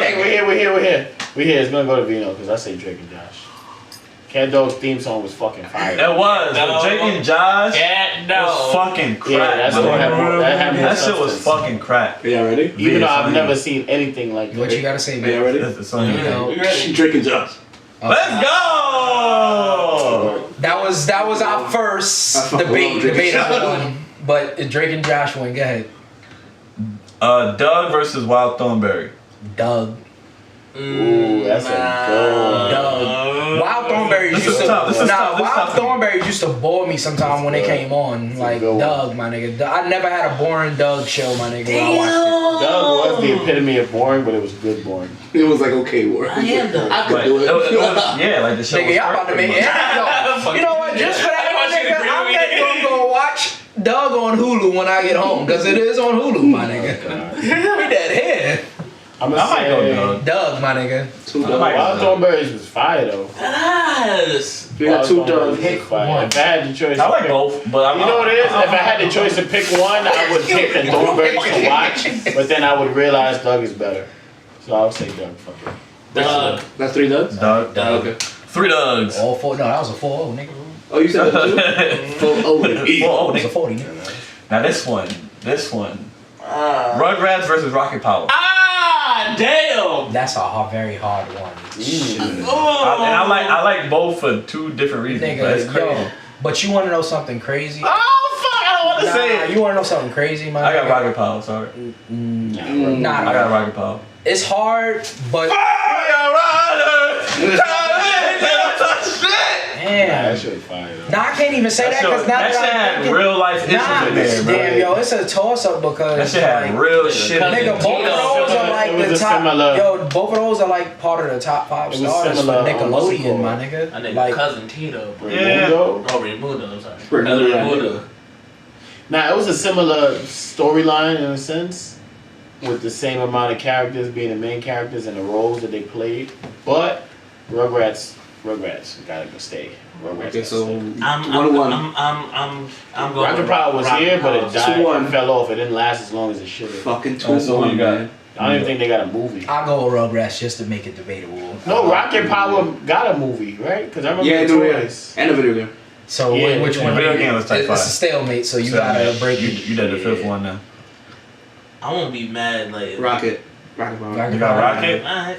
Hey, we're here. It's gonna go to Vino because I say Drake and Josh. Cat Dog's theme song was fucking fire. It was. But Drake and Josh was fucking crack. Yeah, that shit was fucking crack. Yeah, ready? Even though I've never seen anything like that. What you gotta say, man? Yeah, ready? Drake and Josh. Let's go! That was our first debate number one. But Drake and Josh win. Go ahead. Doug versus Wild Thornberry. Doug. Ooh, that's a good. Doug. Wild Thornberries used to bore me sometimes when they came on. Like Doug, my nigga. I never had a boring Doug show, my nigga. When I watched it. Doug was the epitome of boring, but it was good boring. It was like okay boring. I am Doug. I could do it. Yeah, like the show. Nigga, y'all about to make it. You know what? Just for that, nigga, I'm not gonna go watch Doug on Hulu when I get home, because it is on Hulu, my nigga. We dead here. I might go Doug, my nigga. Wild Thornberries was fire though. Yes. You got 2 Dougs. If I had the choice, I like both, but you know what it is? If I had the choice to pick one, I would pick the Thornberries to watch, but then I would realize Doug is better. So I would say Doug. Fuck it. Doug. That's 3 Dougs? Doug. Okay. 3 Dougs. All 4. No, that was a 4-0, nigga. Oh, you said that too? 4-0. Oh, It was a 40, nigga. now this one. Rugrats versus Rocket Power. Damn. That's a very hard one. And I like both for 2 different reasons. Nigga, That's crazy. yo, but you want to know something crazy? Oh fuck! I don't want to say it. You want to know something crazy, man? I got Rocket Power. Sorry. Nah, I got Rocket Power. It's hard, but. Damn. That shit was fire though. Nah, I can't even say that because that shit had real life issues in there, bro. Damn, yo, it's a toss up because that shit had real shit. Nigga, both of those are like the top. Yo, both of those are like part of the top 5 stars for Nickelodeon, my nigga. I think like Cousin Tito, bro. Yeah. Raimundo, sorry. Raimundo. Nah, it was a similar storyline in a sense. with the same amount of characters being the main characters and the roles that they played. But Rugrats gotta go stay. Rugrats. Okay, so I'm going. Rocket Power was here, but it died 2-1. and fell off. It didn't last as long as it should have. Fucking 2-1, man. I don't even think they got a movie. I'll go with Rugrats just to make it debatable. No, Rocket Power got a movie, right? Because I remember the toys. And a video game. So Yeah, which one? video game was type 5. It's a stalemate, so you gotta break it. You did the fifth one now. I won't be mad like Rocket Power. You got Rocket? Alright.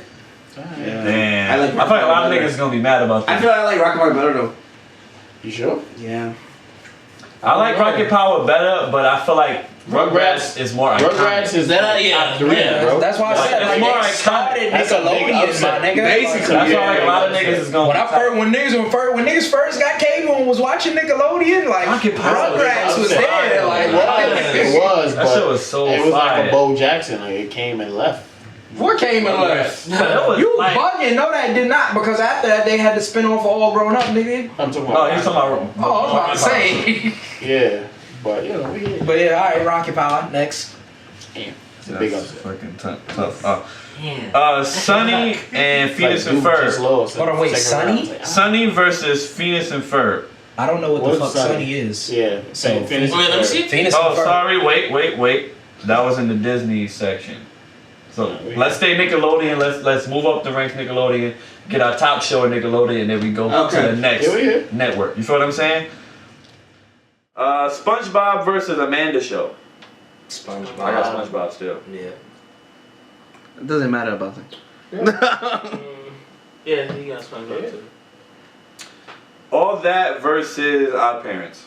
Damn. I like I feel like a lot of niggas gonna be mad about I that. feel like I like Rocket Power better though. You sure? Yeah. I like Rocket Power better, but I feel like Rugrats is more iconic. Rugrats is That, top 3, bro. That's why I said It's like, more they iconic. started That's a big Nickelodeon, upset. my nigga. Basically, That's why like, a lot of niggas is gonna. When niggas first got cable and was watching Nickelodeon, like Rocket Power Rugrats was there. Like It was, That but shit was so it was like fire. a Bo Jackson. Like it came and left. What came and left? That was You like- bugging? No, that did not. Because after that, they had to spin off All Grown Up, nigga. I'm talking No, about. he's talking about. Oh, I was about to say. Yeah, but you know we hit. But yeah, all right, Rocket Power next. Damn, it's a big That's upset. fucking tough. Sonny and Phoenix and Ferb. Hold on, wait, Sonny? Sonny versus Phoenix and Ferb. I don't know what the What's fuck Sonny? Sonny is. Yeah, So Phoenix Wait, let me see. Phoenix Oh, and Ferb. sorry. Wait. That was in the Disney section. So let's stay Nickelodeon. Let's move up the ranks Nickelodeon. Get our top show at Nickelodeon, and then we go to the next network. You feel what I'm saying? SpongeBob versus Amanda Show. SpongeBob. I got SpongeBob still. Yeah. It doesn't matter about that. Yeah, he got SpongeBob too. All That versus Odd Parents.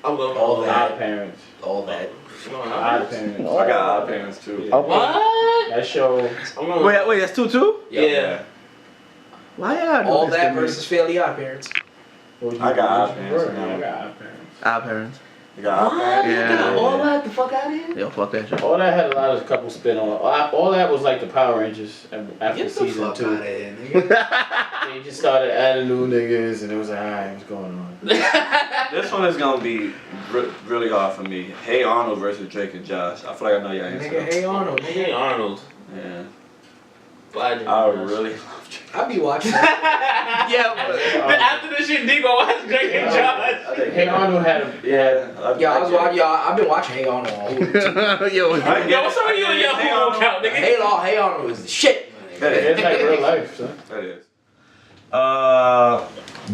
I'm going All with that. Parents. All that. Odd Parents. I got Odd Parents too. What? That show. I'm going with, Wait, that's 2-2? yeah. Why y'all All doing That this to me? versus Fairly Odd Parents. I got Odd Parents. I got Odd Parents. Our parents. You got Odd Parents. You Yeah. got all that the fuck out of here? Yo, fuck that shit. All that had a lot of couple spin on. All that was like the Power Rangers after Get the season fuck 2. out of here, nigga. They just started adding new niggas, and it was like, alright, what's going on? This one is gonna be really hard for me. Hey Arnold versus Drake and Josh. I feel like I know your answer. Nigga, hey Arnold, nigga. Hey Arnold. Yeah. But I really love Drake. I be watching that. Yeah, but after this shit, Deebo watched Drake and Josh. Hey Arnold had a I've been watching Hey Arnold all week. Yo, What's up with you and your Hulu account, nigga? Hey Arnold is the shit. It's like real life, son. That is.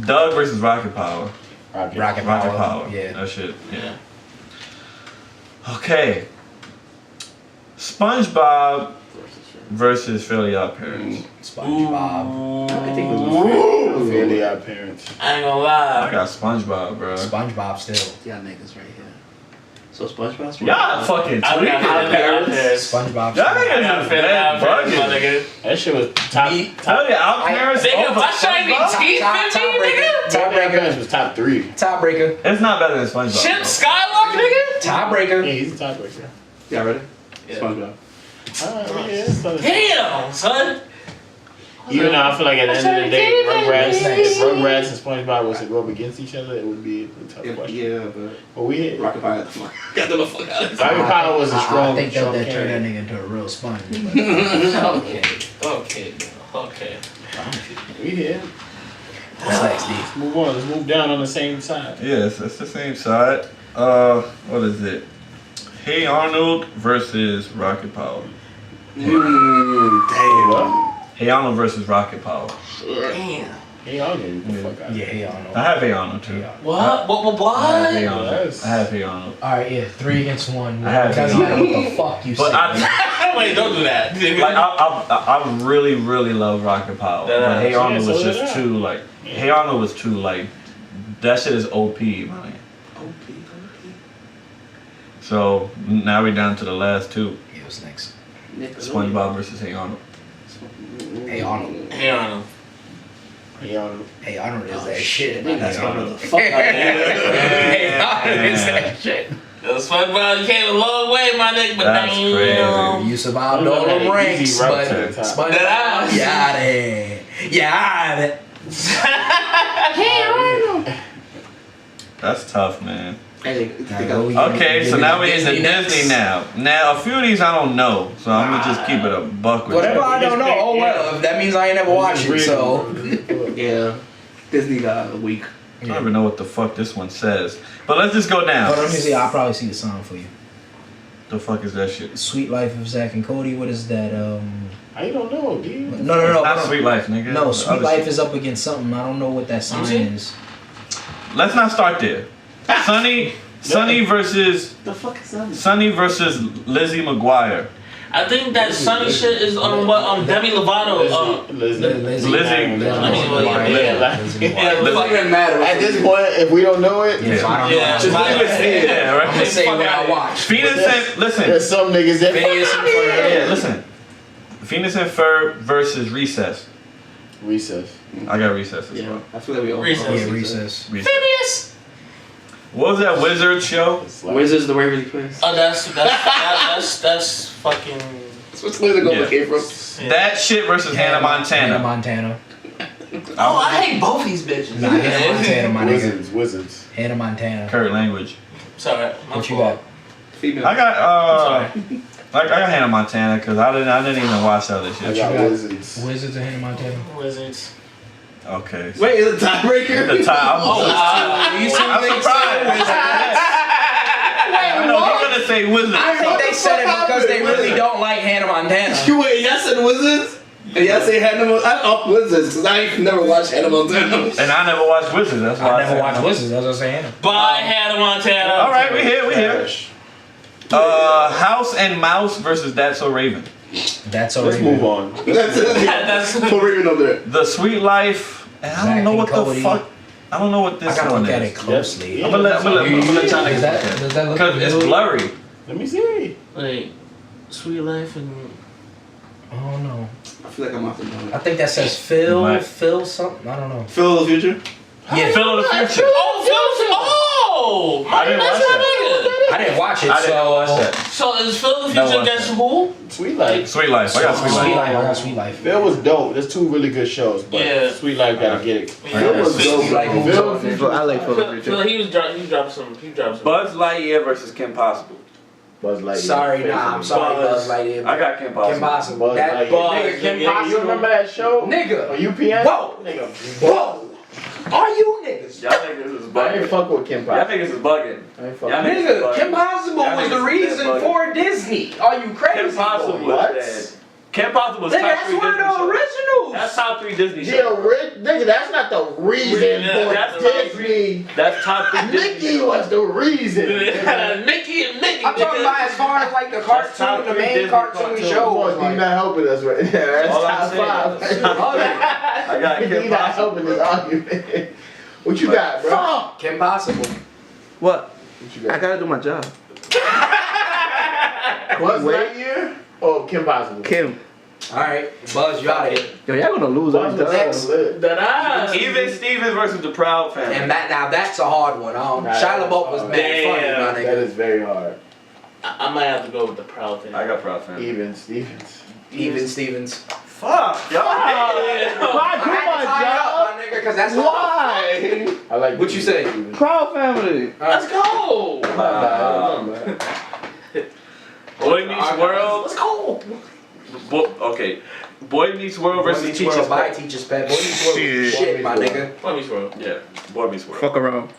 Doug versus Rocket Power. Rocket Power. Yeah. That shit. Yeah. Okay. SpongeBob versus Fairly Odd Parents. SpongeBob. I think it was Fairly Odd Parents. I ain't gonna lie. I got SpongeBob, bro. SpongeBob still. y'all niggas right here. So SpongeBob's Y'all fucking I tweaking. got Fairly Odd Parents. SpongeBob. Y'all I niggas got is Fairly Odd dead Parents, my bugging. nigga. That shit was top. Fairly Odd Parents Nigga, over my shiny SpongeBob? teeth, 15, nigga. Fairly Odd Parents was top 3. Tiebreaker. It's not better than SpongeBob. Chip bro. Skywalker, nigga. Tiebreaker. Yeah, he's a tiebreaker. Y'all ready? Yeah. SpongeBob. Damn, son. Even though I feel like at the end of the day, Rugrats and SpongeBob was to go up against each other, it would be a tough question. Yeah, but we hit. Rocket Power got the fuck out. Rocket Power was a strong. I think strong that turned that candidate. nigga into a real sponge. Okay. We here. What's next, D? Let's move on. Let's move down on the same side. Yes, it's the same side. What is it? Hey Arnold versus Rocket Power. Damn. Hey Arnold versus Rocket Power. Damn. Hey Arnold. Yeah, Hey Arnold. I have Hey Arnold too. What? I have Hey What? Arnold. I have Hey Arnold. Alright, yeah, 3 against 1. I have Doesn't Hey matter Arnold. what the fuck you But say. Wait, don't do that. Like I really love Rocket Power. But Hey Arnold was just too like. Hey Arnold was too like. That shit is OP, man. OP. So now we're down to the last 2. Yeah, what's next? SpongeBob versus Hey Arnold. Hey Arnold. Hey Arnold. Hey Arnold. Hey Arnold is that shit. That's Hey the Arnold. fuck out of here. Hey Arnold is that shit. Yo, SpongeBob, you came a long way, my nigga, but That's damn. You survived all them ranks, but SpongeBob, you out of here. You out of it. Hey Arnold. That's tough, man. Okay, so now we're into Disney now. Now, a few of these I don't know, so I'm gonna just keep it a buck with Whatever you. I don't know, oh well. That means I ain't never watched it, so. Yeah. Disney got a week. I don't even know what the fuck this one says. But let's just go down. Hold on, let me see. I'll probably see the song for you. The fuck is that shit? Sweet Life of Zach and Cody. What is that? I don't know, dude. No. It's not Sweet Life, nigga. No, The Sweet other Life shit. is up against something. I don't know what that sign is. Let's not start there. Sunny versus The fuck is that? Sunny versus Lizzie McGuire. I think that Sunny shit is on what Demi Lovato. Lizzie. It doesn't even matter. At this point, if we don't know it, Just leave it. Yeah, right. I'm gonna say what I watch. Phoenix and listen. There's some niggas that. Yeah, listen. Phoenix and Ferb versus Recess. Recess. I got Recess as well. I feel like we all Recess. Phineas. What was that Wizard show? Wizards the Waverly Place. Oh, that's fucking. That's what Lizard Gold came from. That shit versus Hannah Montana. Montana. Oh, I hate both these bitches. Nah, Hannah Montana, my nigga. Wizards. Hannah Montana. Current language. Sorry. What you got? Female. I got I got Hannah Montana because I didn't even watch that other I shit. got Wizards. Wizards and Hannah Montana. Wizards. Okay. Wait, is it a tiebreaker? The tie. You see I'm surprised. I know you're gonna say Wizards. I think they said it because they really don't like Hannah Montana. Wait, y'all said Wizards? And y'all say Hannah Montana? I off Wizards because I ain't never watched Hannah Montana. And I never watched Wizards. That's why I never watched Wizards. That's what I'm saying. By Hannah Montana. All right, we here. House and Mouse versus That's So Raven. That's so. Let's move on. That's Put Raven up there. The Sweet Life. And I don't know what the fuck. I don't know what this I gotta one look at is. it closely. I'm gonna let y'all Does that look because it's blurry. Let me see. Like Sweet Life and. Oh no. I feel like I'm off the know. I think that says Phil. Right. Phil something. I don't know. Phil of the Future? Yeah. Phil of the Future. Oh, I didn't watch that. I didn't watch it. I didn't watch that. So is Phil the No, Future against who? Sweet Life. Sweet Life. I got Sweet Sweet Life. Life. I got Sweet Life. Phil was dope. There's two really good shows, but Yeah. Sweet Life gotta get it. Phil was dope. Like, Phil, I like Phil of the Phil, Future. he dropped some. Buzz Lightyear versus Kim Possible. Buzz Lightyear. Sorry, nah. I'm sorry, Buzz Lightyear. I got Kim Possible. Kim Possible. Buzz That Lightyear. nigga, Kim You Possible. remember that show? Nigga. On UPN? Whoa. Nigga. Whoa. Are you niggas? Y'all niggas is I ain't bugging. fuck with Kim Y'all Possible. niggas is bugging. I ain't fuck Y'all with niggas is Nigga, bugging. Kim Possible Y'all was the niggas is reason bugging. for Disney. Are you crazy? Kim Possible boy? was What? dead. Kim Possible was Nigga, top that's 3 one of Disney the shows. originals. That's top 3 Disney Yeah, shows. nigga, that's not the reason Yeah, for that's Disney. That's top 3 Disney Mickey was the reason. Mickey and Mickey. I'm talking about as far as like the That's top cartoon, the 3 main Disney cartoon cartoons. show. Come on, you're not helping us right now. That's All I'm top saying five. is- I got You're Kim not Possible. helping this argument. What you got, bro? Kim Possible. What? What you got? I gotta do my job. Buzz Lightyear or Kim Possible? Kim. All right, Buzz, you out of here. Yo, y'all gonna lose Buzz every was time. so lit. Even Stevens versus the Proud Family. And now that's a hard one. Nah, Shia LaBeouf was that's mad funny, my That nigga. is very hard. I might have to go with the Proud thing. I got Proud Family. Even Stevens. Even Stevens. Fuck, y'all. Why I had to tie it up, my nigga, because that's Why? I like What you say? Proud Family. Let's go. Boy Meets World. Let's go. Okay. Boy Meets World versus Boy Meets Teacher's World by Pet. Teacher's Pet. Boy Meets World was shit, my nigga. Boy Meets World. Yeah, Boy Meets World. Fuck around.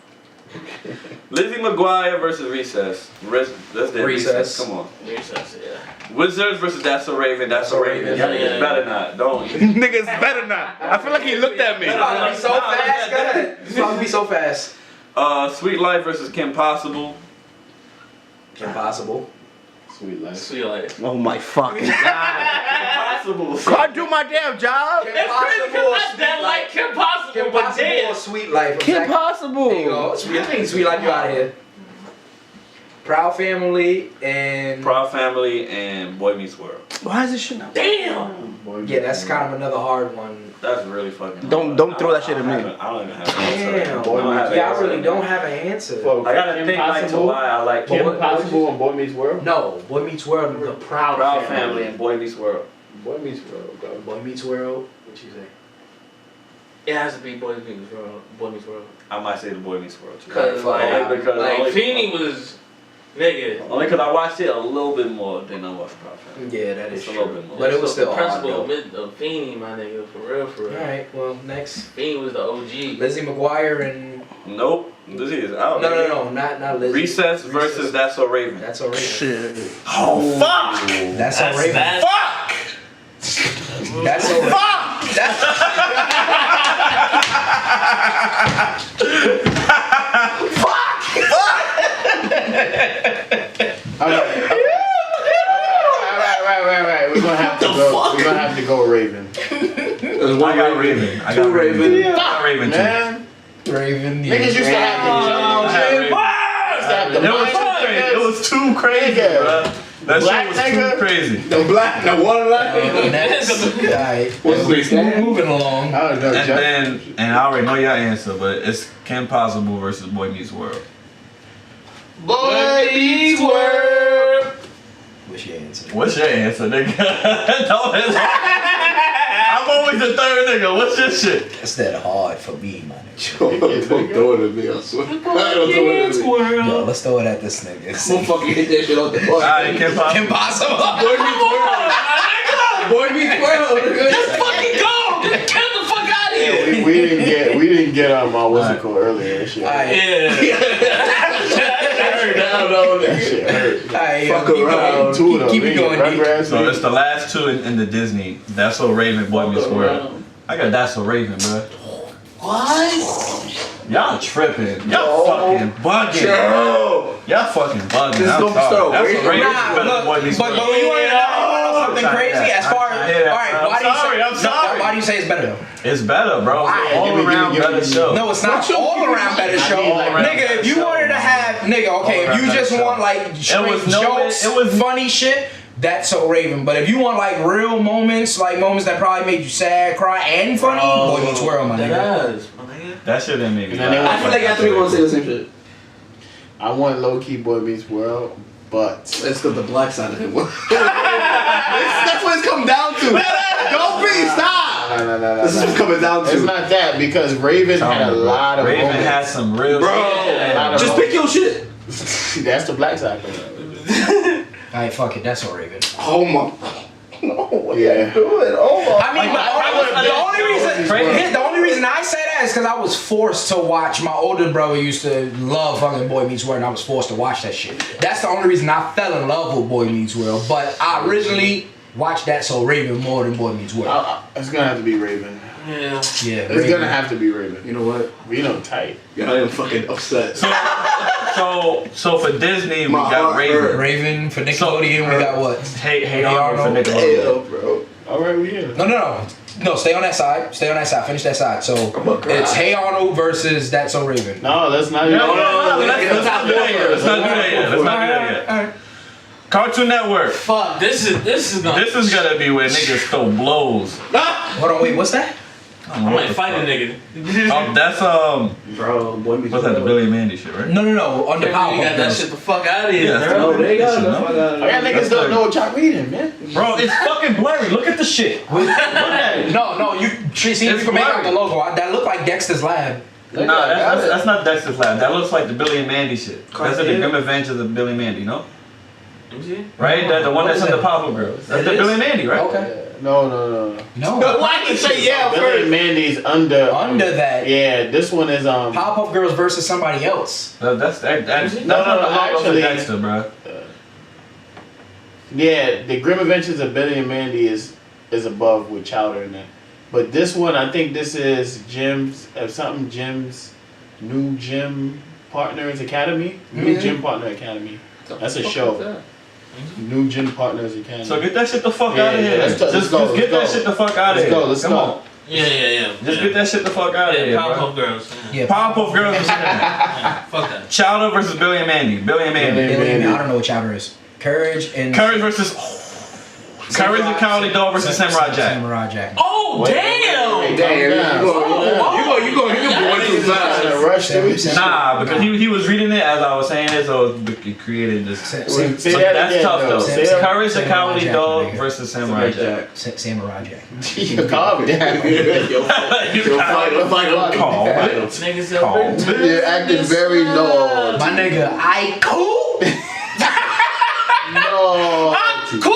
Lizzie McGuire versus Recess. That's the Recess. Come on. Recess, yeah. Wizards versus That's So Raven. That's So Raven. Yeah, It's yeah. better not. Don't. Niggas better not. I feel like he looked at me. It's about to be so fast. Go ahead. It's about to be so fast. Sweet Life versus Kim Possible. Kim Possible. Sweet Life. Sweet Life. Oh my fucking god. Impossible. Can't do my damn job. Kim It's crazy Possible. because I that like Kim Possible, Kim but Possible or damn. Sweet Life. Kim There you Possible. go. I think Sweet Life, you out of here. Proud Family and Proud Family and Boy Meets World. Why is this shit not? Damn. yeah, that's kind of another hard one. That's really fucking. Don't throw that shit at me. I don't even have an answer. Damn, I don't have an yeah, I answer. really don't have an answer. For I gotta Kim think like to Possible, why I like Kim Kim Possible and Boy Meets World? No, Boy Meets World, the Proud Proud Family and Boy Meets World. Boy Meets World, bro. Boy Meets World. What you say? It has to be Boy Meets World. Boy Meets World. I might say the Boy Meets World too. Cause like Feeny was nigga. Only because I watched it a little bit more than I watched Pop Fan. Yeah, that is Just a true. little bit more. But it was still the hard, principle of Feeny, my nigga, for real, for real. All right, well, next. Feeny was the OG. Lizzie McGuire and. Nope. This is. I don't know. No, not Lizzie. Recess versus That's So Raven. That's So Raven. Shit. Oh fuck! That's So Raven. Fuck! That's So Raven. Fuck! Right. We're gonna have to go. We're gonna have to go Raven. I got Raven. I got Raven. I got Raven too. Raven. Niggas used to have the It was too crazy, bro. That Black shit was too crazy. The one line. Next. Moving along. And I already know your answer, but it's Kim Possible versus Boy Meets World. Boy Meets World. What's your answer? What's your answer, nigga? I'm always the third nigga. What's your shit? That's that hard for me, my nigga. Don't throw it at me, I swear. Don't throw it at me. Yo, let's throw it at this nigga. I'm gonna fucking hit that shit off the fuck. Alright, Kim Possible. Boy Meets World. Let's fucking go! Get the fuck out of here! We didn't get what's it called earlier. That shit. Yeah. That shit hurt. Fuck around. Keep it going. So it's the last two in the Disney. That's So Raven, Boy Meets World. I got That's So Raven, bro. What? Y'all tripping. Y'all fucking bugging. Y'all fucking bugging. This I'm gonna sorry. start That's Raven. So Raven better than Boy Meets But World. when you want to know something crazy, as far as alright, I'm sorry. why do you say it's better though? It's better, bro. Why? All around better show. No, it's not all around better show. Nigga, if you wanted to have okay, if you just want like straight jokes, it was funny shit. That's So Raven. But if you want like real moments, like moments that probably made you sad, cry, and funny, Boy Meets World, my nigga. That shit didn't make me. I feel like after we gonna say the same shit. I want low key Boy Meets World, but it's because the black side of him. That's what it's come down to. Don't be stop. No. This is what it's coming down to. It's not that because Raven had a lot of Raven moments. had some real bro. Just pick your shit. That's the black side. Alright, fuck it. That's So Raven. Oh my. No, what are you doing? Oh my. I mean, the only reason I say that is because I was forced to watch. My older brother used to love fucking Boy Meets World, and I was forced to watch that shit. That's the only reason I fell in love with Boy Meets World. But I originally watched That's So Raven more than Boy Meets World. It's gonna have to be Raven. Yeah. It's gonna have to be Raven. You know what? We tight. Yeah, I am fucking upset. So for Disney, we got Raven. Raven for Nickelodeon, we got what? Hey Arnold for Nickelodeon. Bro. All right, we here. No, stay on that side. Stay on that side. Finish that side. So it's Hey Arnold versus That's So Raven. No, let's not. Let's not do that yet. Cartoon Network. Fuck, this is gonna be where niggas throw blows. Hold on, wait, what's that? I might fight a nigga. That's bro, Boy Meets what's that? The Billy and Mandy shit, right? No. On the power. You got that shit the fuck out of here. Yeah, they got it. Y'all niggas don't know what y'all reading, man. Bro, it's fucking blurry. Look at the shit. No, you see if you can make out the logo. That look like Dexter's Lab. Nah, that's not Dexter's Lab. That looks like the Billy and Mandy shit. That's the Grim Adventures of Billy and Mandy, no? Right? The one that's in the Pop-Up Girls. That's the Billy and Mandy, right? Okay. No. Why did you say yeah Billy first? and Mandy's under that. Yeah, this one is Pop-Up Girls versus somebody else. That's not the logo actually, for Dexter, bro. Yeah, the Grim Adventures of Billy and Mandy is above with Chowder in there. But this one, I think this is Jim's New Gym Partners Academy. New Gym Partner Academy. That's a show. New Gym Partners Academy. So get that shit the fuck out of here. Let's Just get that shit the fuck out of here. Let's go. Come on. Yeah. Just get that shit the fuck out of here. Pop-Up Girls. Yeah, Pop-Up Girls. Fuck that. Chowder versus Billy and Mandy. Billy and Mandy. I don't know what Chowder is. Courage versus Courage the Cowardly Dog versus Samurai Jack. Samurai Jack. Oh damn! Hey, damn. You going too fast. Nah, because he was reading it as I was saying it, so it created this. Say that That's again, tough though. though. Courage the Samurai Cowardly Jack, Dog nigga. versus Samurai Jack. Samurai Jack. Calm down. Calm. You're acting very low. My nigga, I cool. No. I'm cool.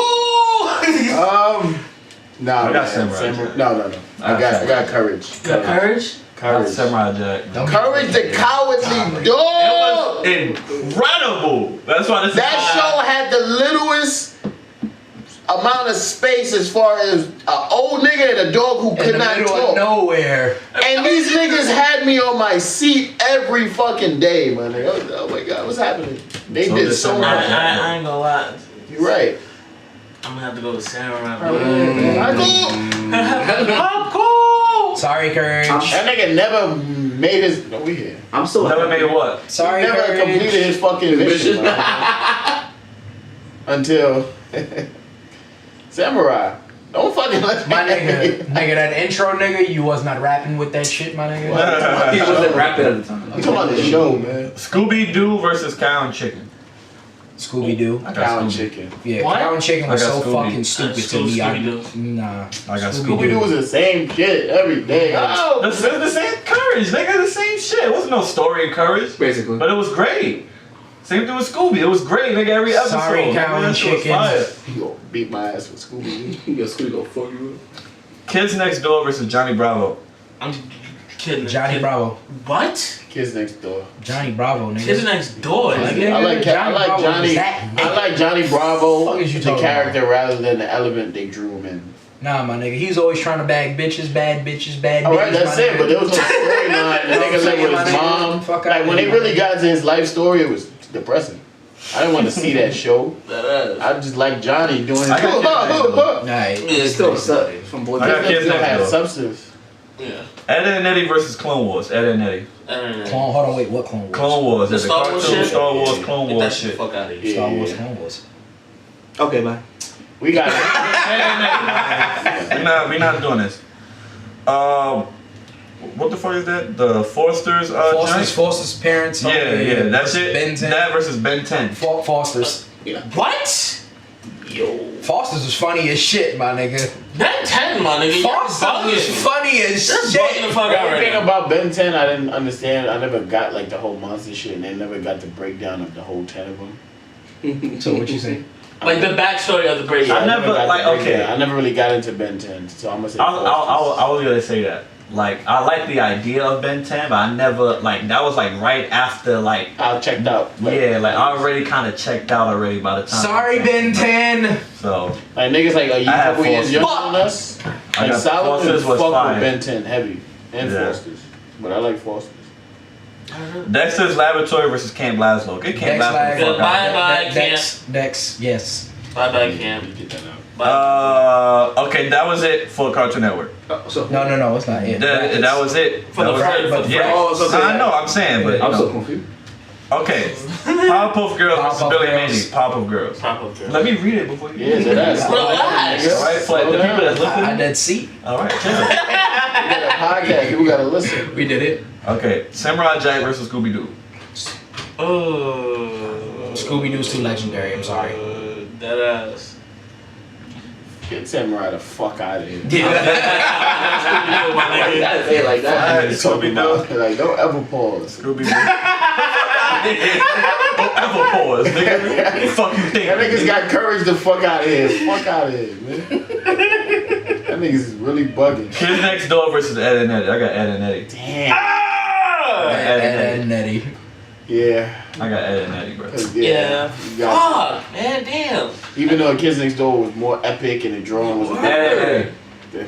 No, I got Samurai Jack. No. I got courage. You got courage? Courage. Samurai Jack. Courage the Cowardly Dog. Incredible. That's why this That show had the littlest amount of space as far as an old nigga and a dog who could not talk. Nowhere. And these niggas had me on my seat every fucking day, man. Like, oh my god, what's happening? They So did this so much. I ain't gonna lie. You're right. I'm gonna have to go with Samurai. I'm cool. Sorry, Courage. That nigga never made his. No, we here. I'm still never made what? Sorry, He never Courage. completed his fucking mission. Until Samurai. Don't fucking let My nigga, that intro nigga, you was not rapping with that shit, my nigga. He wasn't rapping at the time. You talking about the show, man? Scooby-Doo versus Cow and Chicken. Scooby-Doo. Cow and chicken. Yeah, What? Cow and Chicken was I got so Scooby. fucking stupid to me. Nah. I got Scooby-Doo was the same shit every day. Oh, The same Courage, nigga, the same shit. It wasn't no story in Courage. Basically. But it was great. Same thing with Scooby. It was great, nigga, every episode. Sorry, Cow and That shit was Chicken. fire. he gonna beat my ass with Scooby-Doo. Yo, Scooby go fuck you. Kids Next Door versus Johnny Bravo. I'm kidding. Johnny Bravo. What? Kids Next Door. Johnny Bravo, nigga. Kids Next Door. Nigga. I like Johnny. Bravo. I like Johnny Bravo, Fuck is you the talking character, rather than the element they drew him in. Nah, my nigga. He's always trying to bag bitches, bad bitches, bad bitches. All right, that's my it. nigga. But there was no storyline. The nigga lived with his mom. Fuck Like out when here, they my really nigga. got into his life story, it was depressing. I didn't want to see that show. That is. I just like Johnny doing his. I got Kids Next Door. Nah, It still sucks. From boy. I got Kids Still Next had Door. substance. Yeah. Ed and Eddie versus Clone Wars. Ed and Eddie. Clone, hold on, wait, what Clone Wars? Clone Wars. The There's a Star Wars cartoon shit? Star Wars Clone Get Wars that shit shit. fuck out of here. Star Wars, Clone Wars. Okay, bye. We got it. We're not doing this. What the fuck is that? The Foster's joint? Foster's parents. Yeah, that's it. Ben 10. That versus Ben 10. Foster's. What? Foster's was funny as shit, my nigga. Ben 10, my nigga. Foster's was funny as That's shit. bugging the fuck out The right thing now. about Ben 10, I didn't understand. I never got like the whole monster shit, and they never got the breakdown of the whole 10 of them. So what you say? Like the backstory of the break. I never got like the okay. breakdown. I never really got into Ben 10, so I'm gonna say. I was gonna say that. Like I like the idea of Ben 10, but I never like that was like right after like I checked out. Yeah, like I already kind of checked out already by the time. Sorry, Ben 10. So like niggas like, are you a I had couple years Foster's. younger than us? I Like got Solomon Foster's was fuck fire. with Ben 10 heavy and Yeah. Foster's, but I like Foster's. Dexter's Laboratory versus Camp Laszlo. Get Camp Laszlo. the fuck out. Bye, Dex, yes. Bye, Cam. Okay, that was it for Cartoon Network. No, it's not it. That was it. For That the was Friday- it. for the Yeah. Friday. I know. I'm saying, but you I'm know. so confused. Okay, Powerpuff Girls versus Powerpuff Billy Girls. Mandy. Powerpuff Girls. Pop-up girl. Let me read it before you. Yeah, that's Relax. All right, for the people that's listening. I did see. All right, chill. We got a podcast. People gotta listen. We did it. Okay, Samurai Jack versus Scooby Doo. Scooby-Doo's too legendary, I'm sorry. That ass. Get Samurai the fuck out of here. Scooby-Doo, my nigga. Gotta say it like that. Alright, Scooby-Doo. Like, don't ever pause. Scooby Doo. Don't ever pause, nigga. What the fuck you think? That niggas got courage to fuck out of here. Fuck out of here, man. That niggas is really bugging. Kids Next Door versus Ed and Eddie. I got Ed and Eddie. Damn. Ed and Eddie. Yeah. I got Ed and Eddie, bro. Yeah. You got- Fuck, man, damn. even though Kids Next Door was more epic and the drawing was a Ed and Eddie.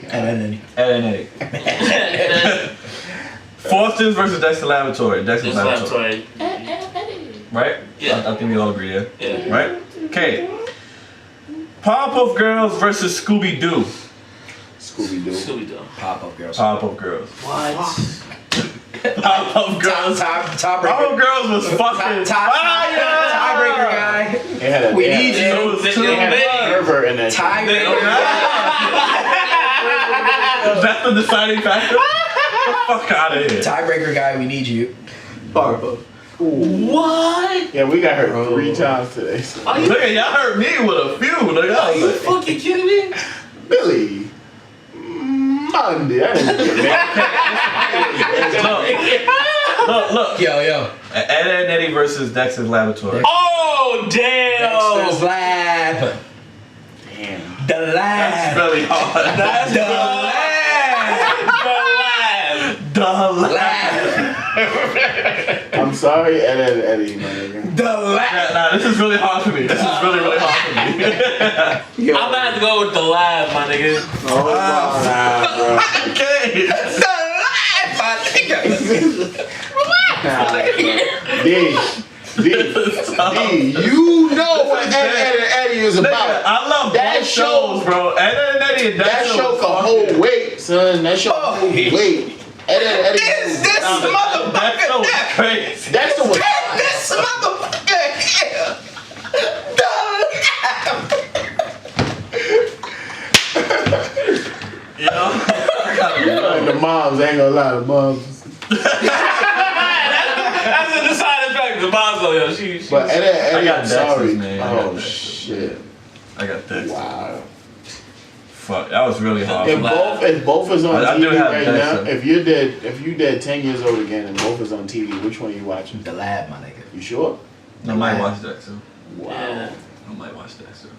Ed and Eddie. Ed and Eddie. Foster's versus Dexter Laboratory. Dexter's This Laboratory. laboratory. Right? Yeah. I think we all agree there. Yeah. Right? Okay. Powerpuff Girls versus Scooby Doo. Scooby-Doo. Scooby-Doo. Pop-up girls. Powerpuff Girls. What? Powerpuff Girls. Powerpuff Girls was fucking fire. Tiebreaker guy. They had a, We they need had, you. They had a pervert in that shit. Tiebreaker. That's the deciding factor? Get the fuck out of here. Tiebreaker guy, we need you. Barbo. What? Yeah, we got hurt 3 times today. So. Look at y'all hurt me with a few. Look, Are you fucking kidding me? Billy. Monday. I didn't Look. Yo. Ed and Eddie versus Dexter's Laboratory. Oh, damn. Dexter's Lab. Damn. The Lab. That's really hard. That's the Lab. I'm sorry, Ed and Eddie, man. The Lab. Nah, this is really hard for me. This is really hard for me. I'm gonna have to go with the lab, my nigga. Oh, nah, bro. Okay. The Lab, my nigga. D, you know what Ed and Eddie is about. Nigga, I love that both show, shows, bro. Ed and Eddie and that show can hold weight, son. That show can hold weight. Ed and Eddie. Is this motherfucker that show was crazy. That's the one. This motherfucker here. The Lab. You know? The moms, ain't gonna lie, the moms. That's the deciding factor. The boss, though, yo. She But Eddie, I got I'm sorry. Dexter's, man. Oh, shit. I got Dexter. Wow. Fuck, that was really hard. If both is on I do TV have right Dexter. now, if you're dead 10 years old again and both is on TV, which one are you watching? The Lab, my nigga. You sure? I might watch Dexter. Wow. Yeah. I might watch Dexter.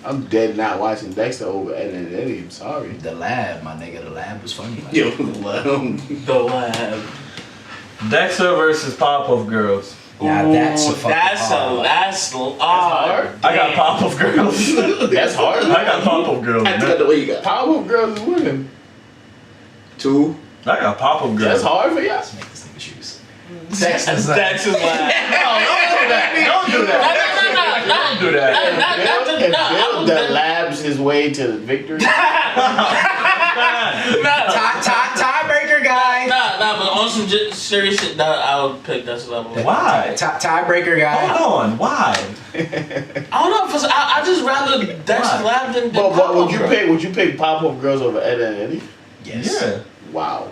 I'm dead not watching Dexter over Ed and Eddie. I'm sorry. The Lab, my nigga. The Lab was funny. My Yo, The lab. Dexter versus Powerpuff Girls. Yeah, that's a fucking That's hard. hard. I got Powerpuff Girls. That's hard. I got Powerpuff Girls. I got the way you got. Powerpuff Girls is winning. 2. I got Powerpuff Girls. That's hard for y'all. Let's make this nigga choose. Dexter's lab. Don't do that. Don't do that. Don't do that. If Bill labs his way to victory. Tiebreaker guy. Nah, but on some serious shit, I would pick Dexter's lab. Why? Tiebreaker guy. Hold on. Why? I don't know. I just rather Dexter's lab than But Powerpuff would you pick Powerpuff Girls over Ed and Eddie? Yes. Yeah. Wow.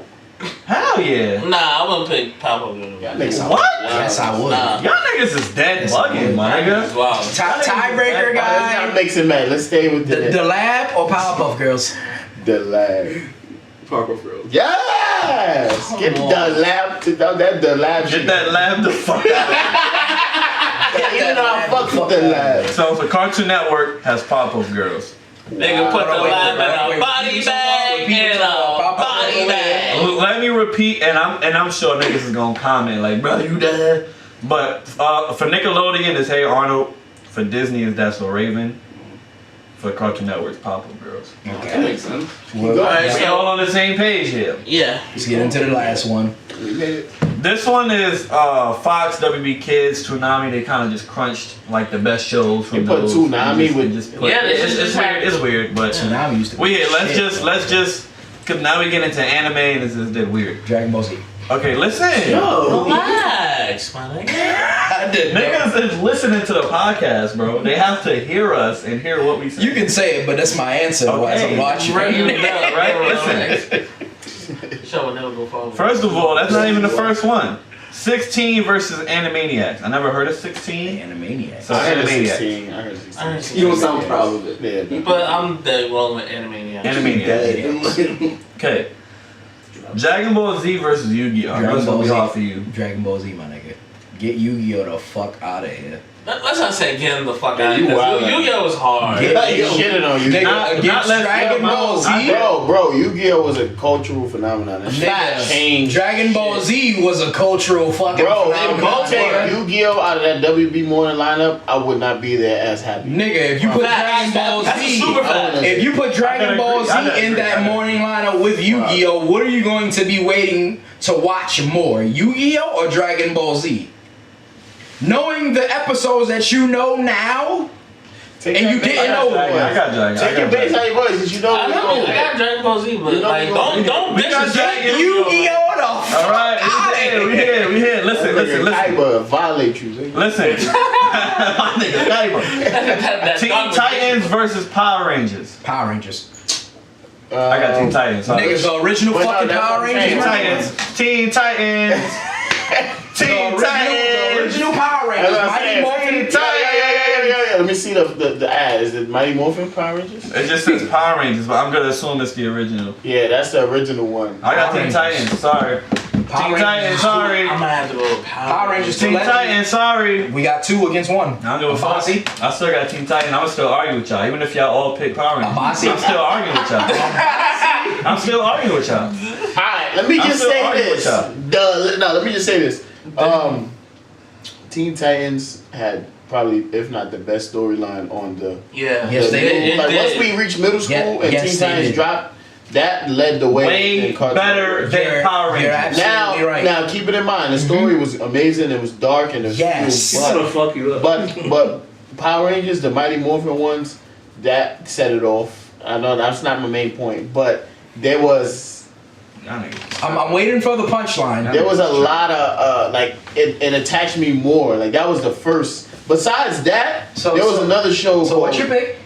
Hell yeah. Nah, I wouldn't pick Powerpuff Girls. What? Yes, I would. Nah. Y'all niggas is dead bugging, my nigga. Wow. Tiebreaker Let's guy. not mix it, man. Let's stay with The Lab or Powerpuff Girls? The lab. Powerpuff Girls. Yes! Get the lab to that the lab shit. Get that lab the fuck out. Even though I fuck with the lab. So Cartoon Network has Powerpuff Girls. Nigga put the lab in a body bag and a body bag. Let me repeat, and I'm sure niggas is gonna comment like, bro, you dead. But for Nickelodeon, it's Hey Arnold. For Disney, it's That's So Raven. For Cartoon Network, it's Powerpuff Girls. Okay. That makes sense. Alright, we all on the same page here. Yeah. Let's get into the last one. This one is Fox, WB Kids, Toonami. They kind of just crunched like the best shows from They put those. Toonami with just put, yeah, it's weird. It's weird, but Toonami used to. We here. Let's just because now we get into anime and it's just dead weird. Dragon Ball Z. Okay, listen. Relax, my nigga. Niggas is listening to the podcast, bro. They have to hear us and hear what we say. You can say it, but that's my answer as I'm watching. Right? Listen. Show will never go forward. First of all, that's not even the first one. 16 versus Animaniacs. I never heard of 16. Animaniacs. So I heard Animaniacs. 16. You don't sound proud of it. Yeah. But I'm dead wrong with Animaniacs. Animaniacs. Okay. Dragon Ball Z versus Yu-Gi-Oh. Dragon Ball Z. Hard for you. Dragon Ball Z, my nigga. Get Yu-Gi-Oh the fuck out of here. Let's not say get him the fuck out of you here. wild. Yu-Gi-Oh was hard. He shitted on you. Nigga, get Dragon Ball Z. Bro, Yu-Gi-Oh was a cultural phenomenon. That shit changed. Dragon Ball Z was a cultural fucking Bro, phenomenon. if you take Yu-Gi-Oh out of that WB morning lineup, I would not be there as happy. Nigga, if you put Dragon Ball That's a Z, super fact. if you put Dragon Ball Z in that morning lineup with Yu-Gi-Oh, what are you going to be waiting to watch more, Yu-Gi-Oh or Dragon Ball Z? Knowing the episodes that you know now, and you didn't know. I got Dragon. Take your base out your voice, because you know I know, I got Dragon Ball Z, but like, don't disrespect Yu-Gi-Oh the fuck Alright, we here. Listen. Kaiba violate you. Listen. My nigga, Kaiba. Teen Titans versus Power Rangers. Power Rangers. I got Teen Titans. Niggas, the original fucking Power Rangers. Teen Titans. Teen Titans. The original Power Rangers. Mighty Morphin. Yeah. Let me see the ad. Is it Mighty Morphin Power Rangers? It just says Power Rangers, but I'm gonna assume it's the original. Yeah, that's the original one. I got Teen Titans. Sorry. Teen Titans. Sorry. I'm gonna have to go Power Rangers. Teen Titans. Sorry. We got 2 against 1. I don't give a fuck. I still got Teen Titans. I'm still arguing with y'all, even if y'all all pick Power Rangers. I'm still arguing with y'all. I'm still arguing with y'all. All right, let me just say this. Let me just say this. Teen Titans had probably, if not the best storyline on the. Yeah. Yes, they did. Like once we reached middle school and Teen Titans dropped, that led the way. Way better than Power Rangers. Now keep it in mind, the story was amazing. It was dark and it was fuck you up. But Power Rangers, the Mighty Morphin ones, that set it off. I know that's not my main point, but there was. I'm waiting for the punchline. There was a lot of like it attached me more. Like that was the first. Besides that, there was another show. So what's your pick?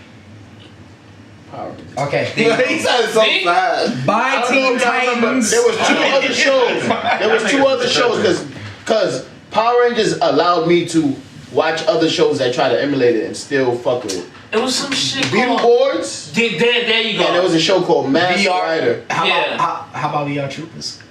Power Rangers. Okay. He said so fast. By Teen Titans. There was 2 other shows. There was 2 other shows because Power Rangers allowed me to watch other shows that try to emulate it and still fuck with it. It was some shit Beetleborgs. There you go. And there was a show called Masked Rider. How about VR Troopers?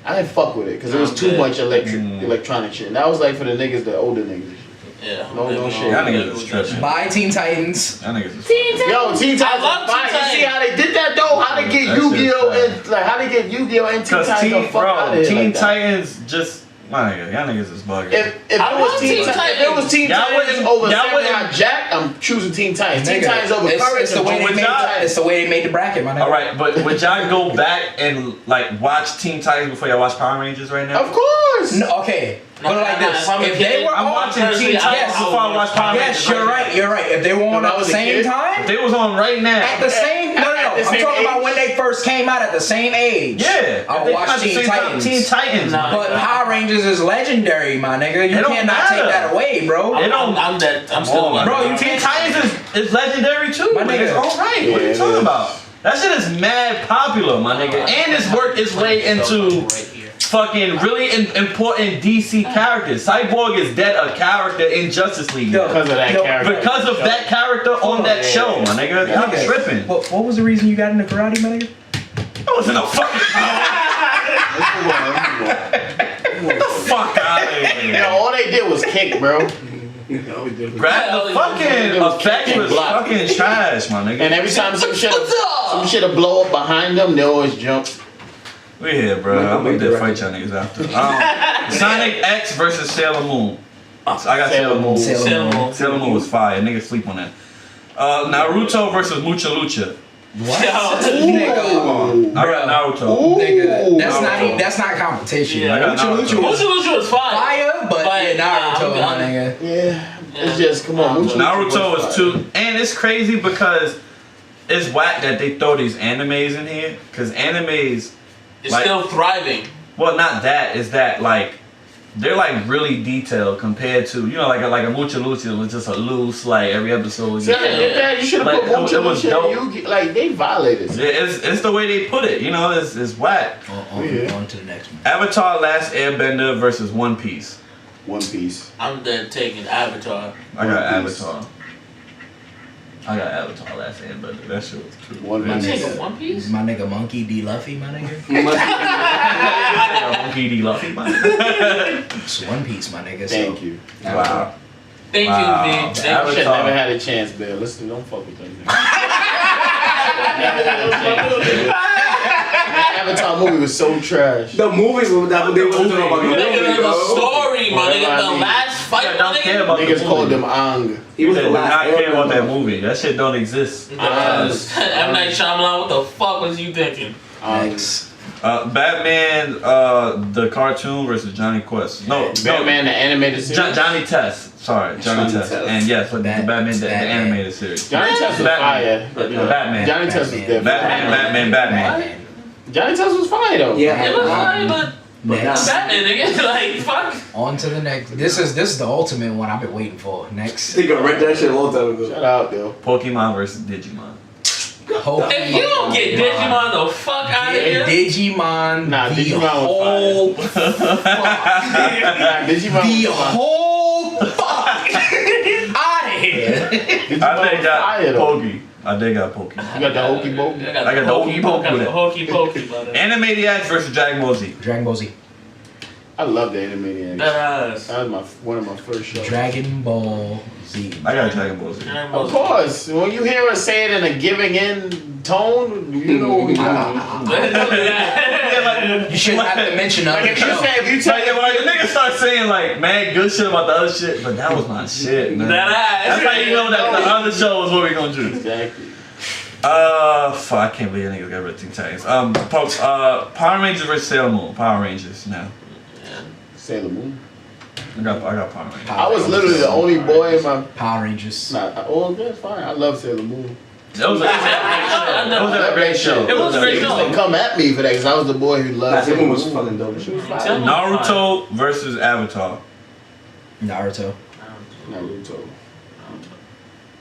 I didn't fuck with it because there was too much electronic shit. And that was like for the niggas, the older niggas. Yeah. No shit. Y'all niggas is tripping. By Teen Titans. Y'all niggas is Teen Titans is fine. You see how they did that though? How they get Yu-Gi-Oh and how they get Yu-Gi-Oh and Teen Titans the fuck out of here. Teen Titans just. My nigga, y'all niggas is bugging. If it was Teen Titans over Samurai Jack, I'm choosing Teen Titans. Teen Titans over Courage. It's the way they made the bracket, my nigga. All right, but would y'all go back and like watch Teen Titans before y'all watch Power Rangers right now? Of course. No, okay. Put it like this: if they were I'm on watching Teen Titans before I watch Power Rangers. Yes, you're right. You're right. If they were on at the same time, if they was on right now. At the same no. I'm talking about when they first came out at the same age. Yeah, I would watch Teen Titans. Teen Titans, but Power Rangers is legendary, my nigga. You cannot take that away, bro. I'm still bro. Teen Titans is legendary too. My nigga, it's all right. What are you talking about? That shit is mad popular, my nigga, and it's worked its way into fucking really important DC characters. Cyborg is dead a character in Justice League because of that character. Because of that character on that show, my nigga. Y'all tripping. What was the reason you got into karate, my nigga? I was in a fucking. Get the fuck out of here. Yo, all they did was kick, bro. The fucking effect was fucking trash, my nigga. And every time some shit blow up behind them, they always jump. We here, bro. I'm gonna to fight y'all niggas after. Sonic X versus Sailor Moon. I got Sailor Moon. Sailor Moon was fire. Niggas sleep on that. Naruto versus Mucha Lucha. What? Nigga. I got Naruto. Ooh. Nigga, that's not competition. Yeah, I got Mucha Lucha was fire. But Naruto, my nigga. Yeah. It's just, come on. Naruto is 2. And it's crazy because it's whack that they throw these animes in here. Because animes... It's still thriving. Well, not that. It's that, like... They're like really detailed compared to, you know, like a Mucha Lucha was just a loose, like every episode. See, you should have put Mucha Lucha. Like they violated. Yeah, it's the way they put it. You know, it's whack. On to the next one. Avatar: Last Airbender versus One Piece. One Piece. I'm then taking Avatar. I got Avatar. Last Airbender. That shit was too. One Piece. My nigga Monkey D. Luffy, my nigga. Monkey D. Luffy, my nigga. It's One Piece, my nigga. Thank you. Wow. Thank you, V. I never had a chance, Bill. Listen, don't fuck with them. Avatar movie was so trash. The movie was that they wasn't about the movie. The story, my nigga. The last fight, my nigga. Niggas called them Ang. He was the last. I care about that movie. That shit don't exist. M. Night Shyamalan, what the fuck was you thinking? Thanks. Batman, the cartoon versus Johnny Quest. No, Batman, the animated series. Johnny Test. Sorry, Johnny Test. And yes, the Batman, the animated series. Johnny Test was fire. Batman. Johnny Test was different. Batman. Johnny Test was fire though. Yeah, it was fire, but Batman, nigga, like fuck. On to the next. This is the ultimate one I've been waiting for. Next. They gonna write that shit a long time ago. Shut out, Bill. Pokemon versus Digimon. If you don't get Digimon the fuck out of here. Digimon was fuck out of here. I think got Pokey. I think got Pokey. You got the Hokey Pokey? I got the Hokey Pokey. Hokey Pokey, brother. Animaniacs versus Dragon Ball Z. Dragon Ball Z. I love the Animaniacs. That was one of my first shows. Dragon Ball Z. I got Dragon Ball Z. Of course. When you hear us say it in a giving in tone, you know what we got. You shouldn't have to mention other If you tell the nigga start saying like mad good shit about the other shit, but that was my shit, man. That's how you know that the other show is what we gonna do. Exactly. Fuck, I can't believe niggas got rid of Teen Titans. Power Rangers versus Sailor Moon. Power Rangers now. Sailor Moon. I got Power Rangers. I was literally the only boy in my Power Rangers. Oh, that's fine. I love Sailor Moon. That was a great show. It was a great show. They come at me for that because I was the boy who loved Sailor Sailor Moon was Moon. fucking dope. She was fine. Naruto versus Avatar. Naruto.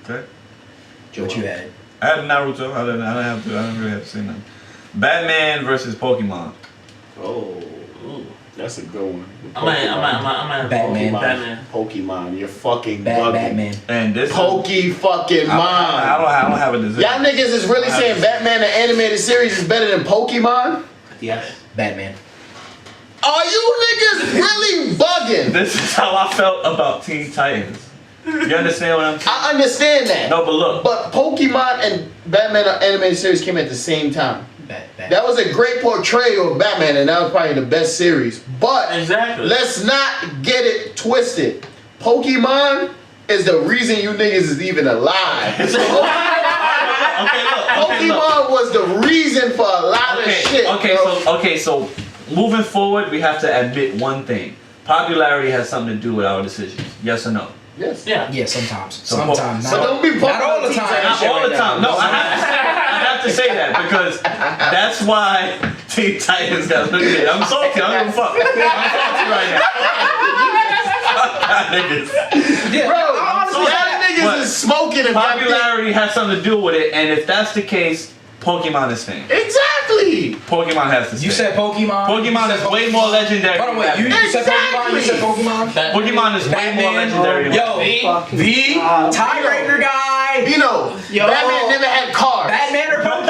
Okay. What you had? I had Naruto. I didn't really have to say nothing. Batman versus Pokemon. Oh, that's a good one. I'm Batman. Pokemon, you're fucking Batman. And this Pokey fucking Mon. I don't have a decision. Y'all niggas is really saying Batman the animated series is better than Pokemon? Yes. Batman. Are you niggas really bugging? This is how I felt about Teen Titans. You understand what I'm saying? I understand that. No, but look. But Pokemon and Batman the animated series came at the same time. That was a great portrayal of Batman, and that was probably the best series. But let's not get it twisted. Pokemon is the reason you niggas is even alive. Pokemon was the reason for a lot of shit. So moving forward, we have to admit one thing: popularity has something to do with our decisions. Yes or no? Yes. Yeah. Yeah. Sometimes. So Sometimes. So don't be not all the time. Not all the time. No, I have to say that because that's why Teen Titans got looked at. I'm salty. I don't give a fuck. I'm salty right now. Niggas. Yeah, bro, y'all niggas is smoking. If popularity has something to do with it, and if that's the case, Pokemon is staying. Exactly. Pokemon has to stay. You said Pokemon. Pokemon is way more legendary. Hold on, wait. You said Pokemon. You said Pokemon. Pokemon is way more legendary. Yo, V, tiebreaker guy. You know, Batman never had cars. Batman or Pokemon?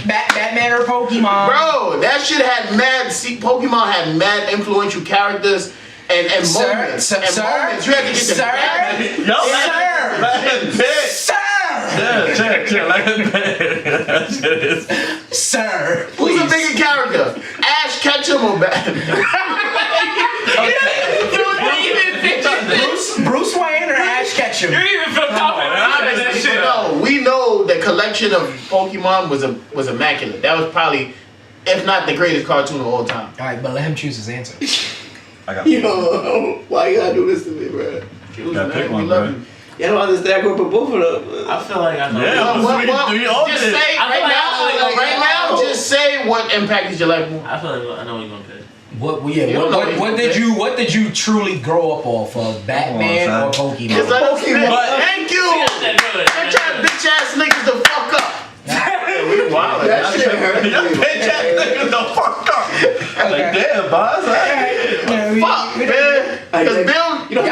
Batman or Pokemon? Bro, that shit had mad. See, Pokemon had mad influential characters and moments. Moments. You had to get the Sir. Who's a bigger character? Ash Ketchum or Batman? Bruce Wayne or Ash Ketchum? You even feel confident that shit. No, we know the collection of Pokemon was immaculate. That was probably, if not the greatest cartoon of all time. All right, but let him choose his answer. Yo, why you gotta do this to me, bro? Pick one, bro. You don't understand. I grew up with both of them. I feel like I know. Just say right now. Just say what impacted your life more. I feel like I know what you're gonna pick. What did you truly grow up off of? Batman or Pokemon? Thank you. Get your bitch ass niggas the fuck up. That shit hurt. Your bitch ass niggas the fuck up. Like damn, boss. Fuck, man. Cause Bill, y'all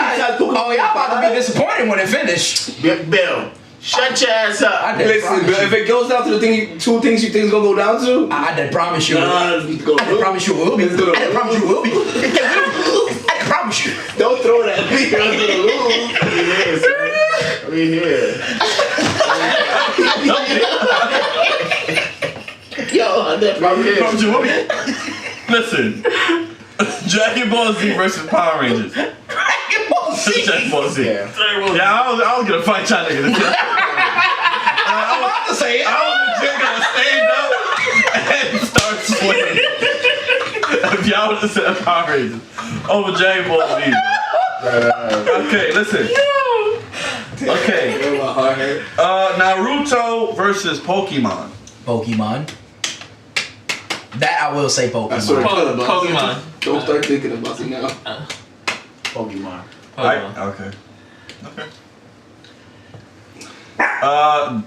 about to be disappointed when it finished. Bill, shut your ass up. Listen, Bill, if it goes down to the two things you think it's gonna go down to, I did promise you. I did promise you it will be. I did promise you it will be. I did promise you. Don't throw that beer under the loop. We here. Yo, I did promise you. Listen. Dragon Ball Z versus Power Rangers. Dragon Ball Z. Dragon Ball Z. Yeah, I was gonna fight y'all niggas. I'm about to say it. I was just gonna stand up and start sweating. If y'all would have said Power Rangers over Dragon Ball Z. Okay, listen. Okay. Naruto versus Pokemon. Pokemon. That I will say Pokemon. That's what Pokemon. Don't start thinking about it now. Pokemon. Okay.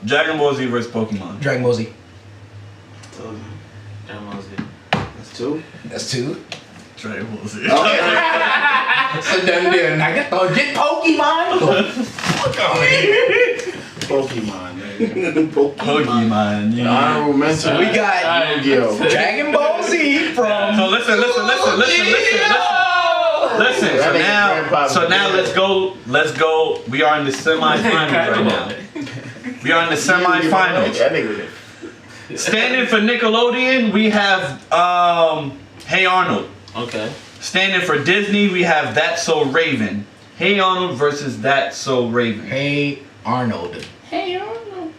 Dragon Ball Z versus Pokemon. Dragon Ball Z. Dragon Ball Z. That's 2. That's 2. Dragon Ball Z. So then I get Pokemon. Fuck on Pokemon, man. Pokemon. Yeah. Honorable mention. We got Yu-Gi-Oh. Dragon Ball Z from. So listen. So now let's go. We are in the semifinals right now. We are in the semifinals. Standing for Nickelodeon, we have Hey Arnold. Okay. Standing for Disney, we have That's So Raven. Hey Arnold versus That's So Raven. Hey Arnold. Hey Arnold.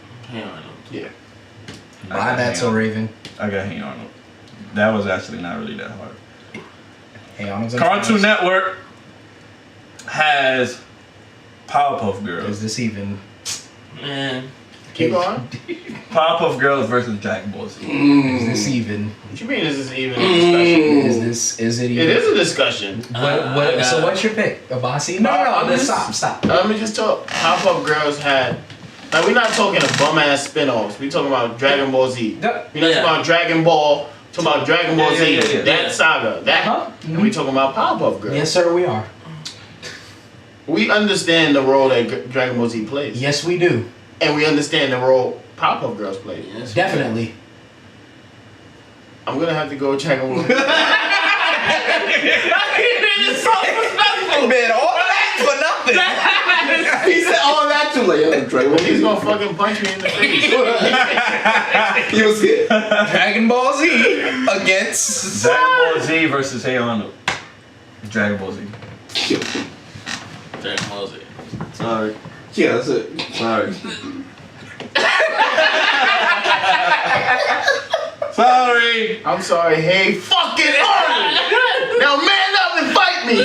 Yeah. Why That's So Raven? I got Hey Arnold. That was actually not really that hard. Hey Arnold's Cartoon Network has Powerpuff Girls. Is this even? Man. Keep on. Powerpuff Girls versus Dragon Ball Z. Is this even? What you mean? Is this even a discussion? Is it even? It is a discussion. So what's your pick? Abasi? No. Stop. Let me just talk. Powerpuff Girls had. Like, we're not talking a bum ass spinoffs. We're talking about Dragon Ball Z. We're not talking about Dragon Ball. Talking about Dragon Ball Z. That saga. That. And we talking about Powerpuff Girls. Yes, sir. We are. We understand the role that Dragon Ball Z plays. Yes, we do. And we understand the role Powerpuff Girls play. Yes, definitely. I'm gonna have to go Dragon Ball. It's so respectful. Man, all that for nothing. He said all that too late. He's gonna fucking punch me in the face. He was scared. Dragon Ball Z against Dragon Ball Z versus Hey Arnold. Dragon Ball Z. Dragon Ball Z. Sorry. Yeah, that's it. Sorry. Sorry. I'm sorry. Hey, fucking Arnold. Now man up and fight me.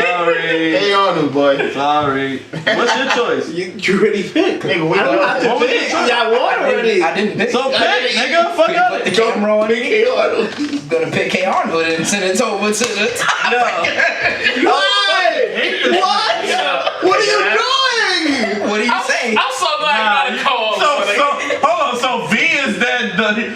Sorry. Hey Arnold, boy. Sorry. What's your choice? You already picked. Nigga, we I don't have to What was pick. your choice? Y'all won already. I didn't pick. So pick, nigga. Fuck Put up. the camera on Pick Hey Arnold. Gonna pick Hey Arnold and send it over to the top. What? What are you doing? What are you saying? I'm so glad you got a co-op. Hold on. So V is that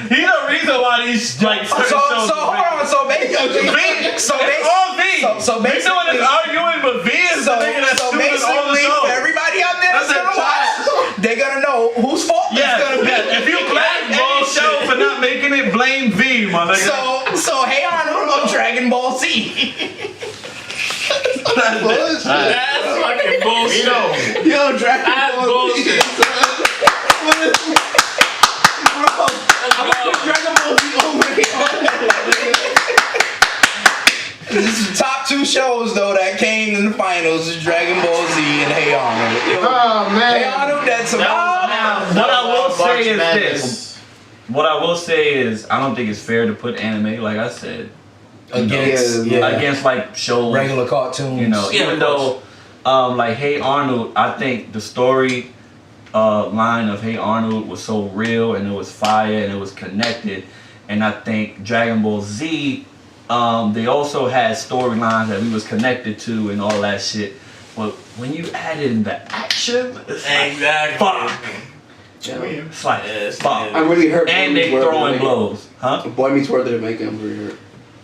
he's the reason why these like certain shows. So hold on. So basically, It's all V. So We doing basically, this arguing, but V is the nigga that's so stupid all the basically, show. for everybody out there that's gonna watch, they're gonna know whose fault it's gonna be. If you blame any show for not making it, blame V, my nigga. So Hey Arnold of Dragon Ball Z. That's bullshit. That's fucking bullshit. Yo, Dragon That's Ball bullshit. Dragon Ball Z over here. This is the top 2 shows though that came in the finals: is Dragon Ball Z and Hey Arnold. Oh man. Hey Arnold, that's What I will say is this. What I will say is I don't think it's fair to put anime, like I said, against like shows, regular cartoons. You know, even though like Hey Arnold, I think the story line of Hey Arnold was so real and it was fire and it was connected, and I think Dragon Ball Z, they also had storylines that we was connected to and all that shit. But when you add in the action, it's like, fuck. It's like, fuck. I'm really hurt. And they throwing blows. Huh? Boy Meets World didn't make it. I'm really hurt.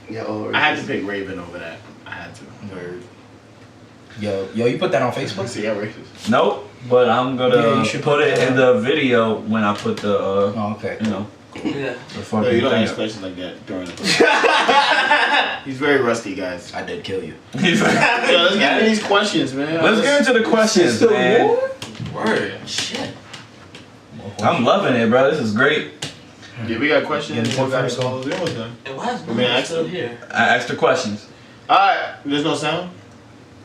Yeah, I had to pick Raven over that. I had to. Word. Yo, you put that on Facebook? See, I'm racist. Nope, but I'm gonna you should put it in the video when I put the, okay. you know, Yeah. the fucking You don't thing ask up. questions like that during the He's very rusty, guys. I did kill you. Yo, let's get into these questions, man. Let's get into the questions, man. Word. Shit. I'm loving it, bro. This is great. Yeah, we got questions. Yeah, We got first calls. It was done. And why is I mean, Bruno still here? I asked the questions. Alright, there's no sound?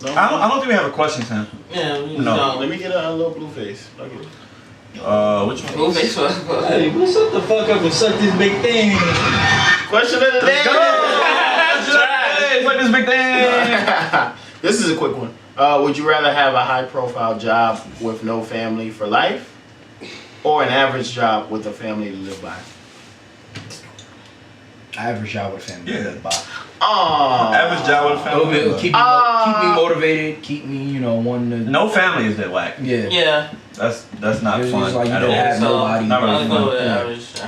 No? I don't think we have a question, Sam. Yeah, we No. Let me get a little blue face. Okay. Which one? Blue face was. Hey, what's up the fuck up and suck this big thing? Question of the day! Hey, look this big thing. This is a quick one. Would you rather have a high-profile job with no family for life, or an average job with a family to live by? Average Howard family. Yeah. Oh. Average Howard family. It'll keep me motivated. Keep me, wanting to. No family is that whack. Yeah. Yeah. That's not It's fun. just like you at don't all. have nobody. Not really I'll go with fun.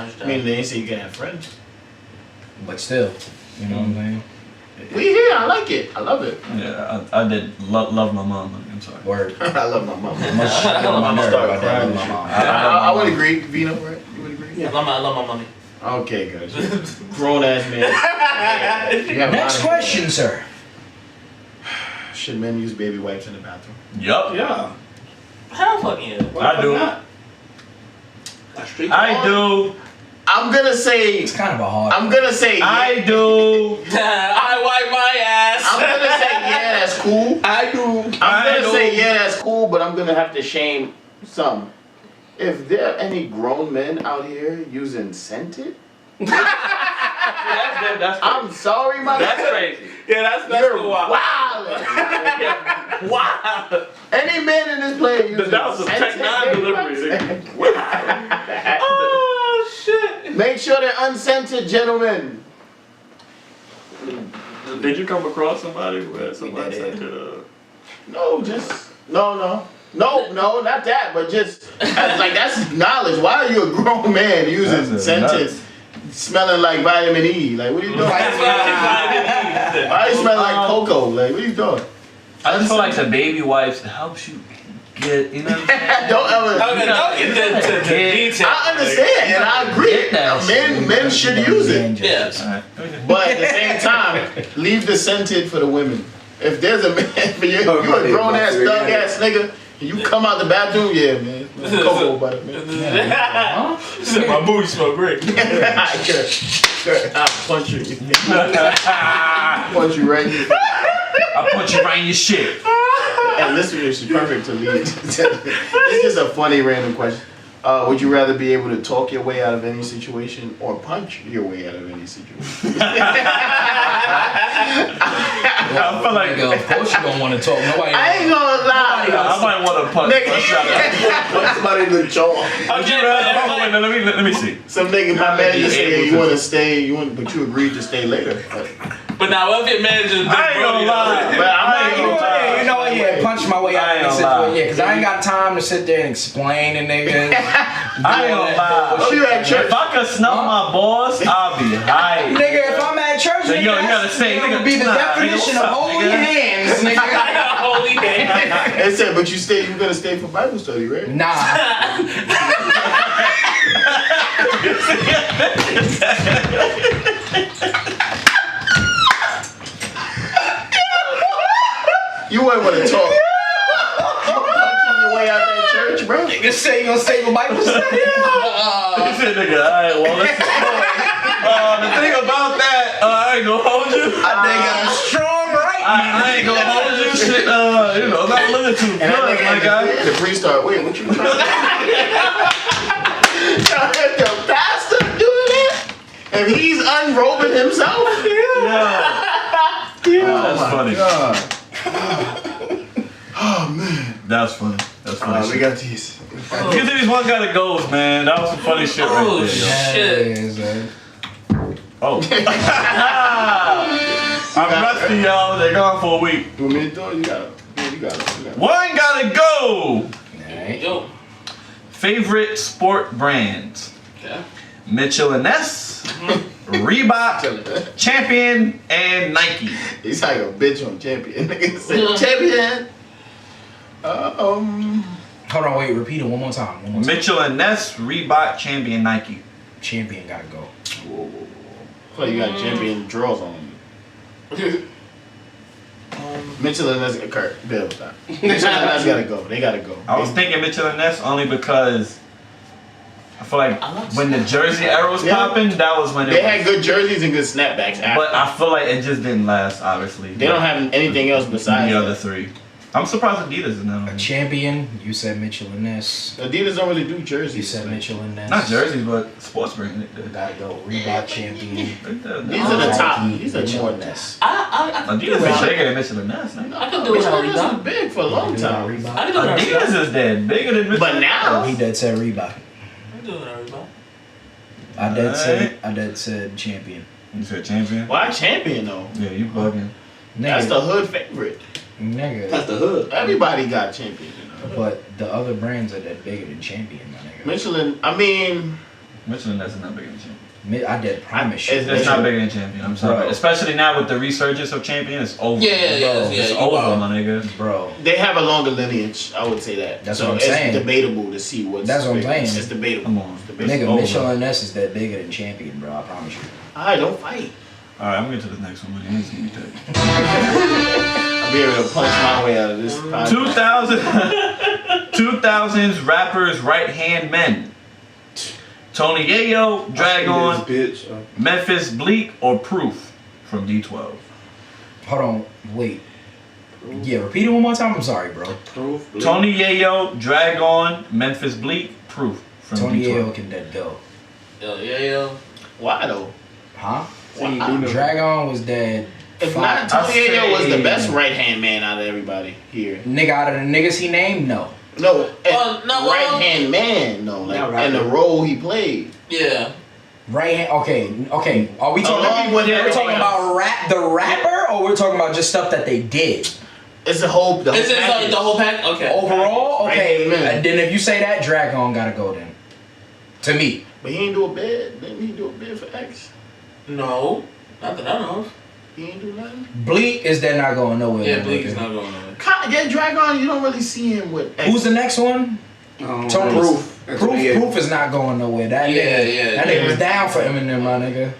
average I mean, they ain't say you can have friends. But still, you know what I'm saying? We here. I like it. I love it. Yeah, I did love my mom. I'm sorry. Word. I love my mom. I'm gonna start crying with my mom. I would agree. Vino, right? You would agree? Yeah. I love my mommy. Okay, good. Grown ass man. You have Next question, sir. Should men use baby wipes in the bathroom? Yup. Yeah. Hell fucking yeah. I do. I do. I'm gonna say. It's kind of a hard. I'm gonna say. I do. I wipe my ass. I'm gonna say yeah, that's cool. I do. I'm gonna say yeah, that's cool, but I'm gonna have to shame some. If there are any grown men out here using scented, I'm sorry, my That's crazy. Yeah, that's You're wild. Wow. Any man in this play using That was some Tech 9 delivery. Oh shit. Make sure they're unscented, gentlemen. Did you come across somebody who had somebody said No, not that, but just like that's knowledge. Why are you a grown man using scented, smelling like vitamin E? Like, what are you doing? Why are you smelling like cocoa? Like, what are you doing? I just feel like the baby wipes helps you get, you know what I'm saying? Don't ever. Don't get to detail. I understand, and I agree. Men should use it. Yes. But at the same time, leave the scented for the women. If there's a man for you, you a grown ass, thug ass nigga, and you come out the bathroom, yeah, man. Cocoa butter, man. Said my booty smell great. Good. I'll punch you. Punch you right in your face. I'll punch you right in your shit. And listeners is perfect to lead. It's just a funny random question. Would you rather be able to talk your way out of any situation or punch your way out of any situation? I feel like, of course you don't want to talk. Nobody. I ain't gonna lie. I might want to punch somebody in the jaw. Let me see. Some nigga, my manager said you want to stay, but you agreed to stay later. But now what if your manager? I ain't gonna lie. But I ain't gonna lie. You know what? Yeah, punch my way out of this situation. Yeah, because I ain't got time to sit there and explain to niggas. I ain't gonna lie. If I could snuff my boss, I'll be high. Nigga, if I'm at church, So, nigga, yo, you gotta say, that nigga, would be the nah, definition nigga, of what's up, holy nigga? hands, nigga. Holy hands. They said, but you're gonna stay for Bible study, right? Nah. You wouldn't want to talk. You punching your way out that church, bro. Nigga say you gonna stay for Bible study? He said, nigga, alright, well, listen. The thing about that, I ain't gonna hold you. I think got a strong right. I ain't gonna hold you. Shit, not looking too good, my guy. The priest started, wait, what you trying to do? The pastor doing that? And he's unrobing himself? That's funny. God. Oh, man. That's funny. That's funny. We got these. Get to these one gotta goes, man. That was some funny shit right there. Shit. Oh. I'm rusty, y'all. They're gone for a week. You want me to do it? You got it. One gotta go. Yo. Favorite sport brands? Yeah. Mitchell & Ness, Reebok, Champion, and Nike. He's like a bitch on Champion. Nigga said Champion. Hold on, wait, repeat it one more time. Mitchell & Ness, Reebok, Champion, Nike. Champion gotta go. So you got Champion draws on you. Mitchell & Ness, Kurt, Bill, stop. Mitchell & Ness gotta go. They gotta go. I was thinking Mitchell & Ness only because I feel like when the jersey era was popping, that was when they had good jerseys and good snapbacks. After. But I feel like it just didn't last, obviously. They don't have anything else besides the other three. I'm surprised Adidas is not. A Champion, you said Mitchell & Ness. Adidas don't really do jerseys. You said Mitchell & Ness. Not jerseys, but sports brand. Gotta go. Reebok, Champion. These are the top. These are more Ness. Adidas is bigger than Mitchell & Ness. I can do it. Mitchell & Ness was big for a long time. Adidas is dead. Bigger than Mitchell. But now he dead said Reebok. I'm doing it, everybody. I dead said Champion. You said champion? Why champion though? Yeah, you bugging. That's the hood favorite. Nigga. That's the hood. Everybody got champion. But the other brands are that bigger than Champion, my nigga. Michelin, I mean... Michelin, that's not bigger than Champion. I did promise you. It's not bigger than Champion. I'm sorry. Bro. Especially now with the resurgence of Champion, it's over. It's you over, are. my nigga. Bro. They have a longer lineage, I would say that. That's so what I'm it's saying. debatable to see what's That's what I'm bigger. saying. It's debatable. Come on. It's debatable. Nigga, Michelin S is that bigger than Champion, bro. I promise you. Alright, don't fight. Alright, I'm going to the next one. You ain't seen me take. I'll be able to punch my way out of this podcast. 2000s rappers right-hand men. Tony Yayo, Dragon, Memphis Bleak, or Proof from D12. Hold on, wait. Yeah, repeat it one more time. I'm sorry, bro. Proof. Tony Yayo, Dragon, Memphis Bleak, Proof from Tony D12. Yayo can dead go. Yo. Why though? Huh? Why? Dragon was dead. If not, Tony Yayo was the best right-hand man out of everybody here. Nigga, out of the niggas he named, no. No, right-hand man, no. Like, in the role he played. Yeah. Right hand. Okay. Are we talking? Along with We're talking everything about the rapper, or we're talking about just stuff that they did. It's the whole. It's like the whole pack. Okay. Overall, okay. Right-hand man. And then if you say that, Dragon gotta go then. To me. But he ain't do a bid. Didn't he do a bid for X? No, not that I know of. He ain't do nothing. Bleak is there not going nowhere. Yeah, Bleak is not going nowhere. Yeah, Dragon, you don't really see him with X. Who's the next one? Tony Proof is not going nowhere. That nigga was down for Eminem, my nigga.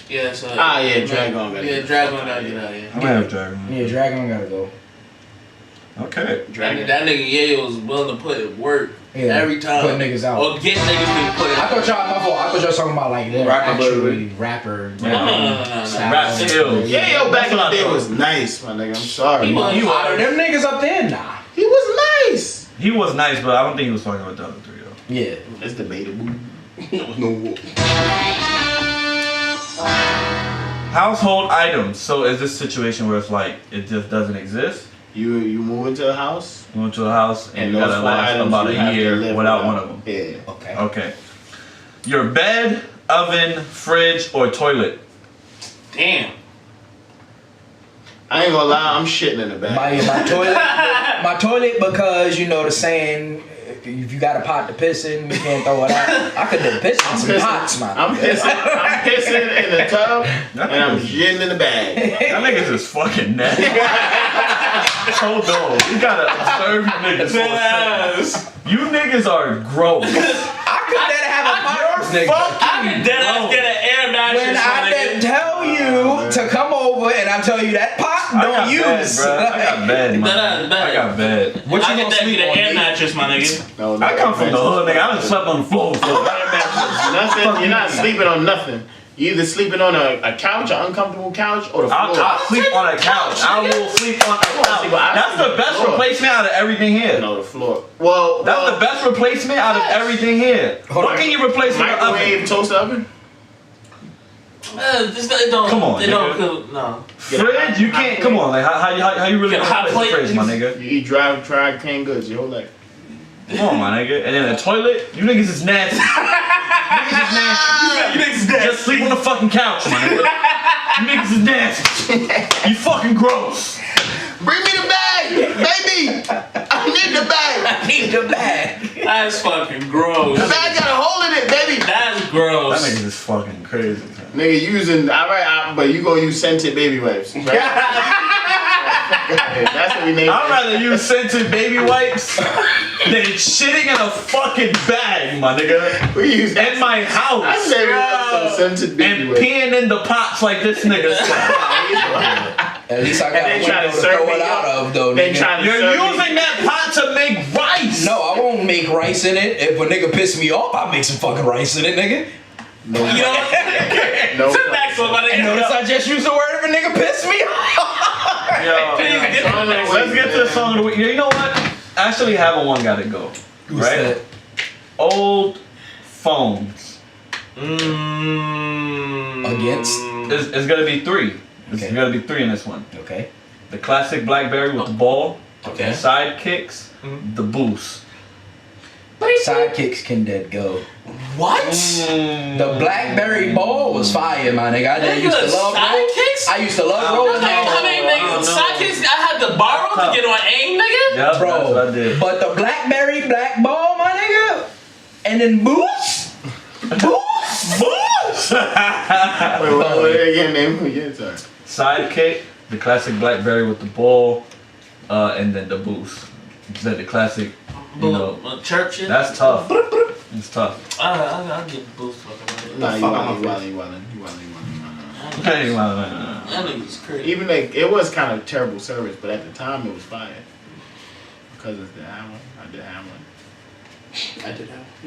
Yeah, so. Yeah, Dragon gotta get Dragon gotta get out, I might have Dragon. Yeah, Dragon gotta go. Okay. Dragon. That nigga Yayo was willing to put it work every time. Put niggas out. Or get niggas to put it I thought y'all was talking about like more actually rapper. No. Rap skills. Yayo back in the day was nice, my nigga. I'm sorry. He was them niggas up there, nah. He was nice. He was nice, but I don't think he was fucking with the other three though. Yeah. It's debatable. No. Household items. So is this situation where it's like it just doesn't exist? You move into a house. You went to a house and you those gotta four last items about you a have to year live without one of them. Yeah. Okay. Okay. Your bed, oven, fridge, or toilet. Damn. I ain't gonna lie, I'm shitting in the bag. My toilet because you know the saying, if you got a pot to piss in, you can't throw it out. I could have pissed in some pots, man. I'm pissing in the tub and I'm shitting in the bag. That niggas is fucking nasty. Hold on, we gotta observe you niggas for a second. You niggas are gross. I could then have a pot. I could dead ass get an air mattress. When I then tell you to come over and I tell you that pot don't use. I got bed, man. I got bed. What you gonna sleep on? Air mattress, my nigga. No, I come from the hood, nigga. I done slept on the floor. Nothing. You're not sleeping on nothing. You either sleeping on a couch, an uncomfortable couch, or the floor. I'll sleep on a couch. I will sleep on a couch. That's the best replacement out of everything here. No, the floor. Well, that's the best replacement out of everything here. What can you replace with an oven? Microwave, toaster oven? Come on, nigga. No. Fridge, you can't. Come on, like how you really gonna replace a fridge, my nigga? You eat dry canned goods your whole life. Come on, my nigga. And then a toilet, you niggas is nasty. You niggas is nasty. Just sleep on the fucking couch, my nigga. You niggas is nasty. You fucking gross. Bring me the bag, baby. I need the bag. I need the bag. That's fucking gross. The bag got a hole in it, baby. That's gross. That niggas is fucking crazy. Nigga using, but you gonna use scented baby wipes, right? That's what we named I'd rather use scented baby wipes than shitting in a fucking bag, my nigga. We use in my house. I say some scented baby and wipes. peeing in the pots like this nigga said. At least I got a window to throw it out of, though, nigga. You're using that pot to make rice. No, I won't make rice in it. If a nigga piss me off, I'll make some fucking rice in it, nigga. No. You know what? No. Sit back for my nigga. Notice I just used the word if a nigga piss me off. Let's get to the song of the week. You know what? Actually, having one gotta go. Right? Old phones. Against? It's gonna be three. It's gonna be three in this one. Okay. The classic BlackBerry with the ball. Okay. Sidekicks. The boost. Sidekicks can dead go. What? The Blackberry Ball was fire, my nigga. I used to love sidekicks. I used to love rolling. I mean, nigga, sidekicks. I had to borrow to get on Aint, nigga. Yeah, bro. That's what I did. But the Blackberry Black Ball, my nigga, and then Boost. Wait, what again? Name again, sorry. Sidekick, the classic Blackberry with the ball, and then the boost. That the classic, you know. Church. That's tough. It's tough. I'll get boost. Nah, you wildin'. That nigga's crazy. Even like it was kind of terrible service, but at the time it was fire. Because it's the hammer. I did hammer.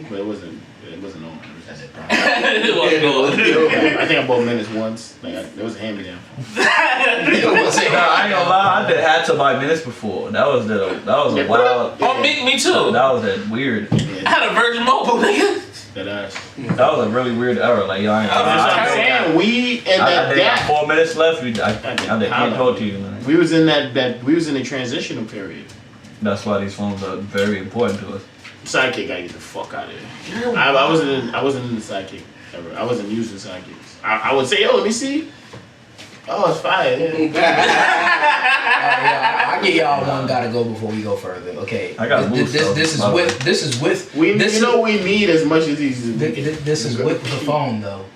But it wasn't on. I think I bought minutes once. Like there was a hand-me-down. I ain't gonna lie, I had to buy minutes before. That was a wild. Oh, me too. That was that weird. I had a Virgin Mobile, nigga. That was a really weird era. Like, yo, I got 4 minutes left. I can't talk to you, man. We was in we was in a transitional period. That's why these phones are very important to us. Sidekick gotta get the fuck out of here. I wasn't in the sidekick ever. I wasn't using sidekicks. I would say, yo, let me see. Oh, it's fire. I'll give y'all one gotta go before we go further. Okay. I got this is with we need as much as these. This is with the phone though.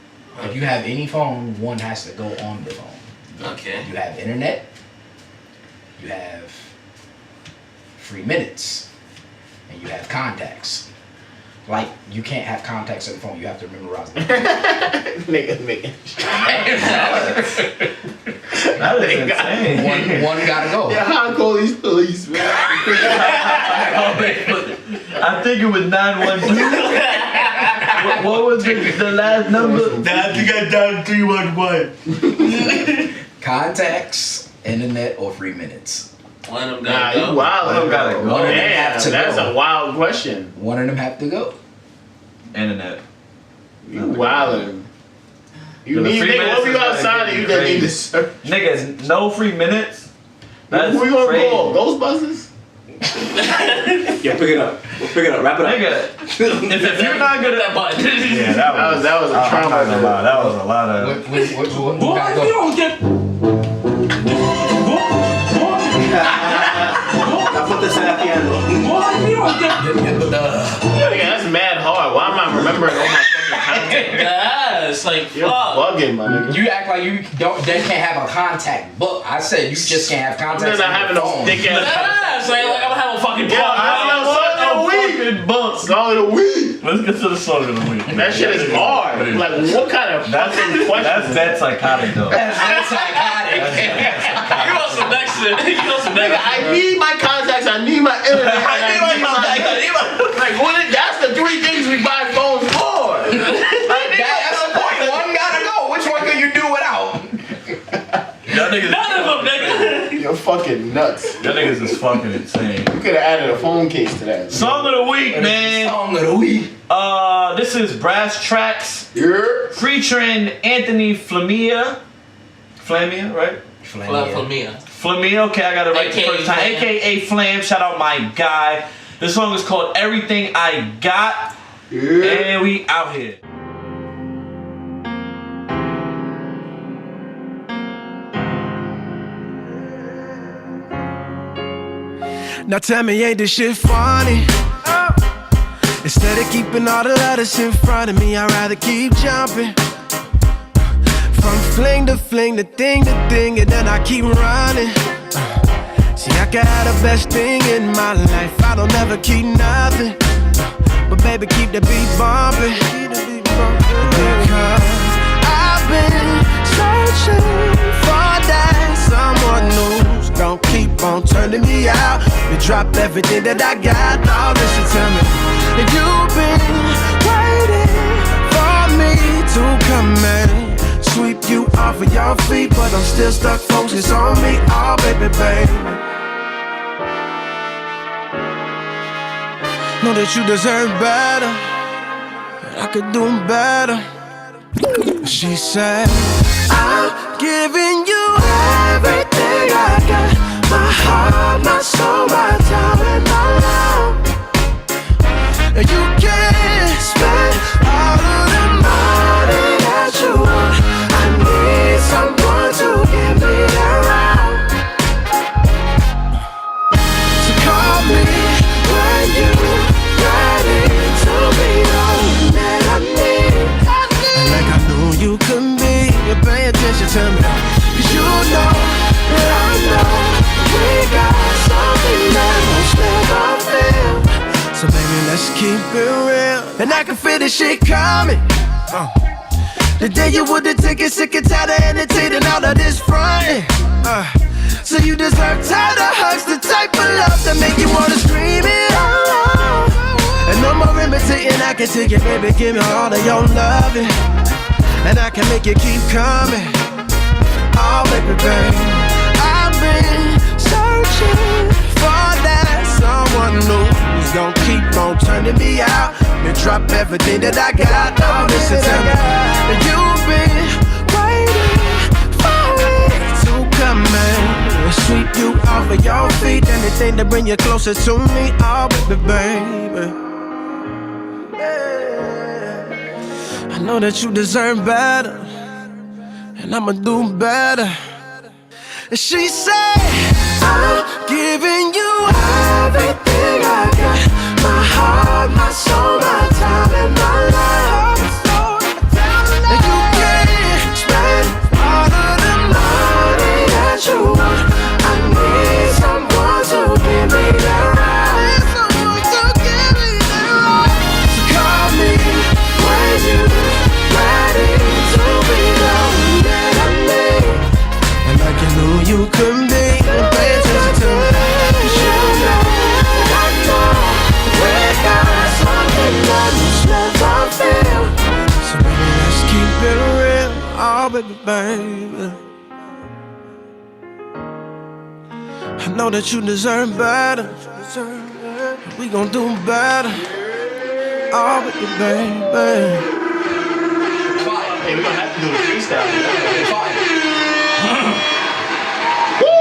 If you have any phone, one has to go on the phone. Okay. You have internet. You have free minutes, and you have contacts. Like, you can't have contacts on the phone. You have to memorize them. Nigga. That is insane. One gotta go. Yeah, how I call these police, man? I think it was 912. What was the last number? I think I dialed 311. Contacts, internet, or free minutes. One of them Nah, gotta you go. wild. One of them gotta go. One of them have to That's go. a wild question. One of them have to go. Internet. You wildin'. You need nigga. What if you outside and you just need to search? Niggas, no free minutes. That's Who you gonna crazy. call? Ghostbusters? Yeah, pick it up. We'll pick it up. Wrap it up. Nigga, if you're not good at button. Yeah, that was a trauma. That was a lot of. Boy, if you don't get. I put this at the end. Boy, if you don't get. Nigga, that's mad hard. Why am I remembering all my fucking content? Yeah, it's like You're bugging, my nigga. You act like you can't have a contact book. I said you just can't have contacts. You're not having no thick ass. Yeah, it's like I'm gonna have a fucking Song of the week. Let's get to the song of the week. That shit is hard. Like, what kind of fucking question? That's that psychotic though. That's psychotic. You want some next shit? You want some Nigga, next? I need my contacts. I need my internet. I need my contacts. Like, that's the 3 things we buy phones for. That's the point. One gotta go. Which one can you do without? Y'all niggas. None of them, nigga. You're fucking nuts. Y'all niggas is fucking insane. You could have added a phone case to that. Song of the week, man. Song of the week. This is Brass Tracks. Yeah. Featuring Anthony Flamia. Flamia, right? Flamia, okay, I got it right the first time. AKA Flam, shout out my guy. This song is called Everything I Got. Yeah. And we out here. Now tell me, ain't this shit funny? Instead of keeping all the letters in front of me, I'd rather keep jumping. From fling to fling, to thing, and then I keep running. See, I could have the best thing in my life, I don't ever keep nothing. But baby, keep the beat bumping. Because I've been searching for that someone who's gon' keep on turning me out. You drop everything that I got, now listen to me. And you've been waiting for me to come in, sweep you off of your feet, but I'm still stuck focused on me. Oh, baby, baby, know that you deserve better, and I could do better. She said, I'm giving you everything I got, my heart, my soul, my time, and my love. And you and pay attention to me. 'Cause you know that I know we got something that most never feel. So baby, let's keep it real. And I can feel this shit coming. The day you would have taken sick and tired of entertaining all of this frontin'. So you deserve tighter hugs, the type of love that make you wanna scream it out loud. And no more imitating, I can take it, baby, give me all of your loving. And I can make you keep coming. Oh, baby, baby, I've been searching for that someone new who's gonna keep on turning me out and drop everything that I got. Oh, listen to me. And you've been waiting for it to come in, sweep you off of your feet. Anything to bring you closer to me. Oh, baby, baby. I know that you deserve better, and I'ma do better. And she said, I'm giving you everything I got. My heart, my soul, my time, and my life. And you can't spend all of the money that you want. I need someone to give me the right. Someone to give me the right. So call me when you're ready to be the one that I need. And like you knew you could be. Pay attention to me. 'Cause you know that I know we got something that was never feel. So baby, let's keep it real. Oh, baby, baby. I know that you deserve better. We gon' do better. Oh, baby, baby. Hey, we gonna have to do the freestyle.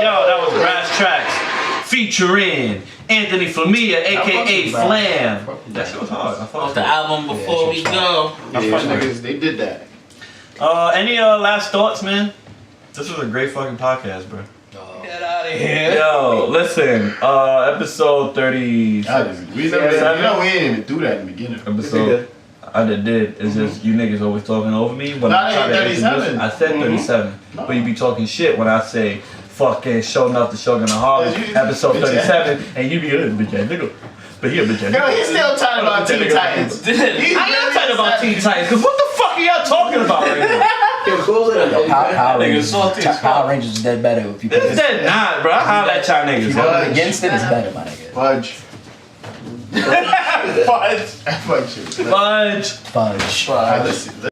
Yo, that was Brass Tracks featuring Anthony Flamia, aka Flam. That shit was hard. Off the album Before We Go. They did that. Any last thoughts, man? This was a great fucking podcast, bro. Get out of here. Yo, listen, episode 37. We didn't even do that in the beginning. Episode. I did. It's just you niggas always talking over me. When No, I try to 37. introduce, I said 37. But you be talking shit when I say fucking showing up the Shogun of Harlem, episode 37, and you be good, bitch ass nigga. But here, bitch ass nigga. Yo, he's still talking about Teen Titans. I am talking about Teen Titans, because what the fuck are y'all talking about right now? Power Rangers is dead better with people. It's dead not, bro. I holler at y'all niggas. People against it is better, my nigga. Fudge. Fudge. Fudge. Fudge. Fudge.